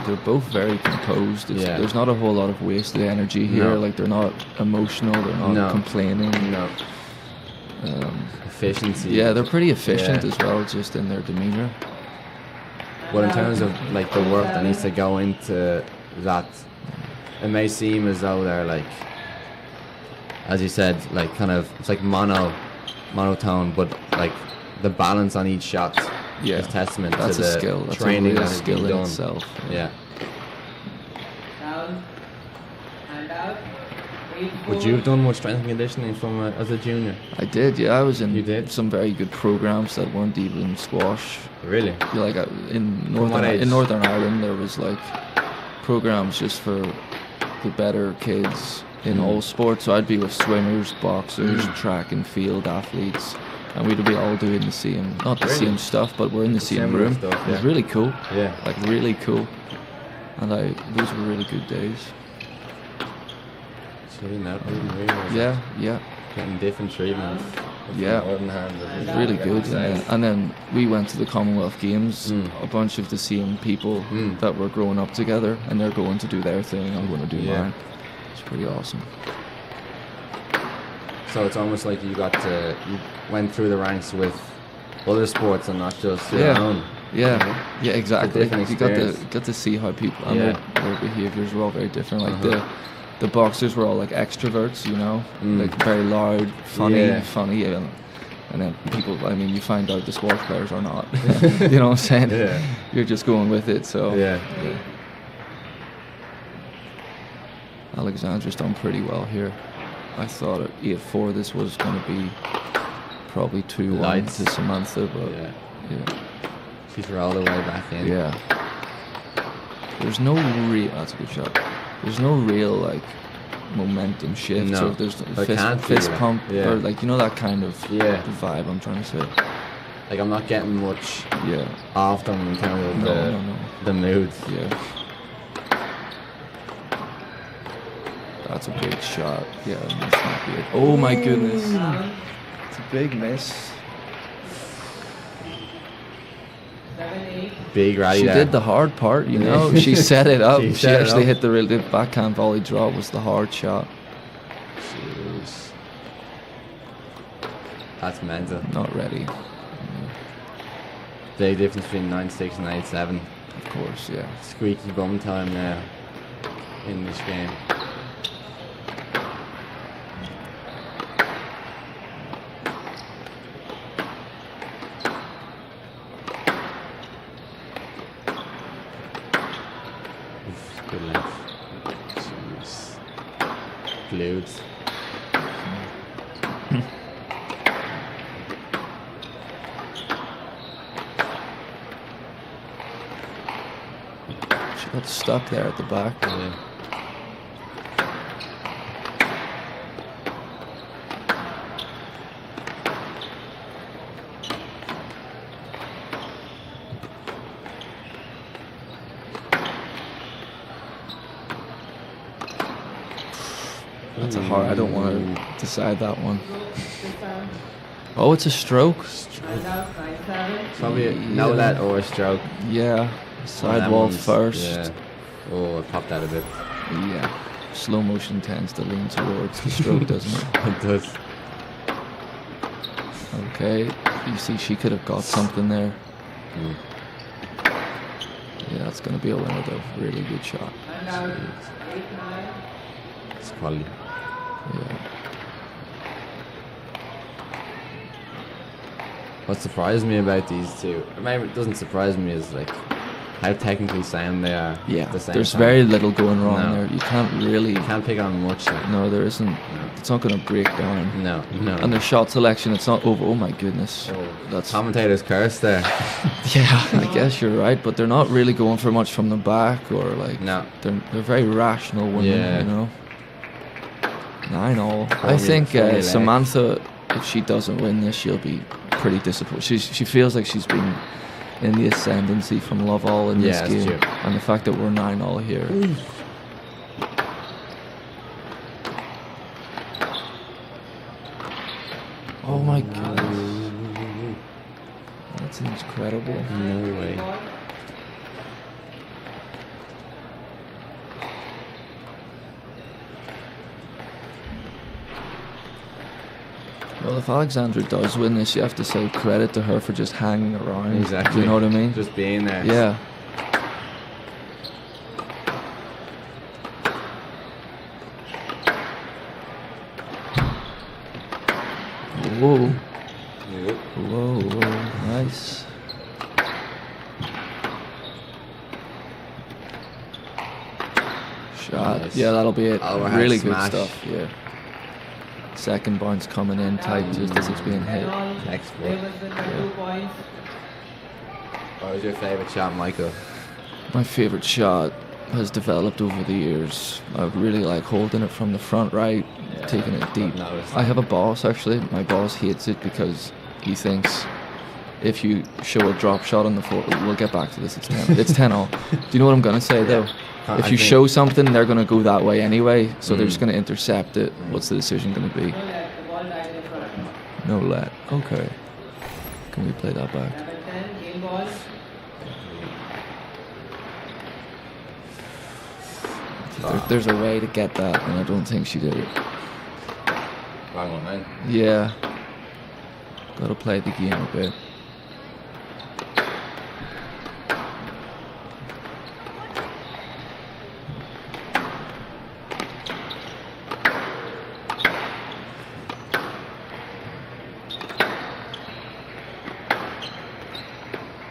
They're both very composed. Yeah. There's not a whole lot of wasted energy here. No. Like, they're not emotional. They're not No. complaining. No. Efficiency. Yeah, they're pretty efficient Yeah. as well, just in their demeanor. But in terms of like the work that needs to go into that, it may seem as though they're like, as you said, like kind of it's like monotone, but like the balance on each shot Yeah, is testament that's to a the skill. That's training a that real has skill been in done. itself. Yeah. Down. Hand out. 8-4. Would you have done much strength and conditioning from as a junior? I did. Yeah, I was You in did? some very good programs that weren't even squash. Really? Yeah, like in what age? Northern Ireland, there was like programs just for the better kids in all sports. So I'd be with swimmers, boxers, track and field athletes, and we'd be all doing the same, not the Really? same stuff, but we're in the same similar room. stuff, It was yeah. really cool, Yeah. like really cool, and those were really good days. So you know, I didn't realise Yeah, yeah. getting different treatment. Yeah. Northern Ireland It is was really good, and then we went to the Commonwealth Games. Mm. A bunch of the same people that were growing up together, and they're going to do their thing. I'm going to do Yeah. mine. It's pretty awesome. So it's almost like you went through the ranks with other sports and not just your Yeah. own. Yeah, exactly. different You experience. got to see how people and Yeah. their behaviors were all very different. Like Uh-huh. the boxers were all like extroverts, you know, Mm. like very loud, funny, Yeah. and then people. I mean, you find out the squash players are not. You know what I'm saying? Yeah. You're just going with it. So Yeah. Alexandra's done pretty well here. I thought at 8-4 this was going to be probably 2-1 Lights. to Samantha, but Yeah. yeah. She's all the way back in. Yeah. There's no real. That's a good shot. There's no real like momentum shift. No, So there's there fist, can't be, fist like, pump yeah. or like that kind of Yeah. the vibe I'm trying to say. Like I'm not getting much Yeah. off them in terms of No. the moods. Yeah. That's a big shot. Yeah, that's not good. Oh my goodness. Down. It's a big miss. 7-8. Big rally She there. did the hard part, you know. She set it up. She She, set it actually up. hit the backhand volley drop was the hard shot. Jeez. That's mental. Not ready. Big difference between 9-6 and 8-7. Of course, yeah. Squeaky bum time now in this game. Oof, good length. Jeez. Glued. She got stuck there at the back. Yeah. That's a hard. I don't want to decide that one. This time. Oh, it's a stroke. Hand out. 9-7. Probably no let or a stroke. Yeah. One of Side them wall ones, first. Yeah. Oh, it popped out a bit. Yeah. Slow motion tends to lean towards the stroke, doesn't it? It does. Okay. You see, she could have got something there. Mm. Yeah, that's going to be a winner, though. Really good shot. Hand out. 8-9. It's quality. Yeah. What surprised me about these two, maybe it doesn't surprise me, is like how technically sound they are. Yeah. at the same There's time. very little going wrong No. there. You can't really. You can't pick on much. Like, No, there isn't. It's not going to break down. no, no. And their shot selection, it's not over. Oh my goodness. Oh, That's commentator's curse there. yeah. I guess you're right, but they're not really going for much from the back or like. No. They're very rational women, Yeah. you know. 9-all. I Probably- think probably late. Samantha, if she doesn't win this, she'll be pretty disappointed. She feels like she's been in the ascendancy from Love All in Yeah, this that's game, true. and the fact that we're 9-all here. Oh my goodness, that's incredible. No way. Well, if Alexandra does win this, you have to say credit to her for just hanging around. Exactly. You know what I mean? Just being there. Yeah. Whoa. Yep. Whoa, whoa. Nice. shot. Nice. Yeah, that'll be it. Overhead Really smash. good stuff. Yeah. Second bounce coming in tight just as it's being hit. Next foot. Davidson got 2 points. What was your favourite shot, Michael? My favorite shot has developed over the years. I really like holding it from the front right, taking it deep. I've noticed I have a boss actually. My boss hates it because he thinks if you show a drop shot on the floor, we'll get back to this. It's 10 all. Do you know what I'm gonna say though? I If you think- show something, they're gonna go that way anyway. So they're just gonna intercept it. What's the decision gonna be? No let, the ball died in front. No let. Okay. Can we play that back? Number 10, game ball. There's a way to get that, and I don't think she did it. Wrong one, man. Yeah. Gotta play the game a bit.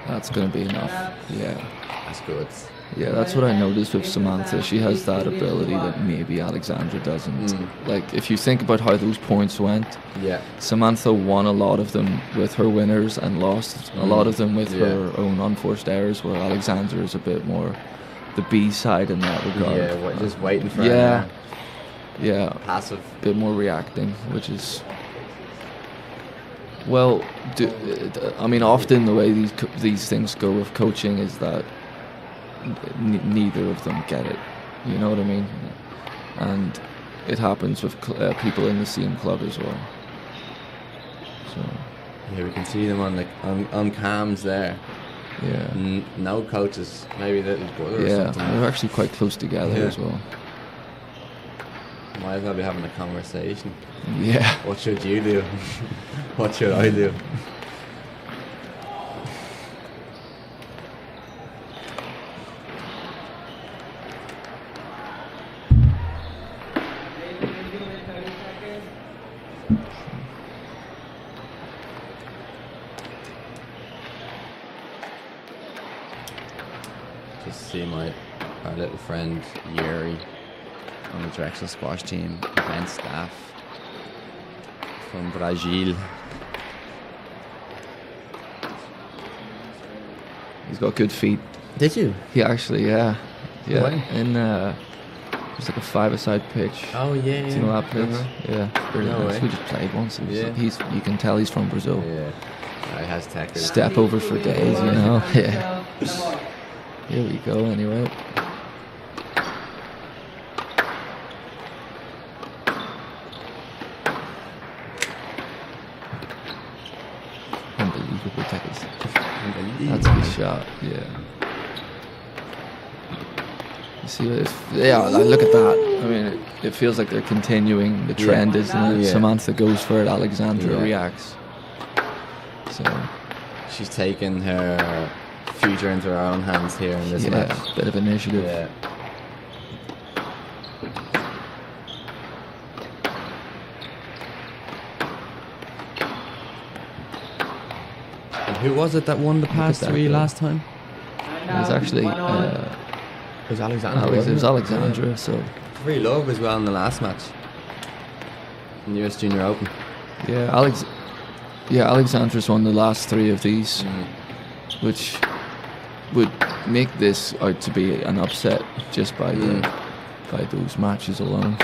That's gonna be enough. Yeah. That's good. Yeah, that's what I noticed with Samantha. She has that ability that maybe Alexandra doesn't. Like, if you think about how those points went, Yeah. Samantha won a lot of them with her winners and lost a lot of them with Yeah. her own unforced errors, where Alexandra is a bit more the B side in that regard. Yeah, just waiting for Yeah. an Yeah, passive. bit more reacting, which is well. I mean, often the way these things go with coaching is that neither of them get it. You know what I mean? And it happens with people in the same club as well. So Yeah, we can see them on cams there. yeah, No coaches, maybe little brother or yeah, something. they're actually quite close together Yeah. as well. Might as well be having a conversation. Yeah. What should you do? What should I do? Give it 30 seconds. Just see our little friend Yuri on the directional squash team, event staff from Brazil. He's got good feet. Did you? He actually, yeah. Where? In it's like a five-a-side pitch. Oh yeah. Do you know that pitch? Yeah. Really No nice. way. We just played once. Yeah. You can tell he's from Brazil. Yeah. He has tech. Step over for days, you know. Yeah. The ball. Here we go. Anyway. Unbelievable tackles. That's a good shot. Yeah. You see, look at that. I mean, it feels like they're continuing the trend, isn't it? Yeah. Samantha goes for it. Alexandra Yeah. reacts. So She's taken her future into her own hands here in this yeah, match. bit of initiative. Yeah. And who was it that won the past that three goal. last time? And It was now, actually 1-all. It was Alexandra. it was Alexandra. So Free love as well in the last match. In the US Junior Open. yeah, Alexandra's won the last three of these, which would make this out to be an upset just by by those matches alone.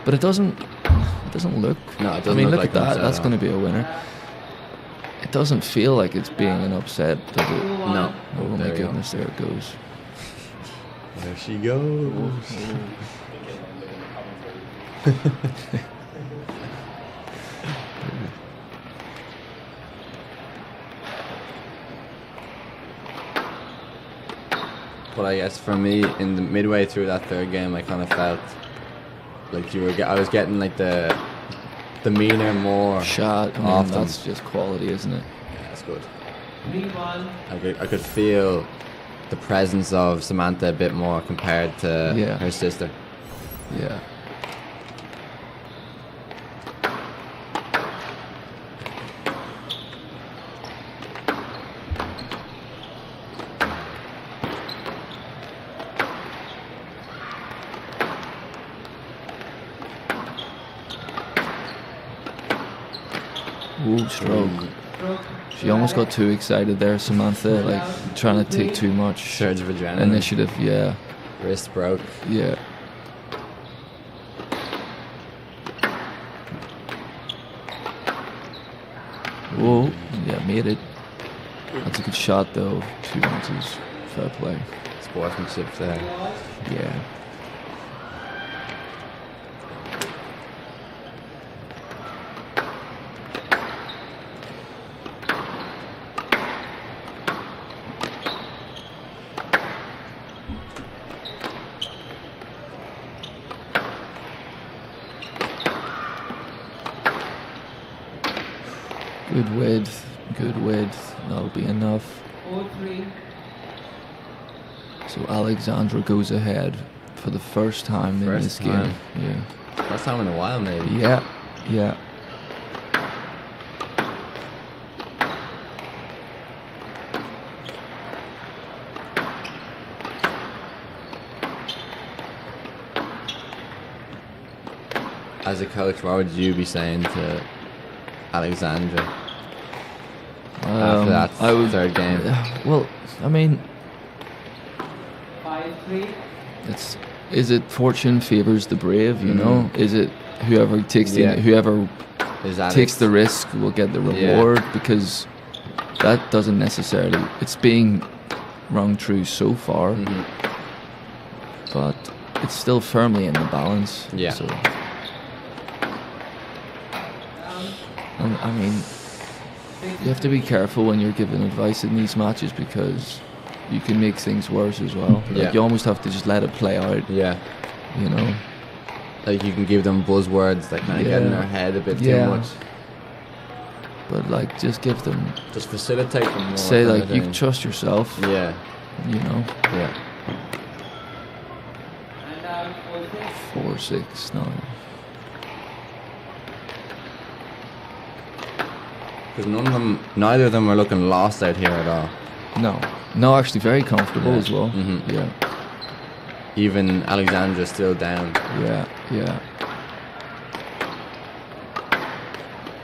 But it doesn't look. No, it doesn't I mean, look look like at that. an upset That's at going to be a winner. It doesn't feel like it's being an upset, does it? No. Oh my There we go. goodness, there it goes. There she goes. But I guess for me, in the midway through that third game, I kind of felt like I was getting like the demeanor more Shot. I mean, often. that's just quality, isn't it? Yeah, that's good. 3-1. I could feel the presence of Samantha a bit more compared to Yeah. her sister. Yeah. Ooh, stroke. Stroke. She almost got too excited there, Samantha, like trying to take too much Surge of adrenaline. initiative. Yeah, Wrist broke. yeah. Whoa, yeah, made it. That's a good shot though. 2 ounces. Fair play. Sportsmanship there. Yeah. Good width, good width. That'll be enough. 4-3. So Alexandra goes ahead for the first time in First this time. game. Yeah. First time in a while, maybe. Yeah, yeah. As a coach, what would you be saying to Alexandra after that I would, third game? Well, I mean, 5-3. is it fortune favors the brave? You know, is it whoever takes Yeah. whoever Is that takes it? the risk will get the reward? Because that doesn't necessarily. It's being rung true so far, but it's still firmly in the balance. Yeah. So, I mean, you have to be careful when you're giving advice in these matches because you can make things worse as well. Like, Yeah. you almost have to just let it play out. Yeah. You know. Like you can give them buzzwords that kind of get in their head a bit Yeah. too much. But like, just give them. Just facilitate them more. Say kind like, of you thing. trust yourself. Yeah. You know. Yeah. And 4-6. 4-6. No. Because neither of them are looking lost out here at all. No, actually very comfortable Yeah. as well. Mhm. Yeah, Even Alexandra's still down. yeah.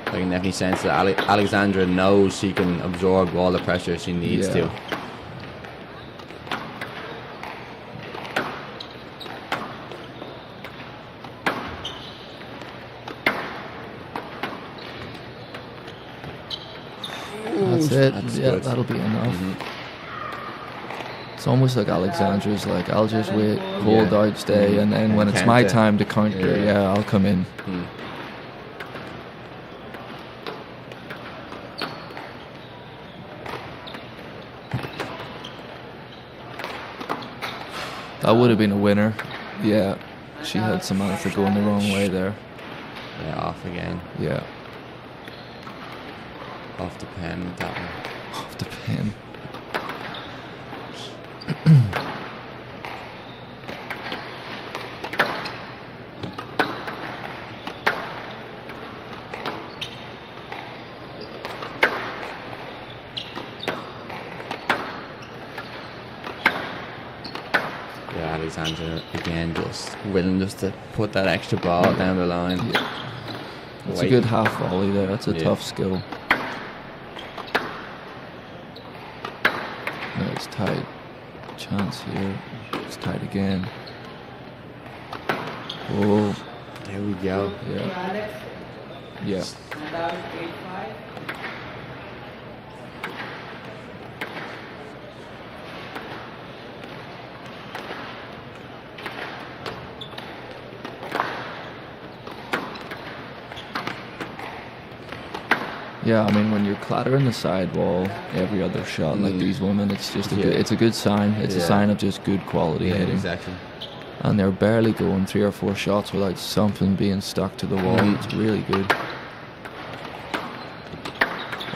I can definitely sense that Alexandra knows she can absorb all the pressure she needs Yeah. to. That's it. That's Yeah, good. that'll be enough. It's almost like Alexandra's like, I'll just wait, hold Yeah. out, stay, and then when it's my Counter. time to counter, Yeah. yeah, I'll come in. Mm. That would have been a winner. Yeah, she had Samantha going the wrong way there. Yeah, off again. Yeah, Off the pen with that one. off the pin. Yeah, Alexandra again just willing just to put that extra ball down the line. It's Wait. a good half volley there. That's a Yeah. tough skill. Yeah, it's tight. Chance here. It's tight again. Oh, There we go. yeah, Alex. yeah. And 8-5. Yeah, I mean, when you're clattering the sidewall every other shot like these women, it's just it's a good sign. It's a Yeah. sign of just good quality Yeah, hitting. exactly. And they're barely going 3 or 4 shots without something being stuck to the wall. It's really good.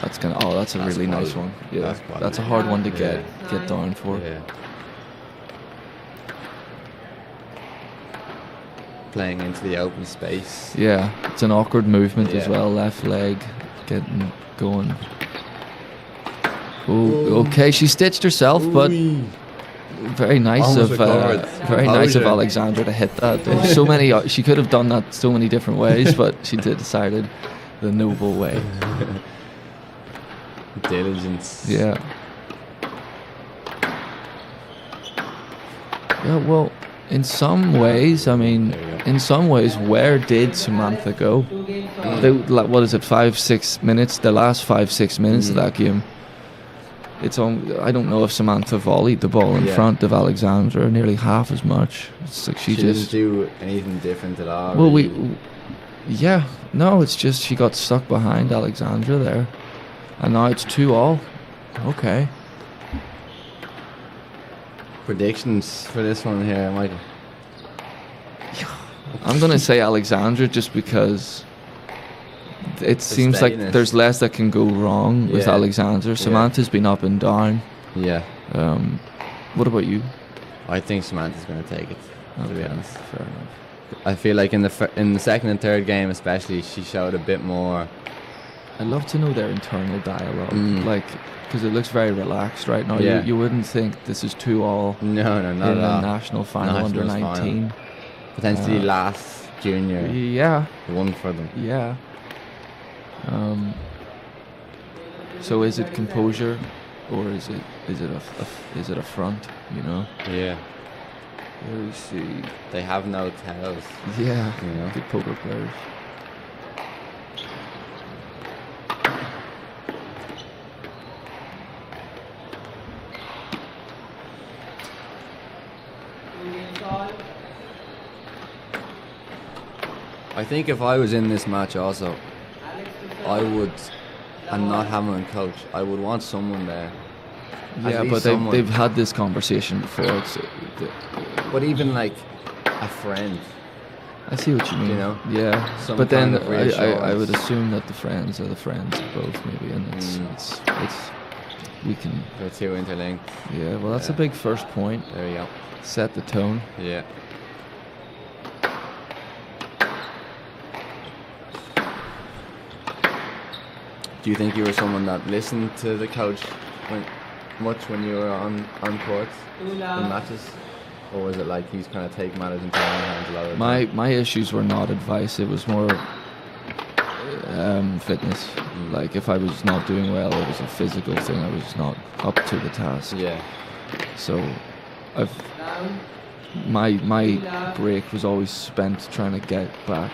That's that's a That's really nice quality. one. Yeah, That's quality. that's a hard one to Yeah. get down for. Yeah. Playing into the open space. Yeah, it's an awkward movement as Yeah. well. Left leg getting going. Oh, okay. She stitched herself, but very nice Almost of recovered. very nice of Composure. Alexandra to hit that. There's so many. She could have done that so many different ways, but she decided the noble way. Diligence. Yeah. Yeah, well, in some ways, I mean, There you go. in some ways, where did Samantha go? What is it, 5-6 minutes? The last 5-6 minutes of that game. It's on. I don't know if Samantha volleyed the ball in Yeah. front of Alexandra nearly half as much. It's like she didn't just. do anything different at all. Well, really. yeah, no, it's just she got stuck behind Alexandra there, and now it's 2-all. Okay. Predictions for this one here, Michael. I'm gonna say Alexandra just because it seems like steadiness. there's less that can go wrong with Yeah. Alexandra. Samantha's been up and down. Yeah, What about you? I think Samantha's going to take it. To be Okay, honest, fair enough. I feel like in the second and third game, especially, she showed a bit more. I'd love to know their internal dialogue, Mm. like, because it looks very relaxed right now. Yeah. You wouldn't think this is 2-all No, in not at the all. national final under Nationals final. 19. Potentially last junior Yeah, one for them. yeah. So is it composure, or is it a front? You know. Yeah, Let me see. they have no tails. Yeah, You know. good poker players. I think if I was in this match also, I would, and not having a coach, I would want someone there. At Yeah, least but someone. they've had this conversation before. But even like a friend. I see what you mean. You know, yeah. some But then kind of I would reassurance. assume that the friends are the friends of both, maybe, and it's we can. They're too interlinked. Yeah. Well, that's a Yeah. big first point. There you go. Set the tone. Yeah. Do you think you were someone that listened to the coach much when you were on courts in matches? Or was it like he's kind of take matters into his own hands a lot of the time? My issues were not advice. It was more fitness. Like if I was not doing well, it was a physical thing. I was not up to the task. Yeah. So my break was always spent trying to get back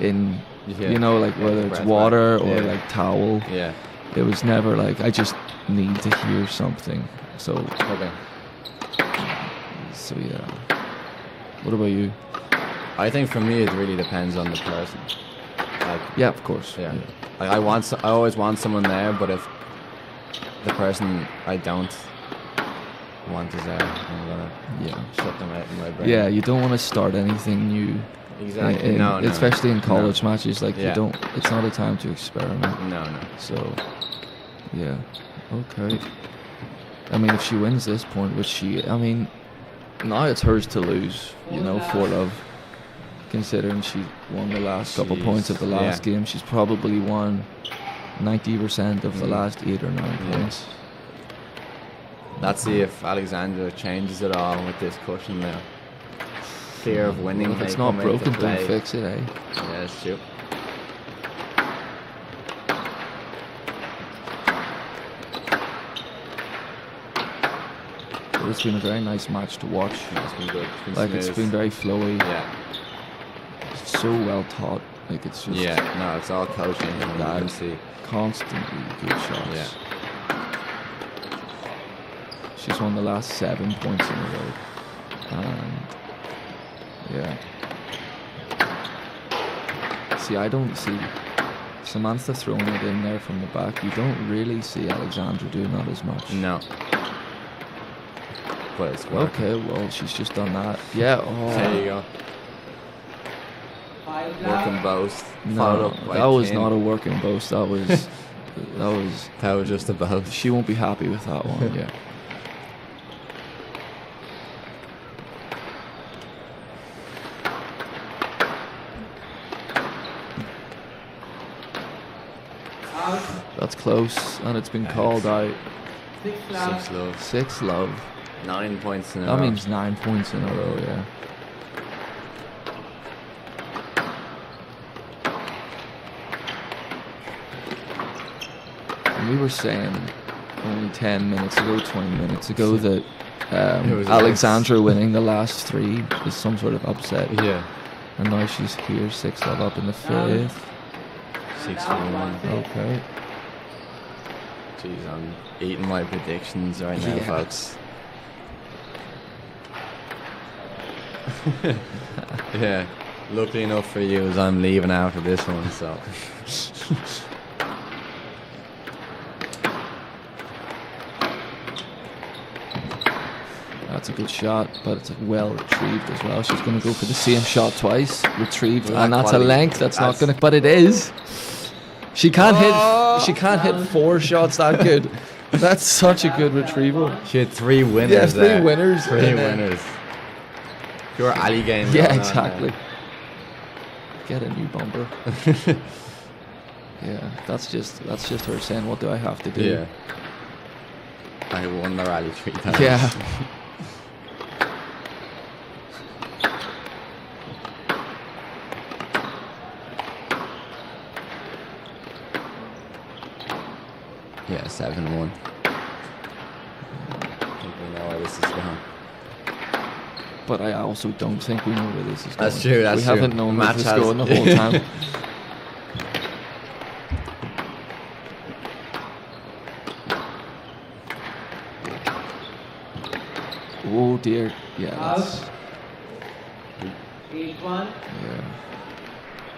in, Yeah. you know, like Get whether the it's breath water back. or Yeah. like towel. Yeah. It was never like I just need to hear something. So Okay. yeah. What about you? I think for me it really depends on the person. Like, Yeah, of course. yeah. Like I always want someone there, but if the person I don't want is there, I'm gonna Yeah. shut them out in my brain. Yeah, you don't want to start anything new. Exactly. No. Especially in No. college matches, like Yeah. you don't. It's not a time to experiment. No. So, yeah, okay. I mean, if she wins this point, now it's hers to lose. You know, for love. Considering she won the last couple Jeez, points of the last yeah. game, she's probably won 90% of the last 8 or 9 points. Let's see if Alexandra changes it all with this cushion now. Fear of winning. Well, if it's may not come into broken, don't play. fix it, eh? Yeah, that's true. But it's been a very nice match to watch. It's been good. It's been Like it's smooth. been very flowy. Yeah. It's so well taught. Like it's just Yeah. No, it's all coaching. And you That can is- see. constantly good shots. Yeah. She's won the last 7 points in a row. And yeah. See, I don't see Samantha throwing it in there from the back. You don't really see Alexandra doing that as much. No. But it's working. Okay, well, she's just done that. Yeah. Oh. There you go. Working boast. No, Followed up by that was Kim. not a working boast. That was That was just a boast. She won't be happy with that one. Yeah. That's close, and it's been called out. 6 love. 6 love. 9 points in a That row. means 9 points in a row. Yeah. And we were saying only 10 minutes ago, 20 minutes ago that It was Alexandra winning the last 3 is some sort of upset. Yeah. And now she's here, 6-love up in the 5th. 6-1. Okay. Jeez, I'm eating my predictions right now, Yeah. folks. Yeah. Luckily enough for you, is I'm leaving after this one, so. That's a good shot, but it's well retrieved as well. She's going to go for the same shot twice, retrieved, Well, and that that's quality- a length. That's not that's- going to, but it is. She can't hit. She can't hit 4 shots that good. That's such a good retrieval. She had 3 winners. Yeah, 3 there. winners. 3 and then- winners. Pure alley game. Yeah, going on exactly. Get a new bumper. Yeah, that's just her saying, "What do I have to do?" there. Yeah. I won the rally 3 times. Yeah. Yeah, 7-1. I think we know where this is going. But I also don't think we know where this is going. That's true, that's we true. haven't known where Match this is has- going the whole time. Oh dear. Yeah, that's, Out. 8-1. yeah.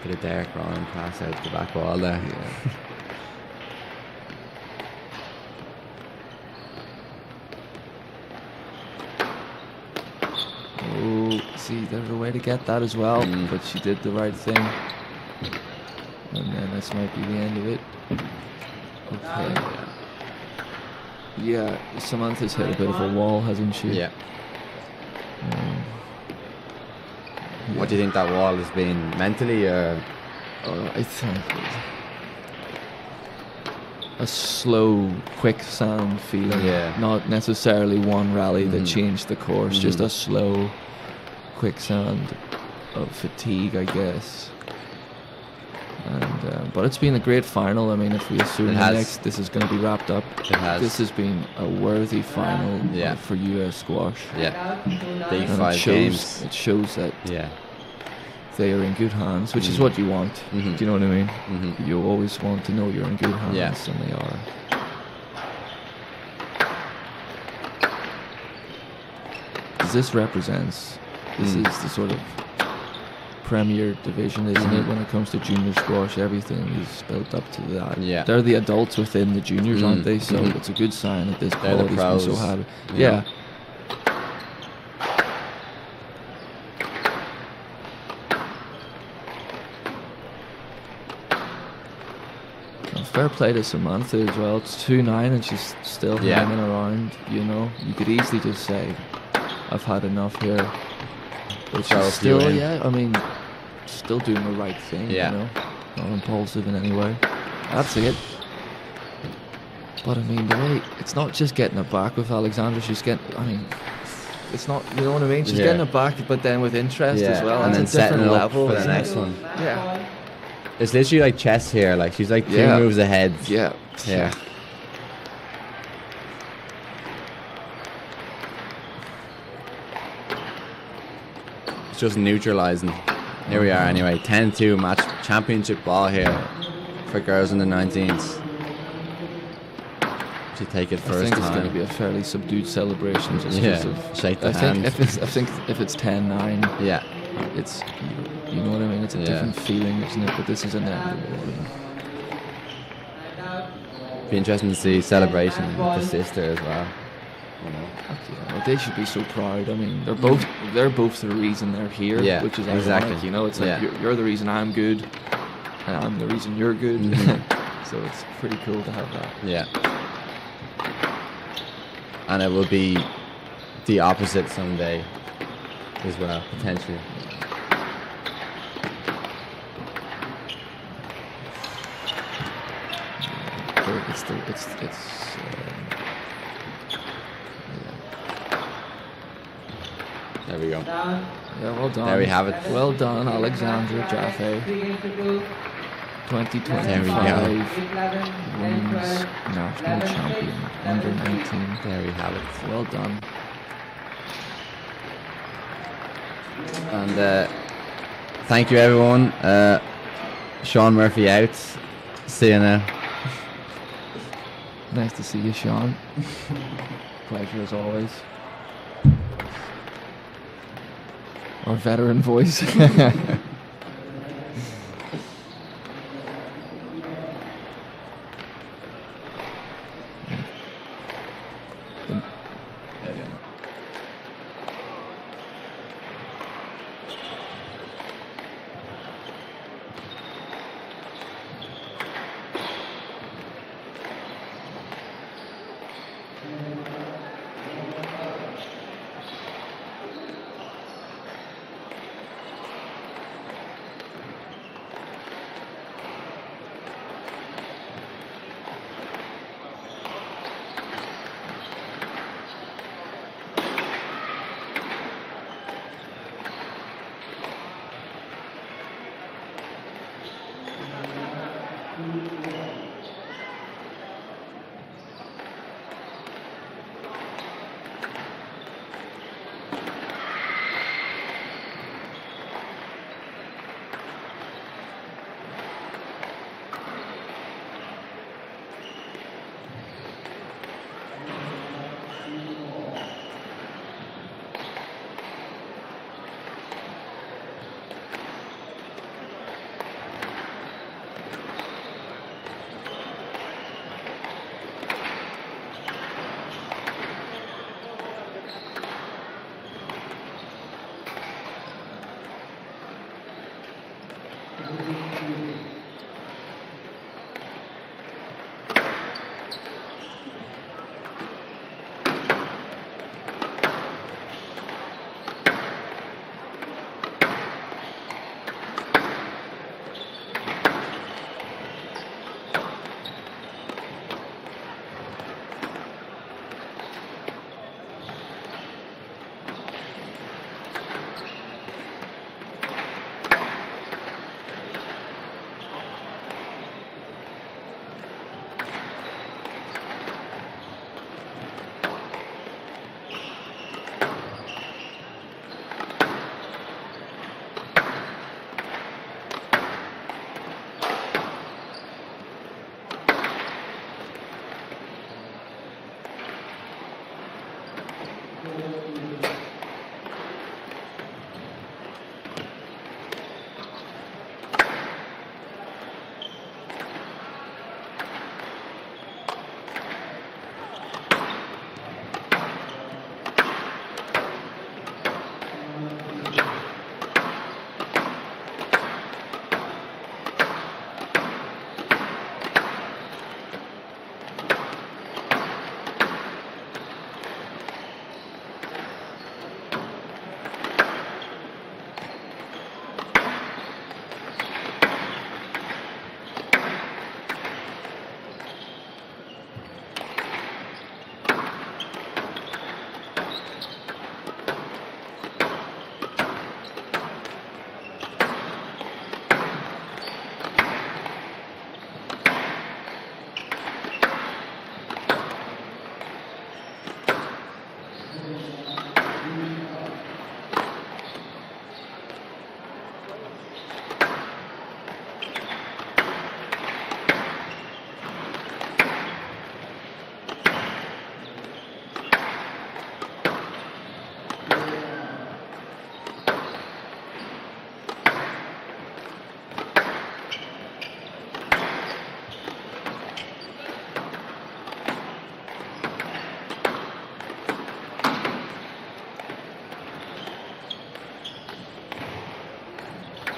Bit of Derek Ryan pass out the back wall there. Yeah. Oh, see, there's a way to get that as well, but she did the right thing. And then this might be the end of it. Okay. Yeah, Samantha's hit a bit of a wall, hasn't she? Yeah. Um, What do you think that wall has been mentally, or I think a slow, quicksand feeling. Yeah. Not necessarily one rally that Mhm. changed the course, just Mhm. a slow quicksand of fatigue, I guess. And but it's been a great final. I mean, if we assume It the has. next this is going to be wrapped up, it has? this has been a worthy final Yeah. for US squash. Yeah. Out. 2-9. Big And 5 it shows, games. it shows that Yeah. they are in good hands, which is Mhm. what you want. Mhm. Do you know what I mean? Mhm. You always want to know you're in good hands, Yeah. and they are. This represents, this Mm. is the sort of premier division, isn't it? Mhm. When it comes to junior squash, everything is built up to that. Yeah. They're the adults within the juniors, Mm. aren't they? So Mhm. it's a good sign that this They're the quality's been so pros, high. you Yeah. know. And fair play to Samantha as well. It's 2-9 and she's still Yeah. hanging around. You know, you could easily just say, "I've had enough here," but Throw a she's few still, in. yeah. I mean, still doing the right thing. Yeah. You know, not impulsive in any way. That's it. But I mean, the way it's not just getting it back with Alexandra. She's getting. I mean, it's not. You know what I mean? She's Yeah. getting it back, but then with interest Yeah, as well. and That's then a different setting it up level. for the isn't next it? one. Yeah. It's literally like chess here. Like she's like 3 Yeah. moves ahead. Yeah. Yeah. It's just neutralizing. Here we are anyway. 10-2 match championship ball here for girls in the 19s. To take it I first think it's going to time. be a fairly subdued celebration just Yeah, because of. shake the I think hand. if it's 10-9, Yeah. it's you know what I mean. It's a Yeah. different feeling, isn't it? But this is inevitable. I mean, And out. Be interesting to see celebration with the sister as well. You know. yeah, they should be so proud. I mean, they're both the reason they're here. Yeah, which is exactly. ironic, you know, it's like Yeah. you're the reason I'm good, and I'm the reason you're good. Mhm. So it's pretty cool to have that. Yeah. And it will be the opposite someday as well, potentially. There we go. Down. Yeah, well done. There we have it. Well done, Alexandra Jaffe. 3 games to go. 2025 There we go. women's national champion under 19. There we have it. Well done. And thank you, everyone. Sean Murphy out. See you now. Nice to see you, Sean. Pleasure as always. Our veteran voice.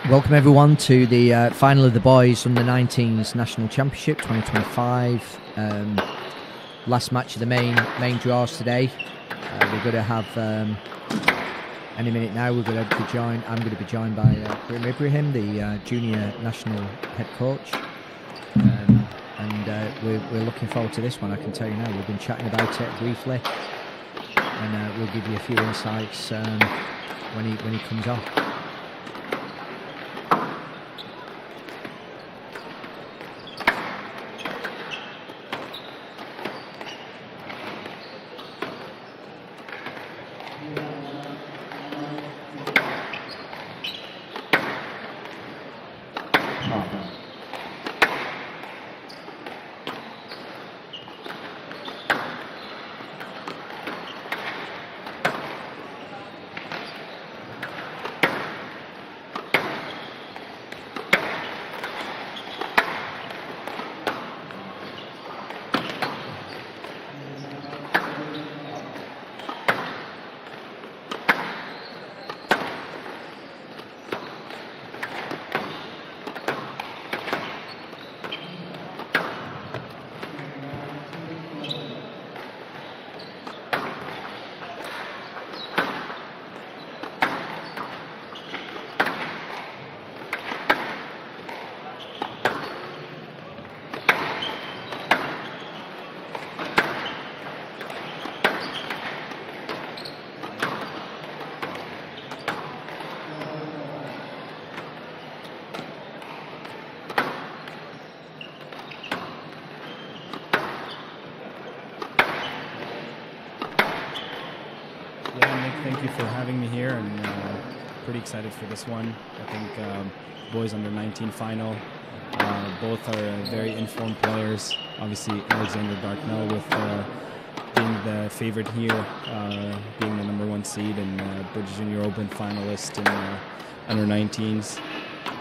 Welcome everyone to the final of the boys under 19s national championship 2025. Last match of the main draws today. We're going to have any minute now. I'm going to be joined by Grim Ibrahim, the junior national head coach, and we're looking forward to this one. I can tell you now. We've been chatting about it briefly, and we'll give you a few insights when he comes on. Papa. Yeah, Nick, thank you for having me here, and pretty excited for this one. I think boys under 19 final, both are very informed players. Obviously, Alexander Darknell with being the favorite here, being the #1 seed and British Junior Open finalist in under 19s.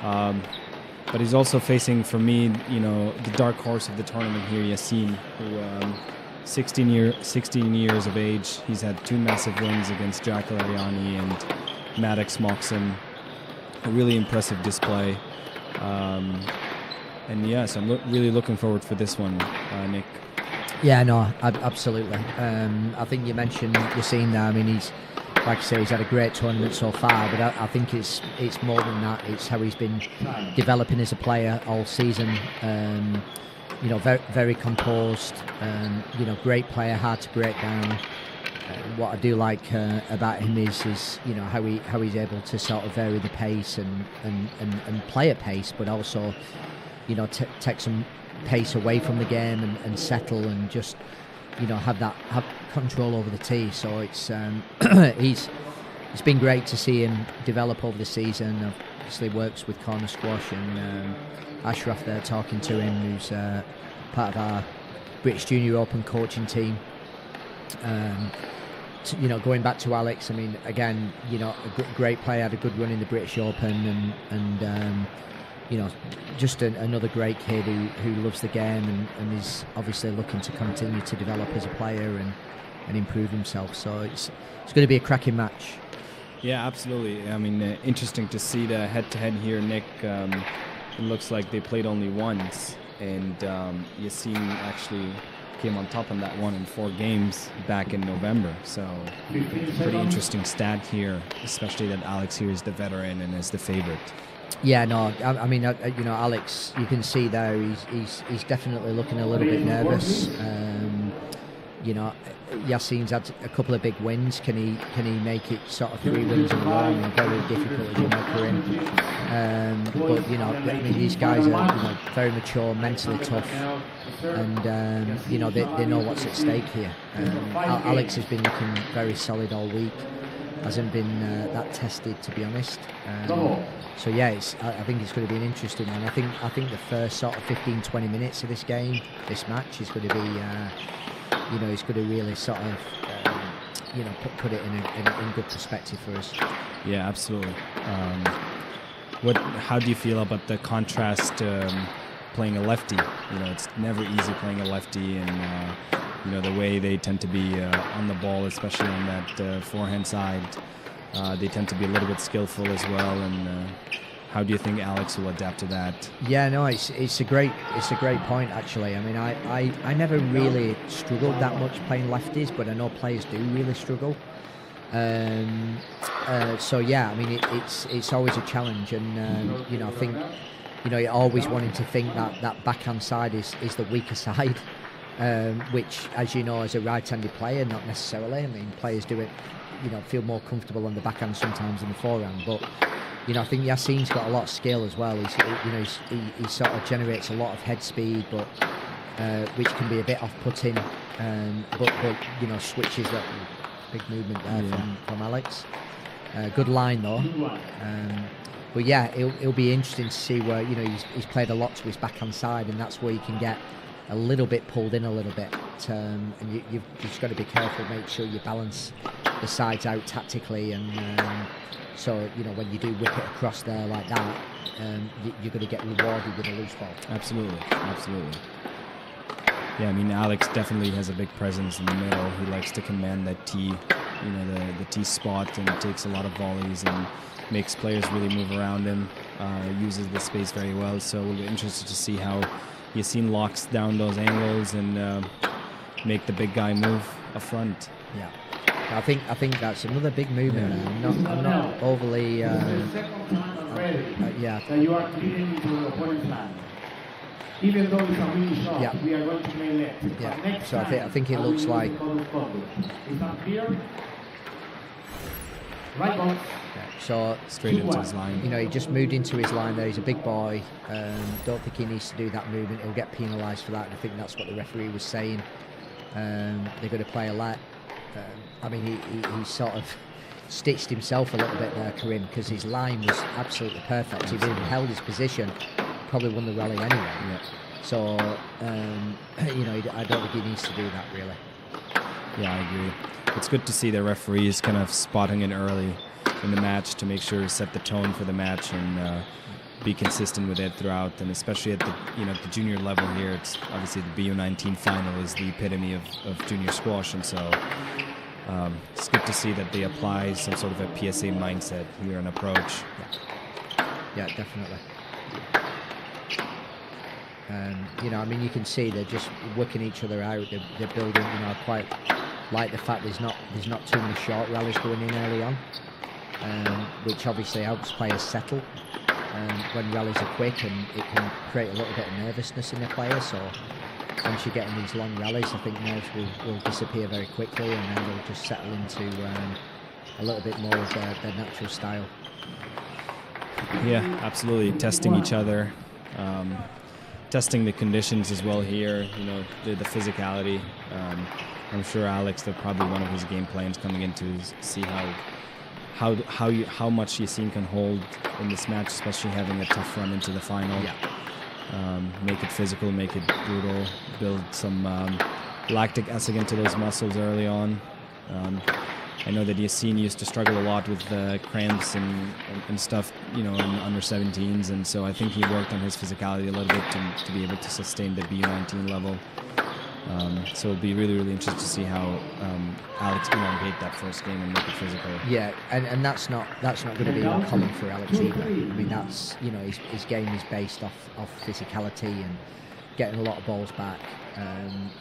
But he's also facing, for me, the dark horse of the tournament here, Yassine, who 16 years of age. He's had 2 massive wins against Jack Ariani and Maddox Moxon. A really impressive display. And yes, I'm really looking forward for this one, Nick. Yeah, no, absolutely. I think you mentioned Yassine there. I mean, he's, like I say, he's had a great tournament so far, but I think it's more than that. It's how he's been developing as a player all season. Very, very composed. Great player, hard to break down. What I do like about him is how he's able to sort of vary the pace and play at pace, but also take some pace away from the game and settle and just have control over the tee. So it's it's been great to see him develop over the season. Obviously works with corner squash, and Ashraf there talking to him, who's part of our British Junior Open coaching team. Going back to Alex, I mean, again, a great player, had a good run in the British Open, and just another great kid who loves the game and is obviously looking to continue to develop as a player and improve himself. So it's going to be a cracking match. Yeah, absolutely. I mean, interesting to see the head-to-head here, Nick. It looks like they played only once, and Yassine actually came on top on that one in 4 games back in November. So pretty interesting stat here, especially that Alex here is the veteran and is the favorite. Yeah, no, I mean, Alex, you can see there he's definitely looking a little bit nervous. Yassine's had a couple of big wins. Can he make it sort of 3 wins in a row? I mean, very difficult as you know for him. But I mean, these guys are very mature, mentally tough, and they know what's at stake here. Alex has been looking very solid all week. Hasn't been that tested, to be honest. So yeah, I think it's going to be an interesting one. I think the first sort of 15-20 minutes of this match is going to be, it's going to really sort of, put it in good perspective for us. Yeah, absolutely. How do you feel about the contrast playing a lefty? It's never easy playing a lefty, and the way they tend to be on the ball, especially on that forehand side. They tend to be a little bit skillful as well, and how do you think Alex will adapt to that? Yeah, no, it's a great point actually. I mean, I never really struggled that much playing lefties, but I know players do really struggle. So yeah, I mean, it's always a challenge, and I think you're always wanting to think that backhand side is the weaker side. Which, as you know, as a right-handed player, not necessarily. I mean, players do it, feel more comfortable on the backhand sometimes than the forehand. But, I think Yassine's got a lot of skill as well. He sort of generates a lot of head speed, but which can be a bit off-putting. But switches that big movement there from Alex. Good line though. But yeah, it'll be interesting to see where, you know, he's played a lot to his backhand side, and that's where you can get a little bit pulled in a little bit. And you've just got to be careful, make sure you balance the sides out tactically, and so, you know, when you do whip it across there like that, you're going to get rewarded with a loose ball. Absolutely. Yeah, I mean, Alex definitely has a big presence in the middle. He likes to command that tee, you know, the tee spot, and takes a lot of volleys and makes players really move around him, uses the space very well. So we'll be interested to see how Yassine locks down those angles and make the big guy move up front. Yeah, I think that's another big movement. I'm not overly. Yeah. That you are leading into the opponent's line. Even though it's a mini shot, Yeah. we are going to play left. Yeah. But next So I think it time, looks we will like. call it combo. Is that clear? Right box. So Straight into his line. You know, he just moved into his line there. He's a big boy. Don't think he needs to do that movement. He'll get penalised for that. And I think that's what the referee was saying. They're going to play a let. I mean, he sort of stitched himself a little bit there, Karim, because his line was absolutely perfect. If he'd held his position, probably won the rally anyway. Yeah. So, you know, I don't think he needs to do that, really. Yeah, I agree. It's good to see the referees kind of spotting it early in the match to make sure to set the tone for the match and be consistent with it throughout. And especially at the the junior level here, it's obviously the BU19 final is the epitome of junior squash, and so it's good to see that they apply some sort of a PSA mindset here and approach. Yeah, definitely. You know, I mean, you can see they're just working each other out. They're building. You know, I quite like the fact there's not too many short rallies going in early on, which obviously helps players settle when rallies are quick, and it can create a little bit of nervousness in the players. So once you get in these long rallies, I think nerves will disappear very quickly, and then they'll just settle into a little bit more of their natural style. Yeah, absolutely. Testing each other. Testing the conditions as well here, you know, the physicality. I'm sure Alex, that probably one of his game plans coming into is see how much Yassine can hold in this match, especially having a tough run into the final. Yeah. Make it physical, make it brutal, build some lactic acid into those muscles early on. I know that Yassine used to struggle a lot with cramps and stuff, you know, in under 17s, and so I think he worked on his physicality a little bit to be able to sustain the BU19 level. So it'll be really, really interesting to see how Alex can elongate that first game and make it physical. Yeah, and that's not going to be uncommon for Alex either. I mean, that's, you know, his game is based off physicality and getting a lot of balls back.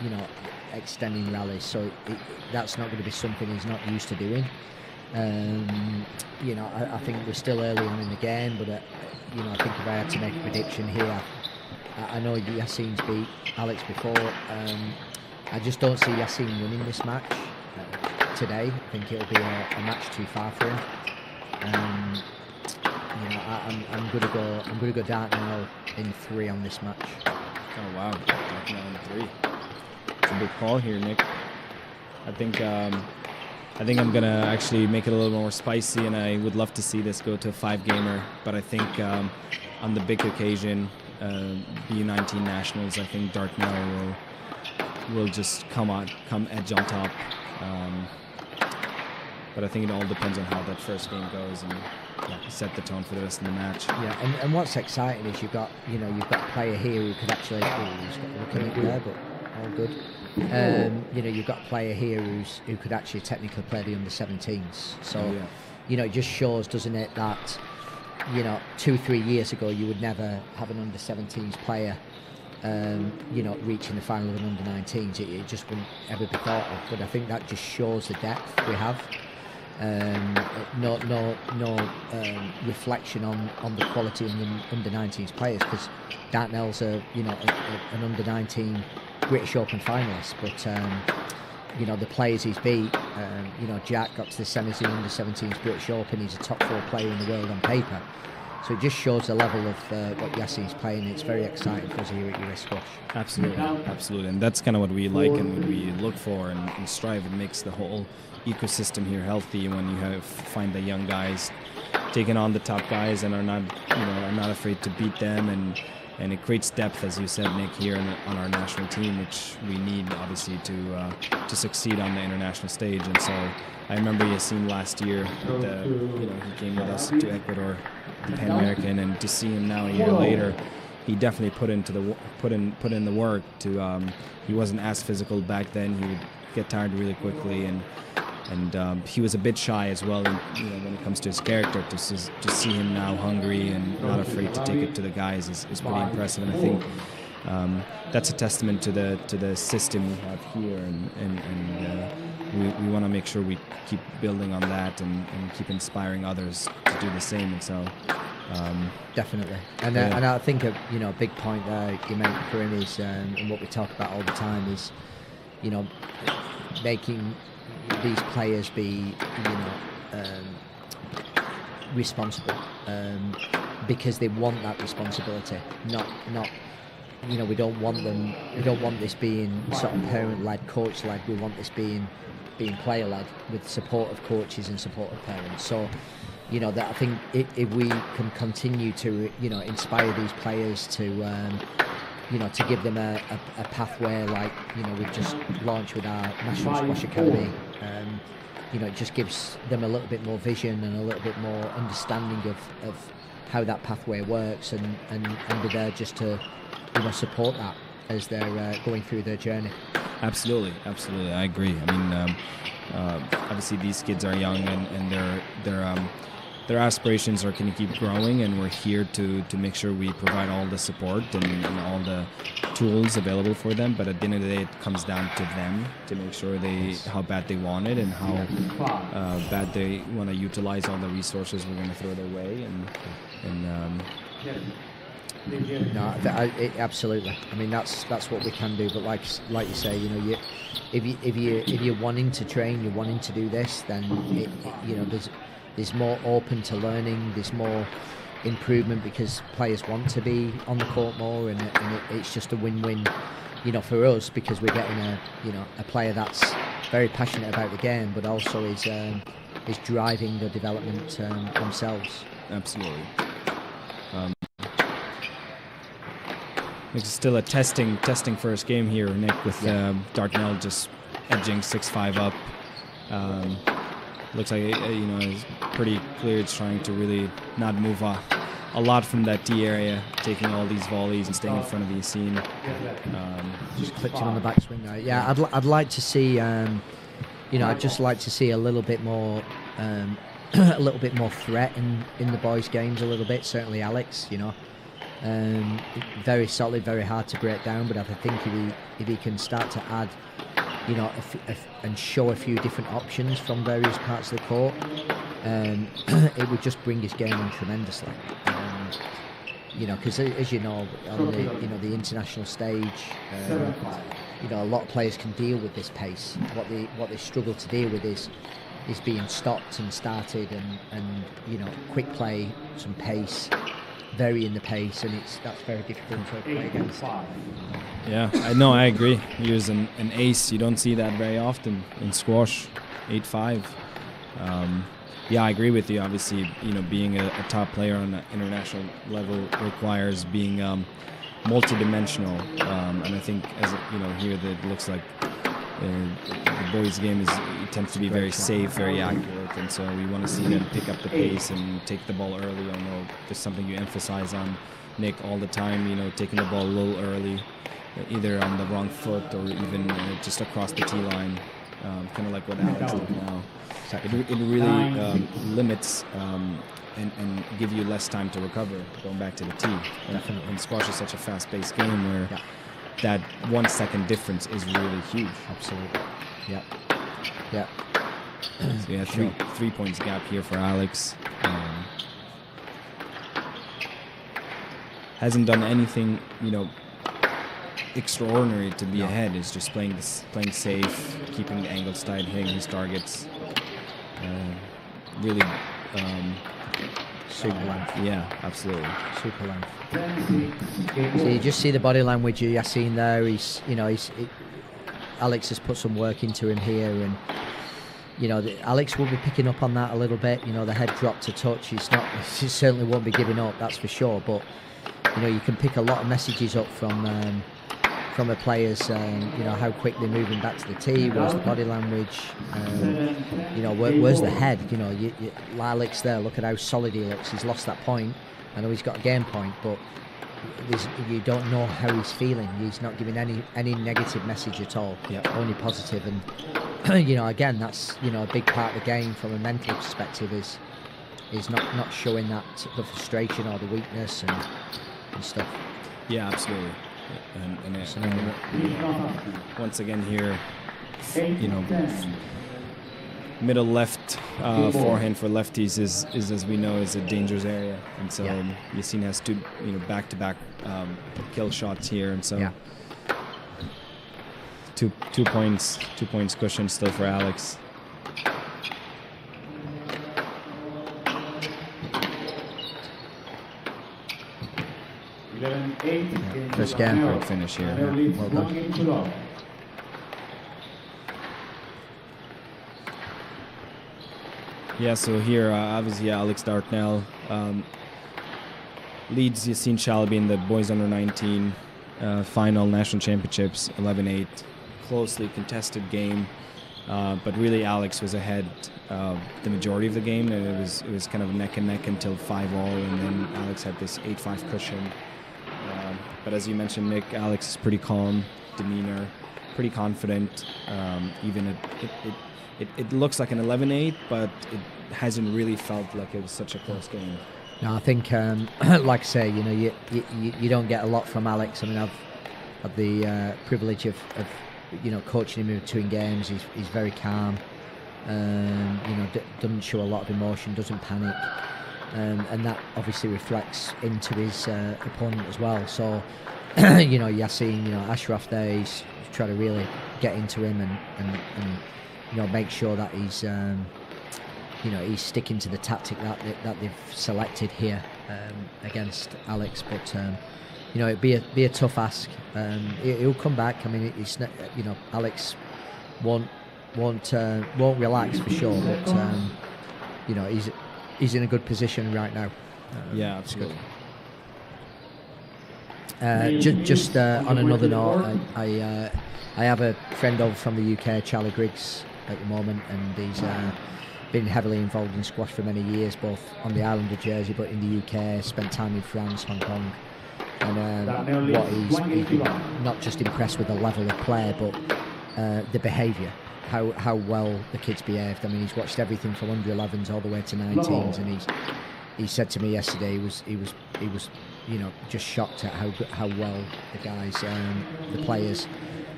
You know, extending rallies, so that's not going to be something he's not used to doing. You know, I think we're still early on in the game, but you know, I think if I had to make a prediction here, I know Yassine's beat Alex before. I just don't see Yassine winning this match today. I think it'll be a match too far for him. You know, I'm going to go Dartnell in 3 on this match. Oh wow, Dartnell in 3. It's a big call here, Nick. I think I'm gonna actually make it a little more spicy, and I would love to see this go to a 5-gamer. But I think on the big occasion, BU19 nationals, I think Dartnell will just come edge on top. But I think it all depends on how that first game goes and set the tone for the rest of the match. Yeah, and what's exciting is you've got a player here who could actually looking at there, but all good. You know, you've got a player here who could actually technically play the under 17s. So, you know, it just shows, doesn't it, that, you know, 2-3 years ago you would never have an under 17s player, you know, reaching the final of an under 19s. It just wouldn't ever be thought of. But I think that just shows the depth we have. No reflection on the quality of the under 19s players, because Dartnell's an under 19 British Open finalist, but you know, the players he's beat, you know, Jack got to the semis in under 17s British Open. He's a top 4 player in the world on paper. So it just shows the level of what Yasin's playing. It's very exciting for us here at US Squash. Absolutely, absolutely, and that's kind of what we like and what we look for and strive. It makes the whole ecosystem here healthy when you find the young guys taking on the top guys and are not afraid to beat them, and it creates depth, as you said, Nick, here on our national team, which we need obviously to succeed on the international stage. And so I remember Yasin last year, he came with us to Ecuador, the Pan American, and to see him now a year later, he definitely put in the work. He wasn't as physical back then. He would get tired really quickly, and he was a bit shy as well. And, when it comes to his character, to see him now hungry and not afraid to take it to the guys is pretty impressive. And I think that's a testament to the system we have here, and we want to make sure we keep building on that and keep inspiring others to do the same. And so. Definitely, and I think a big point there you make, Karim, is and what we talk about all the time is making these players be responsible because they want that responsibility. Not we don't want this being sort of parent-led, coach-led. We want this being player-led with support of coaches and support of parents. So. That I think if we can continue to inspire these players to to give them a pathway like we've just launched with our National Squash Academy, it just gives them a little bit more vision and a little bit more understanding of how that pathway works, and be there just to support that as they're going through their journey. Absolutely, I agree. I mean, obviously these kids are young and their aspirations are going to keep growing, and we're here to make sure we provide all the support and all the tools available for them. But at the end of the day, it comes down to them to make sure how bad they want it and how bad they want to utilize all the resources we're going to throw their way. Absolutely. I mean, that's what we can do. But like you say, if you're wanting to train, you're wanting to do this, then there's more open to learning. There's more improvement because players want to be on the court more, and it's just a win-win, for us, because we're getting a player that's very passionate about the game, but also is driving the development themselves. Absolutely. It's still a testing first game here, Nick, with Dartnell just edging 6-5 up. Looks like it's pretty clear it's trying to really not move a lot from that tee area, taking all these volleys and staying in front of the scene. Just clipped him on the backswing there. Yeah, I'd like to see I'd just like to see a little bit more threat in the boys' games a little bit. Certainly Alex, very solid, very hard to break down. But I think if he can start to add, and show a few different options from various parts of the court, it would just bring his game in tremendously. Because as you know, on the international stage, a lot of players can deal with this pace. What they struggle to deal with is being stopped and started, and quick play, some pace, vary in the pace, and that's very difficult to play against. Yeah, I agree. He was an ace. You don't see that very often in squash. 8-5. I agree with you. Obviously, being a top player on an international level requires being multi-dimensional. And I think, as here that it looks like the boys' game tends to be very safe, very accurate, and so we want to see them pick up the pace and take the ball early. I know there's something you emphasize on, Nick, all the time. Taking the ball a little early, either on the wrong foot or even just across the tee line, kind of like what Alex did now. It really limits and give you less time to recover going back to the tee. And squash is such a fast-paced game where that 1 second difference is really huge. Absolutely. Yeah. So yeah, three points gap here for Alex. Hasn't done anything, extraordinary to be ahead. Is just playing safe, keeping the angles tight, hitting his targets. Really super length. Yeah, absolutely. Super length. 10-6, game So you over. just see the body language of Yassine there. Alex has put some work into him here, and Alex will be picking up on that a little bit. The head dropped a touch. He certainly won't be giving up, that's for sure. But you can pick a lot of messages up from the players. How quick they're moving back to the tee. Where's the body language? Where's the head? Alex there. Look at how solid he looks. He's lost that point. I know he's got a game point, but you don't know how he's feeling. He's not giving any negative message at all. Only positive. And again, that's a big part of the game from a mental perspective is not showing that the frustration or the weakness and stuff. Yeah, absolutely. And once again here, middle left forehand for lefties is as we know is a dangerous area, and so Yassine has two back-to-back kill shots here, and so 2 points cushion still for Alex. First game. Great finish here. Well done. Yeah, so here, obviously, Alex Dartnell leads Yassine Chalabi in the boys under 19 final national championships, 11-8. Closely contested game, but really Alex was ahead the majority of the game, and it was kind of neck and neck until 5-all, and then Alex had this 8-5 cushion. But as you mentioned, Nick, Alex is pretty calm demeanor, pretty confident. Even it looks like an 11-8, but it hasn't really felt like it was such a close game. No, I think, like I say, you don't get a lot from Alex. I mean, I've had the privilege of coaching him in between games. He's very calm. Doesn't show a lot of emotion, doesn't panic, and that obviously reflects into his opponent as well. So, Yassine, Ashraf there, he's trying to really get into him and make sure that he's he's sticking to the tactic that they've selected here against Alex. But it'd be a tough ask. He'll come back. I mean, it's Alex won't relax for sure. But he's in a good position right now. Yeah, absolutely. Just on another note, I have a friend over from the UK, Charlie Griggs, at the moment, and he's been heavily involved in squash for many years, both on the island of Jersey but in the UK, spent time in France, Hong Kong, and what he's been not just impressed with the level of play, but the behaviour, how well the kids behaved. I mean, he's watched everything from under 11s all the way to 19s, and he said to me yesterday he was just shocked at how well the guys, the players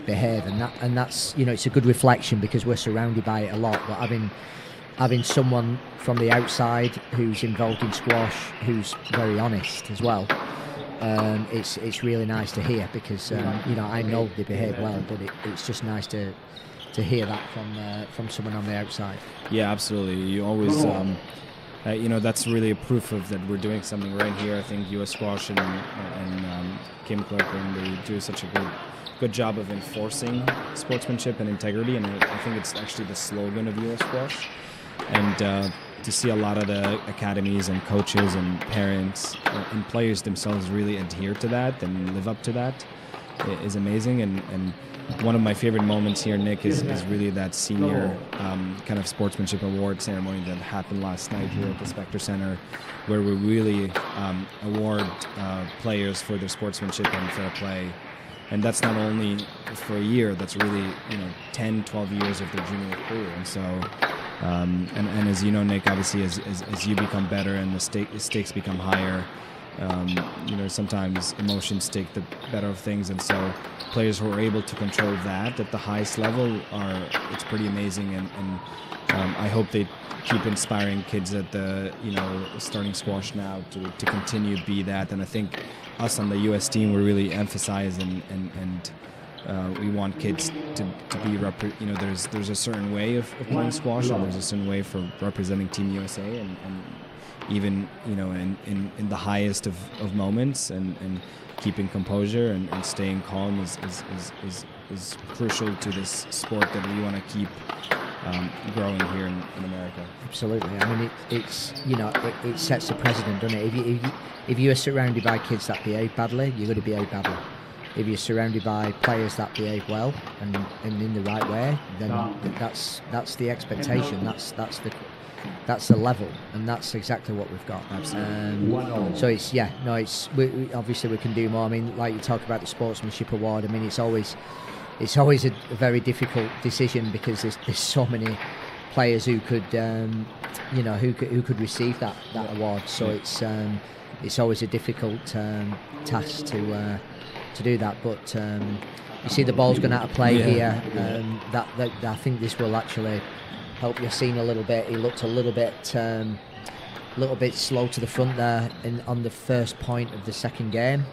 behave, and that's it's a good reflection because we're surrounded by it a lot. But having someone from the outside who's involved in squash, who's very honest as well, it's really nice to hear because I know they behave well, but it's just nice to hear that from someone on the outside. Yeah, absolutely. You always. That's really a proof of that we're doing something right here. I think US Squash and Kim Clark, and they do such a good job of enforcing sportsmanship and integrity, and I think it's actually the slogan of US Squash. And to see a lot of the academies and coaches and parents and players themselves really adhere to that and live up to that is amazing. And one of my favorite moments here, Nick, is really that senior kind of sportsmanship award ceremony that happened last night here at the Spectre Center, where we really award players for their sportsmanship and fair play. And that's not only for a year, that's really 10, 12 years of their junior career. And so, and as you know, Nick, obviously as you become better and the stakes become higher, sometimes emotions take the better of things, and so players who are able to control that at the highest level it's pretty amazing, and I hope they keep inspiring kids at the starting squash now to continue to be that. And I think us on the US team, we really emphasize and we want kids to be there's a certain way of playing squash, and there's a certain way for representing Team USA, and even in the highest of moments, and keeping composure and staying calm is crucial to this sport that we want to keep growing here in America. Absolutely. I mean, it's it sets the precedent, doesn't it? If you are surrounded by kids that behave badly, you're going to behave badly. If you're surrounded by players that behave well and in the right way, then that's the expectation. That's the level, and that's exactly what we've got. So we obviously we can do more. I mean, like you talk about the sportsmanship award. I mean, it's always a very difficult decision because there's so many players who could who could receive that award. So it's always a difficult task to do that. But you see the ball's gone out of play here. That I think this will actually help Yassine a little bit. He looked a little bit slow to the front there on the first point of the second game.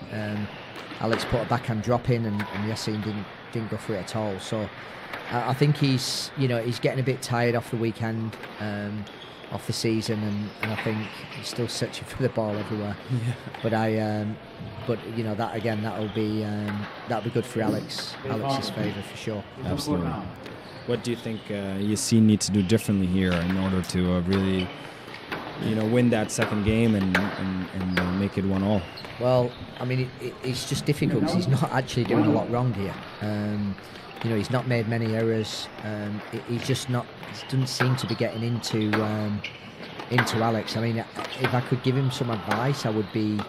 Alex put a backhand drop in, and Yassine didn't go for it at all. So I think he's getting a bit tired off the weekend, off the season, and I think he's still searching for the ball everywhere. Yeah. But that again, that'll be good for Alex's favour for sure. Absolutely. What do you think Yassine needs to do differently here in order to really, win that second game and make it 1-1? Well, I mean, it's just difficult because he's not actually doing a lot wrong here. He's not made many errors. He's just not. He doesn't seem to be getting into Alex. I mean, if I could give him some advice, I would be,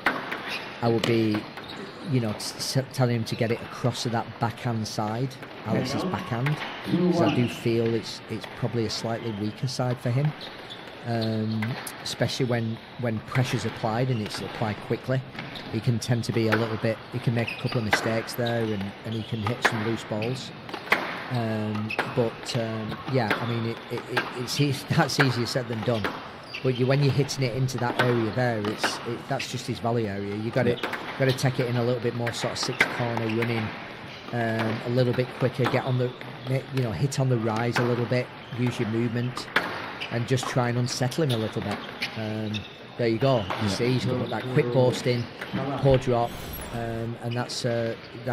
telling him to get it across to that backhand side, Alex's backhand, because I do feel it's probably a slightly weaker side for him, especially when pressure's applied and it's applied quickly. He can tend to be a little bit. He can make a couple of mistakes there, and he can hit some loose balls. I mean, that's easier said than done. But when you're hitting it into that area there, that's just his volley area. You got to take it in a little bit more sort of six corner running, a little bit quicker. Get on the, hit on the rise a little bit. Use your movement, and just try and unsettle him a little bit. There you go. You see, he's got that quick burst in, poor drop, and that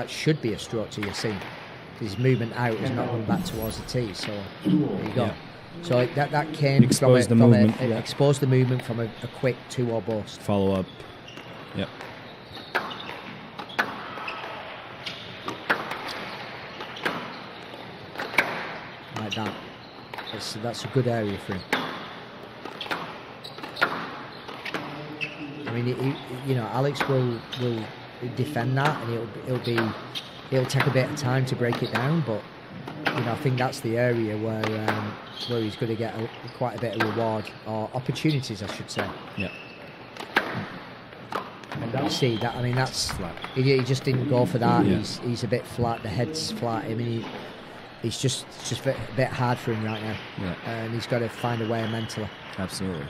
should be a stroke to Yassine. His movement out is not going back towards the tee. So there you go. Yeah. So that came exposed the movement. Exposed the movement from a quick 2-or burst. Follow up. Yep. Like that. That's a good area for him. I mean, Alex will defend that, and it'll take a bit of time to break it down, but I think that's the area where he's going to get quite a bit of reward, or opportunities, I should say. Yeah. And you see that? I mean, that's flat. He just didn't go for that. Yeah. He's a bit flat. The head's flat. I mean, it's just a bit hard for him right now. Yeah. And he's got to find a way mentally. Absolutely.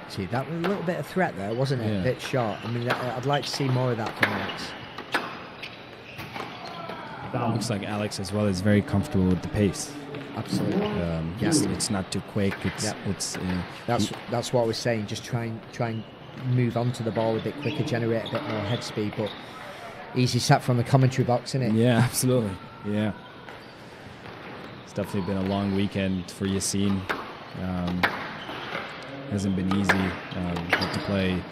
See, that was a little bit of threat there, wasn't it? Yeah. A bit short. I mean, I'd like to see more of that from Alex. Looks like Alex as well is very comfortable with the pace. Absolutely. It's not too quick. That's what I was saying. Just try and move on to the ball a bit quicker, generate a bit more head speed. But easy sat from the commentary box, isn't it? Yeah, absolutely. Yeah. It's definitely been a long weekend for Yassine. Hasn't been easy. Had to play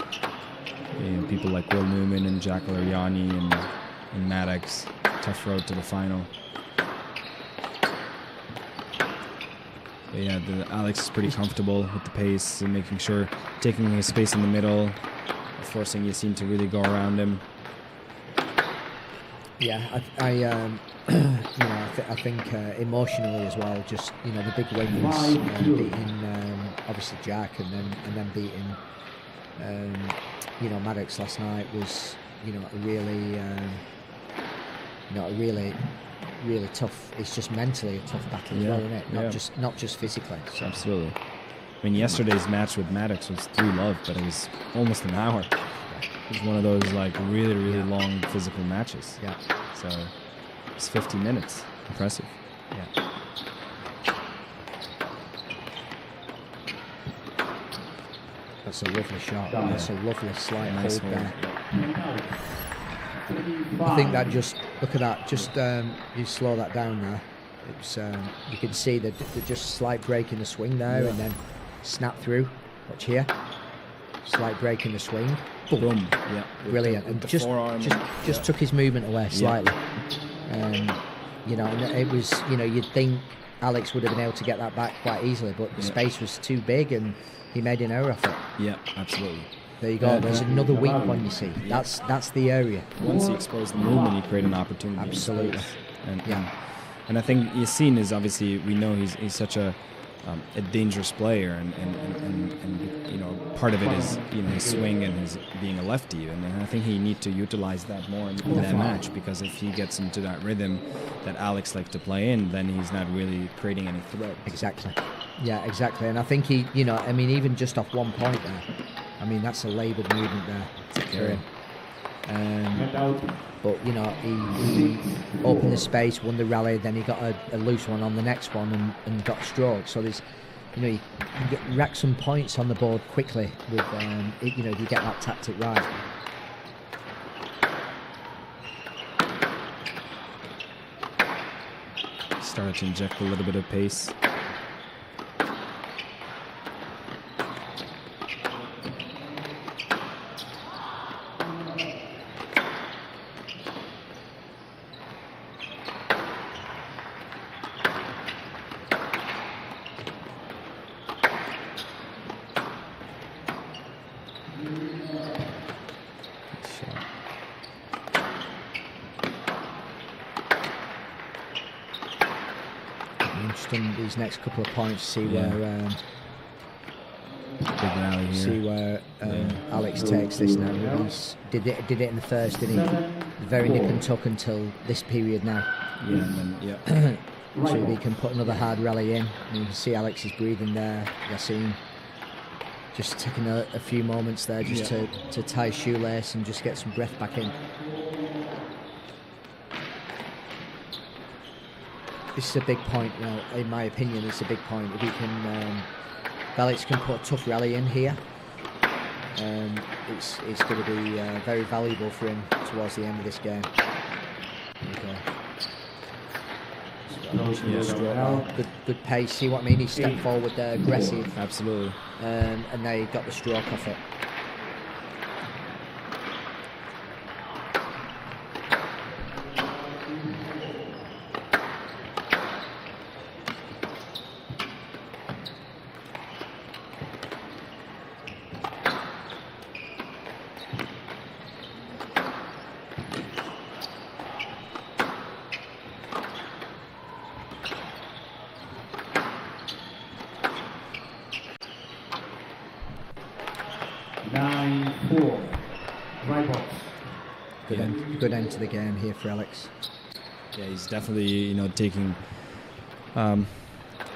people like Will Newman and Jack Lariani and Maddox. Tough road to the final. But yeah, Alex is pretty comfortable with the pace and making sure, taking his space in the middle, forcing Yassine to really go around him. Yeah, I think emotionally as well. Just the big wins, beating obviously Jack, and then beating Maddox last night was you know, a really tough. It's just mentally a tough battle as well, isn't it? Not just physically. So. Absolutely. I mean, yesterday's match with Maddox was 3-love, but it was almost an hour. It was one of those like really long physical matches. Yeah. So it's 50 minutes. Impressive. Yeah. That's a lovely shot. That's a lovely slight Nice hold hold. there. I think that just look at that. Just you slow that down there. It's you can see the just slight break in the swing there, and then snap through. Watch here. Slight break in the swing. Boom. Yeah. Brilliant. And just took his movement away slightly. You know, and it was, you know, you'd think Alex would have been able to get that back quite easily, but the space was too big and he made an error off it. Yeah, absolutely. There you go. There's another weak one, you see. That's the area. Once he exposed the movement, he created an opportunity. Absolutely. And I think Yassine is obviously, we know he's such a dangerous player, and you know, part of it is, you know, his swing and his being a lefty, and I think he needs to utilize that more in that match, because if he gets into that rhythm that Alex likes to play in, then he's not really creating any threat. Exactly. Yeah, exactly. And I think he, you know, I mean, even just off one point there, I mean, that's a laboured movement there for him. But, you know, he opened the space, won the rally, then he got a loose one on the next one and got a stroke. So there's, you know, you can rack some points on the board quickly with, you know, if you get that tactic right. Started to inject a little bit of pace. Interesting these next couple of points, see where big rally here. see where Alex takes this now. He's did it in the first, didn't he? Very nip and tuck until this period now. Yeah, and then, So if he can put another hard rally in, and you can see Alex is breathing there. Yassine just taking a few moments there just to tie his shoelace and just get some breath back in. This is a big point. Well, in my opinion, it's a big point. If he can, if Alex can put a tough rally in here, it's going to be very valuable for him towards the end of this game. Good pace. See what I mean? He stepped forward there, aggressive. Absolutely. And now he got the stroke off it. Good end to the game here for Alex. Yeah, he's definitely, you know, taking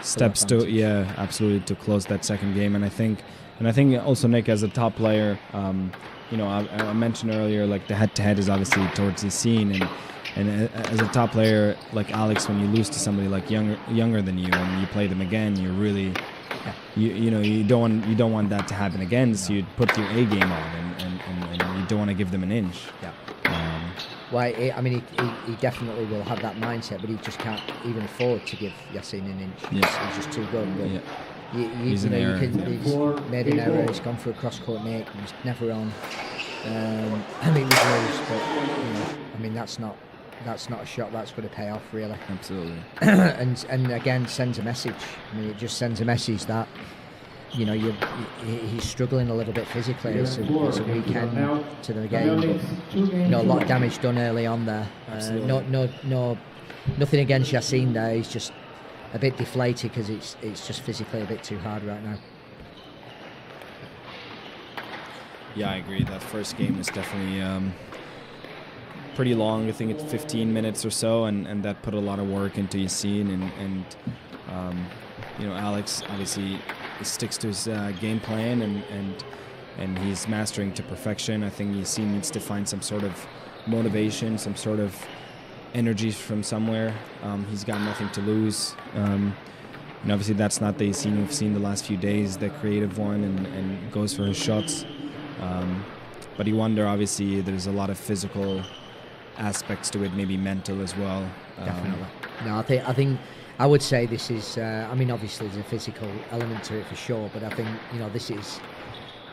steps to absolutely to close that second game. And I think also, Nick, as a top player, you know, I mentioned earlier, like the head-to-head is obviously towards the scene, and as a top player like Alex, when you lose to somebody like younger than you and you play them again, you're really you know, you don't want that to happen again. So you put your A game on, and you don't want to give them an inch. Yeah. Well, I mean, he definitely will have that mindset, but he just can't even afford to give Yassine an inch. Yeah. He's just too good. But he's made an error. He's gone for a cross-court make. He was never on. I mean, we lose, but you know, I mean, that's not a shot that's going to pay off, really. Absolutely. and again, sends a message. I mean, it just sends a message that, you know, he's struggling a little bit physically as a weekend to the game. But, you know, a lot of damage done early on there. Nothing against Yassine there. He's just a bit deflated because it's just physically a bit too hard right now. Yeah, I agree. That first game is definitely pretty long. I think it's 15 minutes or so, and that put a lot of work into Yassine. And you know, Alex obviously sticks to his game plan, and he's mastering to perfection. I think Yassine needs to find some sort of motivation, some sort of energy from somewhere. He's got nothing to lose. And obviously that's not the Yassine we've seen the last few days, the creative one, and goes for his shots. But you wonder, obviously, there's a lot of physical aspects to it, maybe mental as well. Definitely. No, I think I would say this is. I mean, obviously there's a physical element to it for sure, but I think, you know, this is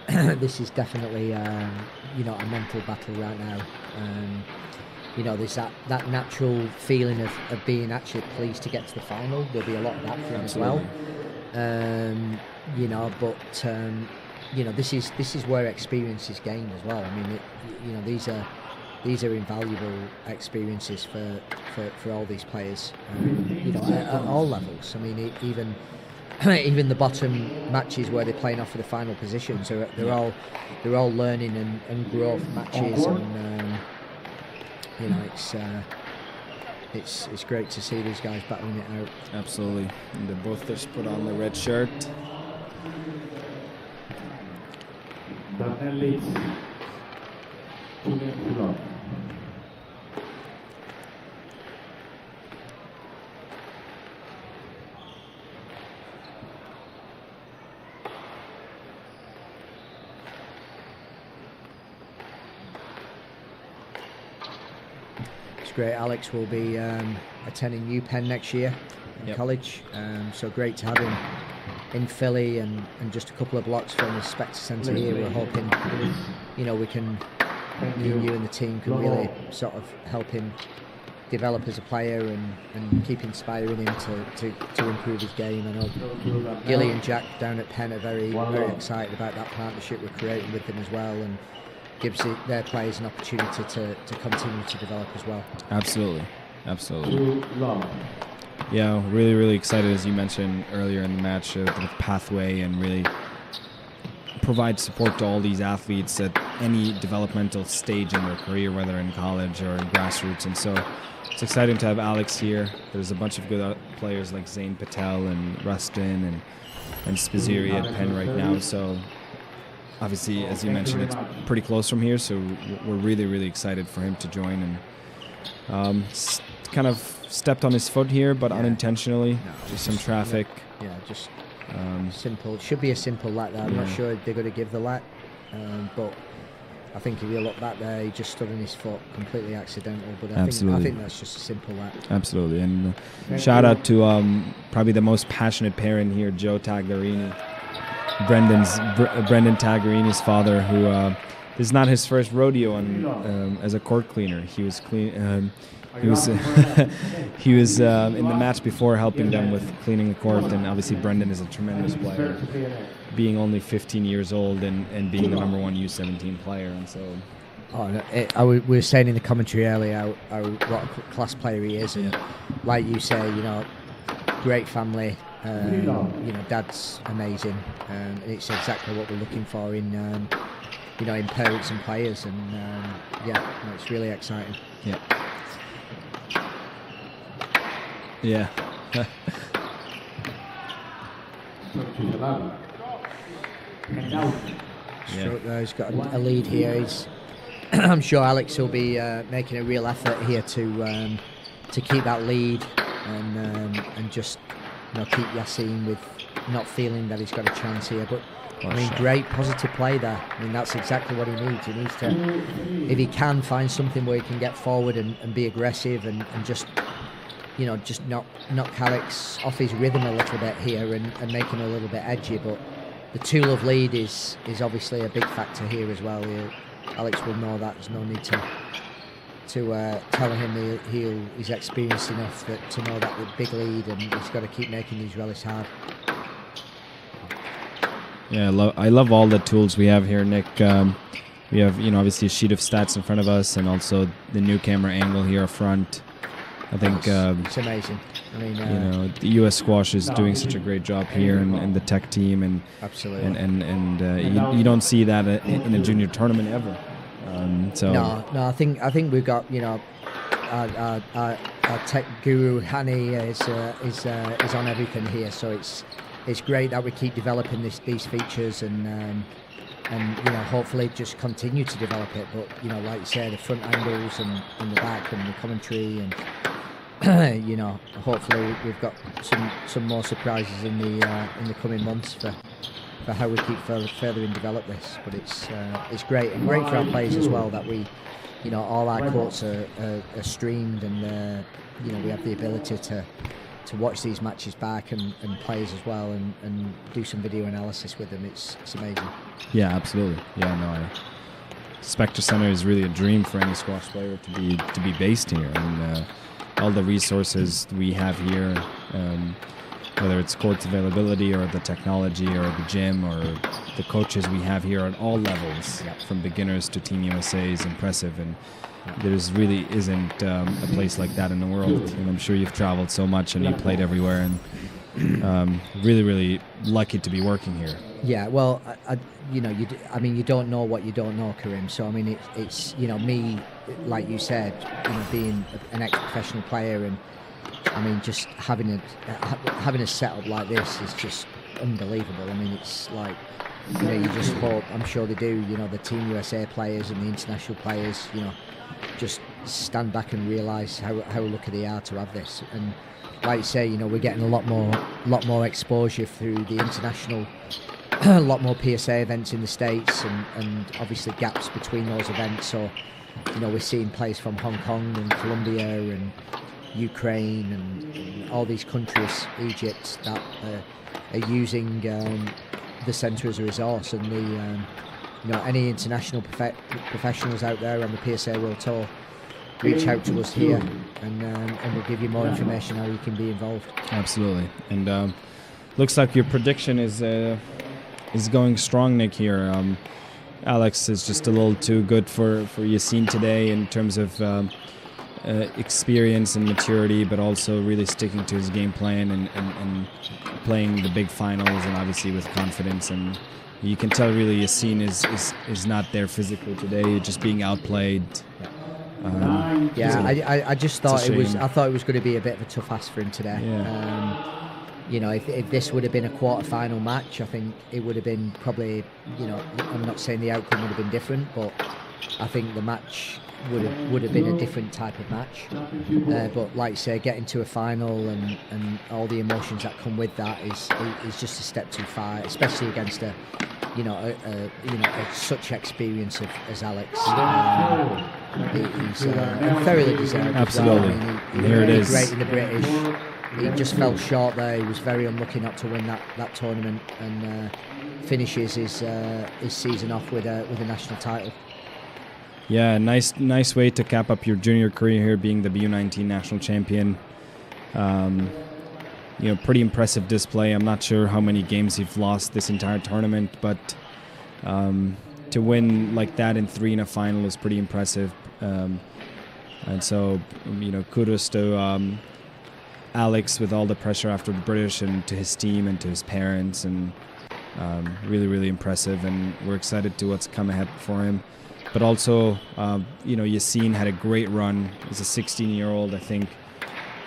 this is definitely you know, a mental battle right now. You know, there's that natural feeling of being actually pleased to get to the final. There'll be a lot of that for him as well. You know, but you know, this is where experience is gained as well. I mean, you know, these are invaluable experiences for all these players. You know, at all levels. I mean, even the bottom matches where they're playing off for the final positions, they're all learning and growth matches, and you know, it's great to see these guys battling it out. Absolutely. And they both just put on the red shirt. It's great. Alex will be attending UPenn next year in college, so great to have him in Philly and just a couple of blocks from the Spectre Centre here. We're hoping, you know, we can, you and the team can really sort of help him develop as a player and keep inspiring him to improve his game. I know Gilly and Jack down at Penn are very excited about that partnership we're creating with them as well, and gives their players an opportunity to continue to develop as well. Absolutely. Yeah, really excited, as you mentioned earlier in the match, the pathway, and really provide support to all these athletes at any developmental stage in their career, whether in college or in grassroots. And so it's exciting to have Alex here. There's a bunch of good players like Zain Patel and Rustin and Spizzeri at Penn right now. So obviously, as you mentioned, it's pretty close from here, so we're really excited for him to join. And kind of stepped on his foot here, but unintentionally. Just some traffic. Just simple. It should be a simple lap there. I'm not sure if they're going to give the lap, but I think if you look back there, he just stood on his foot, completely accidental. But I think that's just a simple lap. Absolutely. And shout out to probably the most passionate parent here, Joe Tagliarini. Brendan Tagliarini's father, who this is not his first rodeo as a court cleaner. He was he was in the match before helping them with cleaning the court, and obviously Brendan is a tremendous player, being only 15 years old and being the #1 U17 player. And so we were saying in the commentary earlier what a class player he is, and like you say, you know, great family. You know, Dad's amazing, and it's exactly what we're looking for in you know, in parents and players, and it's really exciting. He's got a lead here. I'm sure Alex will be making a real effort here to keep that lead and just, you know, keep Yassine with not feeling that he's got a chance here. But I mean, great positive play there. I mean, that's exactly what he needs. He needs to, if he can find something where he can get forward and be aggressive and just, you know, just knock Alex off his rhythm a little bit here and make him a little bit edgy. But the tool of lead is obviously a big factor here as well. Alex will know that. There's no need to tell him he's experienced enough to know that with big lead, and he's got to keep making these rallies hard. I love all the tools we have here, Nick. We have, you know, obviously a sheet of stats in front of us, and also the new camera angle here up front. I think it's amazing. I mean, you know, the U.S. Squash is doing such a great job here, and the tech team, and absolutely, and you don't see that in a junior tournament ever. So No, I think we've got, you know, our tech guru Hani is on everything here. So it's great that we keep developing these features and you know, hopefully just continue to develop it. But you know, like you say, the front angles and the back and the commentary and you know, hopefully we've got some more surprises in the coming months for how we keep further and develop this. But it's great, and great for our players as well that we, you know, all our courts are streamed, and you know, we have the ability to watch these matches back and players as well, and do some video analysis with them. It's amazing. yeah, absolutely. Yeah, no, Spectre Center is really a dream for any squash player to be based here. I mean, all the resources we have here, whether it's court availability or the technology or the gym or the coaches we have here at all levels, from beginners to Team USA, is impressive. And there's really isn't a place like that in the world. And I'm sure you've traveled so much and you played everywhere, and really, really lucky to be working here. Yeah, well, you know, I mean, you don't know what you don't know, Karim. So I mean, it's you know, me, like you said, you know, being an ex-professional player, and I mean, just having a setup like this is just unbelievable. I mean, it's like, you know, you just hope, I'm sure they do, you know, the Team USA players and the international players, you know, just stand back and realise how lucky they are to have this. And like you say, you know, we're getting a lot more exposure through the international, a lot more PSA events in the States, and obviously gaps between those events. So, you know, we're seeing players from Hong Kong and Colombia and Ukraine and all these countries, Egypt, that are using the centre as a resource. And you know, any international professionals out there on the PSA World Tour, reach out to us here, and we'll give you more information how you can be involved. Absolutely. And looks like your prediction is going strong, Nick, here. Alex is just a little too good for Yassine today in terms of experience and maturity, but also really sticking to his game plan and playing the big finals, and obviously with confidence. And you can tell really Yassine is not there physically today, just being outplayed. I just thought it was going to be a bit of a tough ask for him today. Yeah. You know, if this would have been a quarter-final match, I think it would have been probably, you know, I'm not saying the outcome would have been different, but I think the match would have been a different type of match. But like you say, getting to a final and all the emotions that come with that is just a step too far, especially against a such experience as Alex. He's thoroughly deserved. Absolutely. As well. I mean, Here it is. Great in the British. He just fell short there. He was very unlucky not to win that tournament, and finishes his season off with a national title. Yeah, nice way to cap up your junior career here, being the BU19 national champion. You know, pretty impressive display. I'm not sure how many games you've lost this entire tournament, but to win like that in 3 in a final is pretty impressive. And so, you know, kudos to Alex with all the pressure after the British, and to his team and to his parents, and really, really impressive. And we're excited to what's come ahead for him. But also, you know, Yassine had a great run. He's a 16-year-old. I think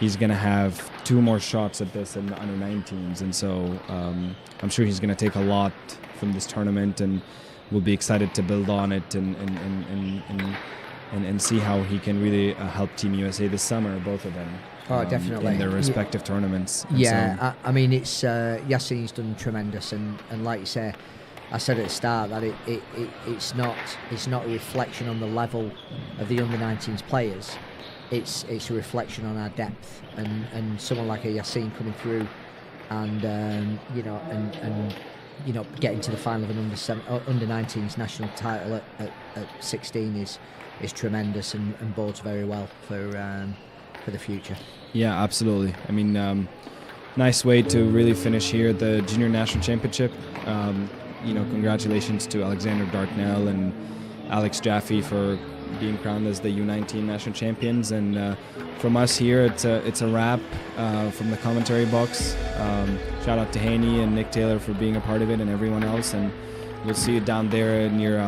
he's going to have 2 more shots at this in the under-19s. And so I'm sure he's going to take a lot from this tournament, and we'll be excited to build on it and see how he can really help Team USA this summer, both of them. Oh, definitely. In their respective tournaments. And yeah, so, I mean, it's Yassine's done tremendous, and like you say, I said at the start that it's not a reflection on the level of the under-19s players. It's a reflection on our depth, and someone like a Yassine coming through, and you know, getting to the final of an under-19s national title at 16 is tremendous, and bodes very well for the future. Yeah, absolutely. I mean, nice way to really finish here the Junior National Championship. You know, congratulations to Alexander Dartnell and Alex Jaffe for being crowned as the U19 national champions. And from us here, it's a wrap from the commentary box. Shout out to Haney and Nick Taylor for being a part of it, and everyone else. And we'll see you down there in your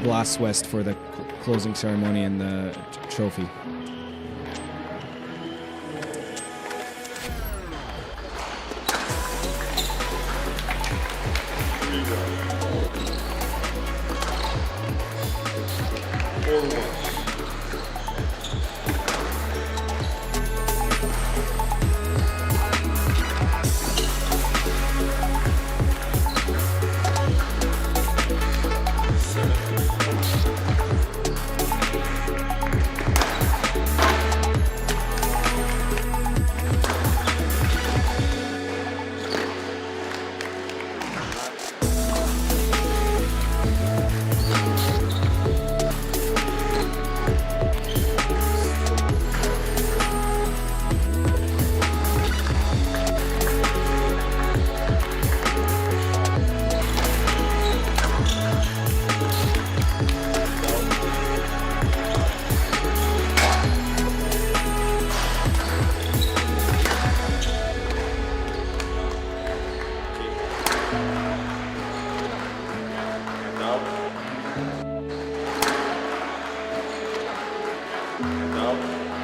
Glass West for the closing ceremony and the trophy. Now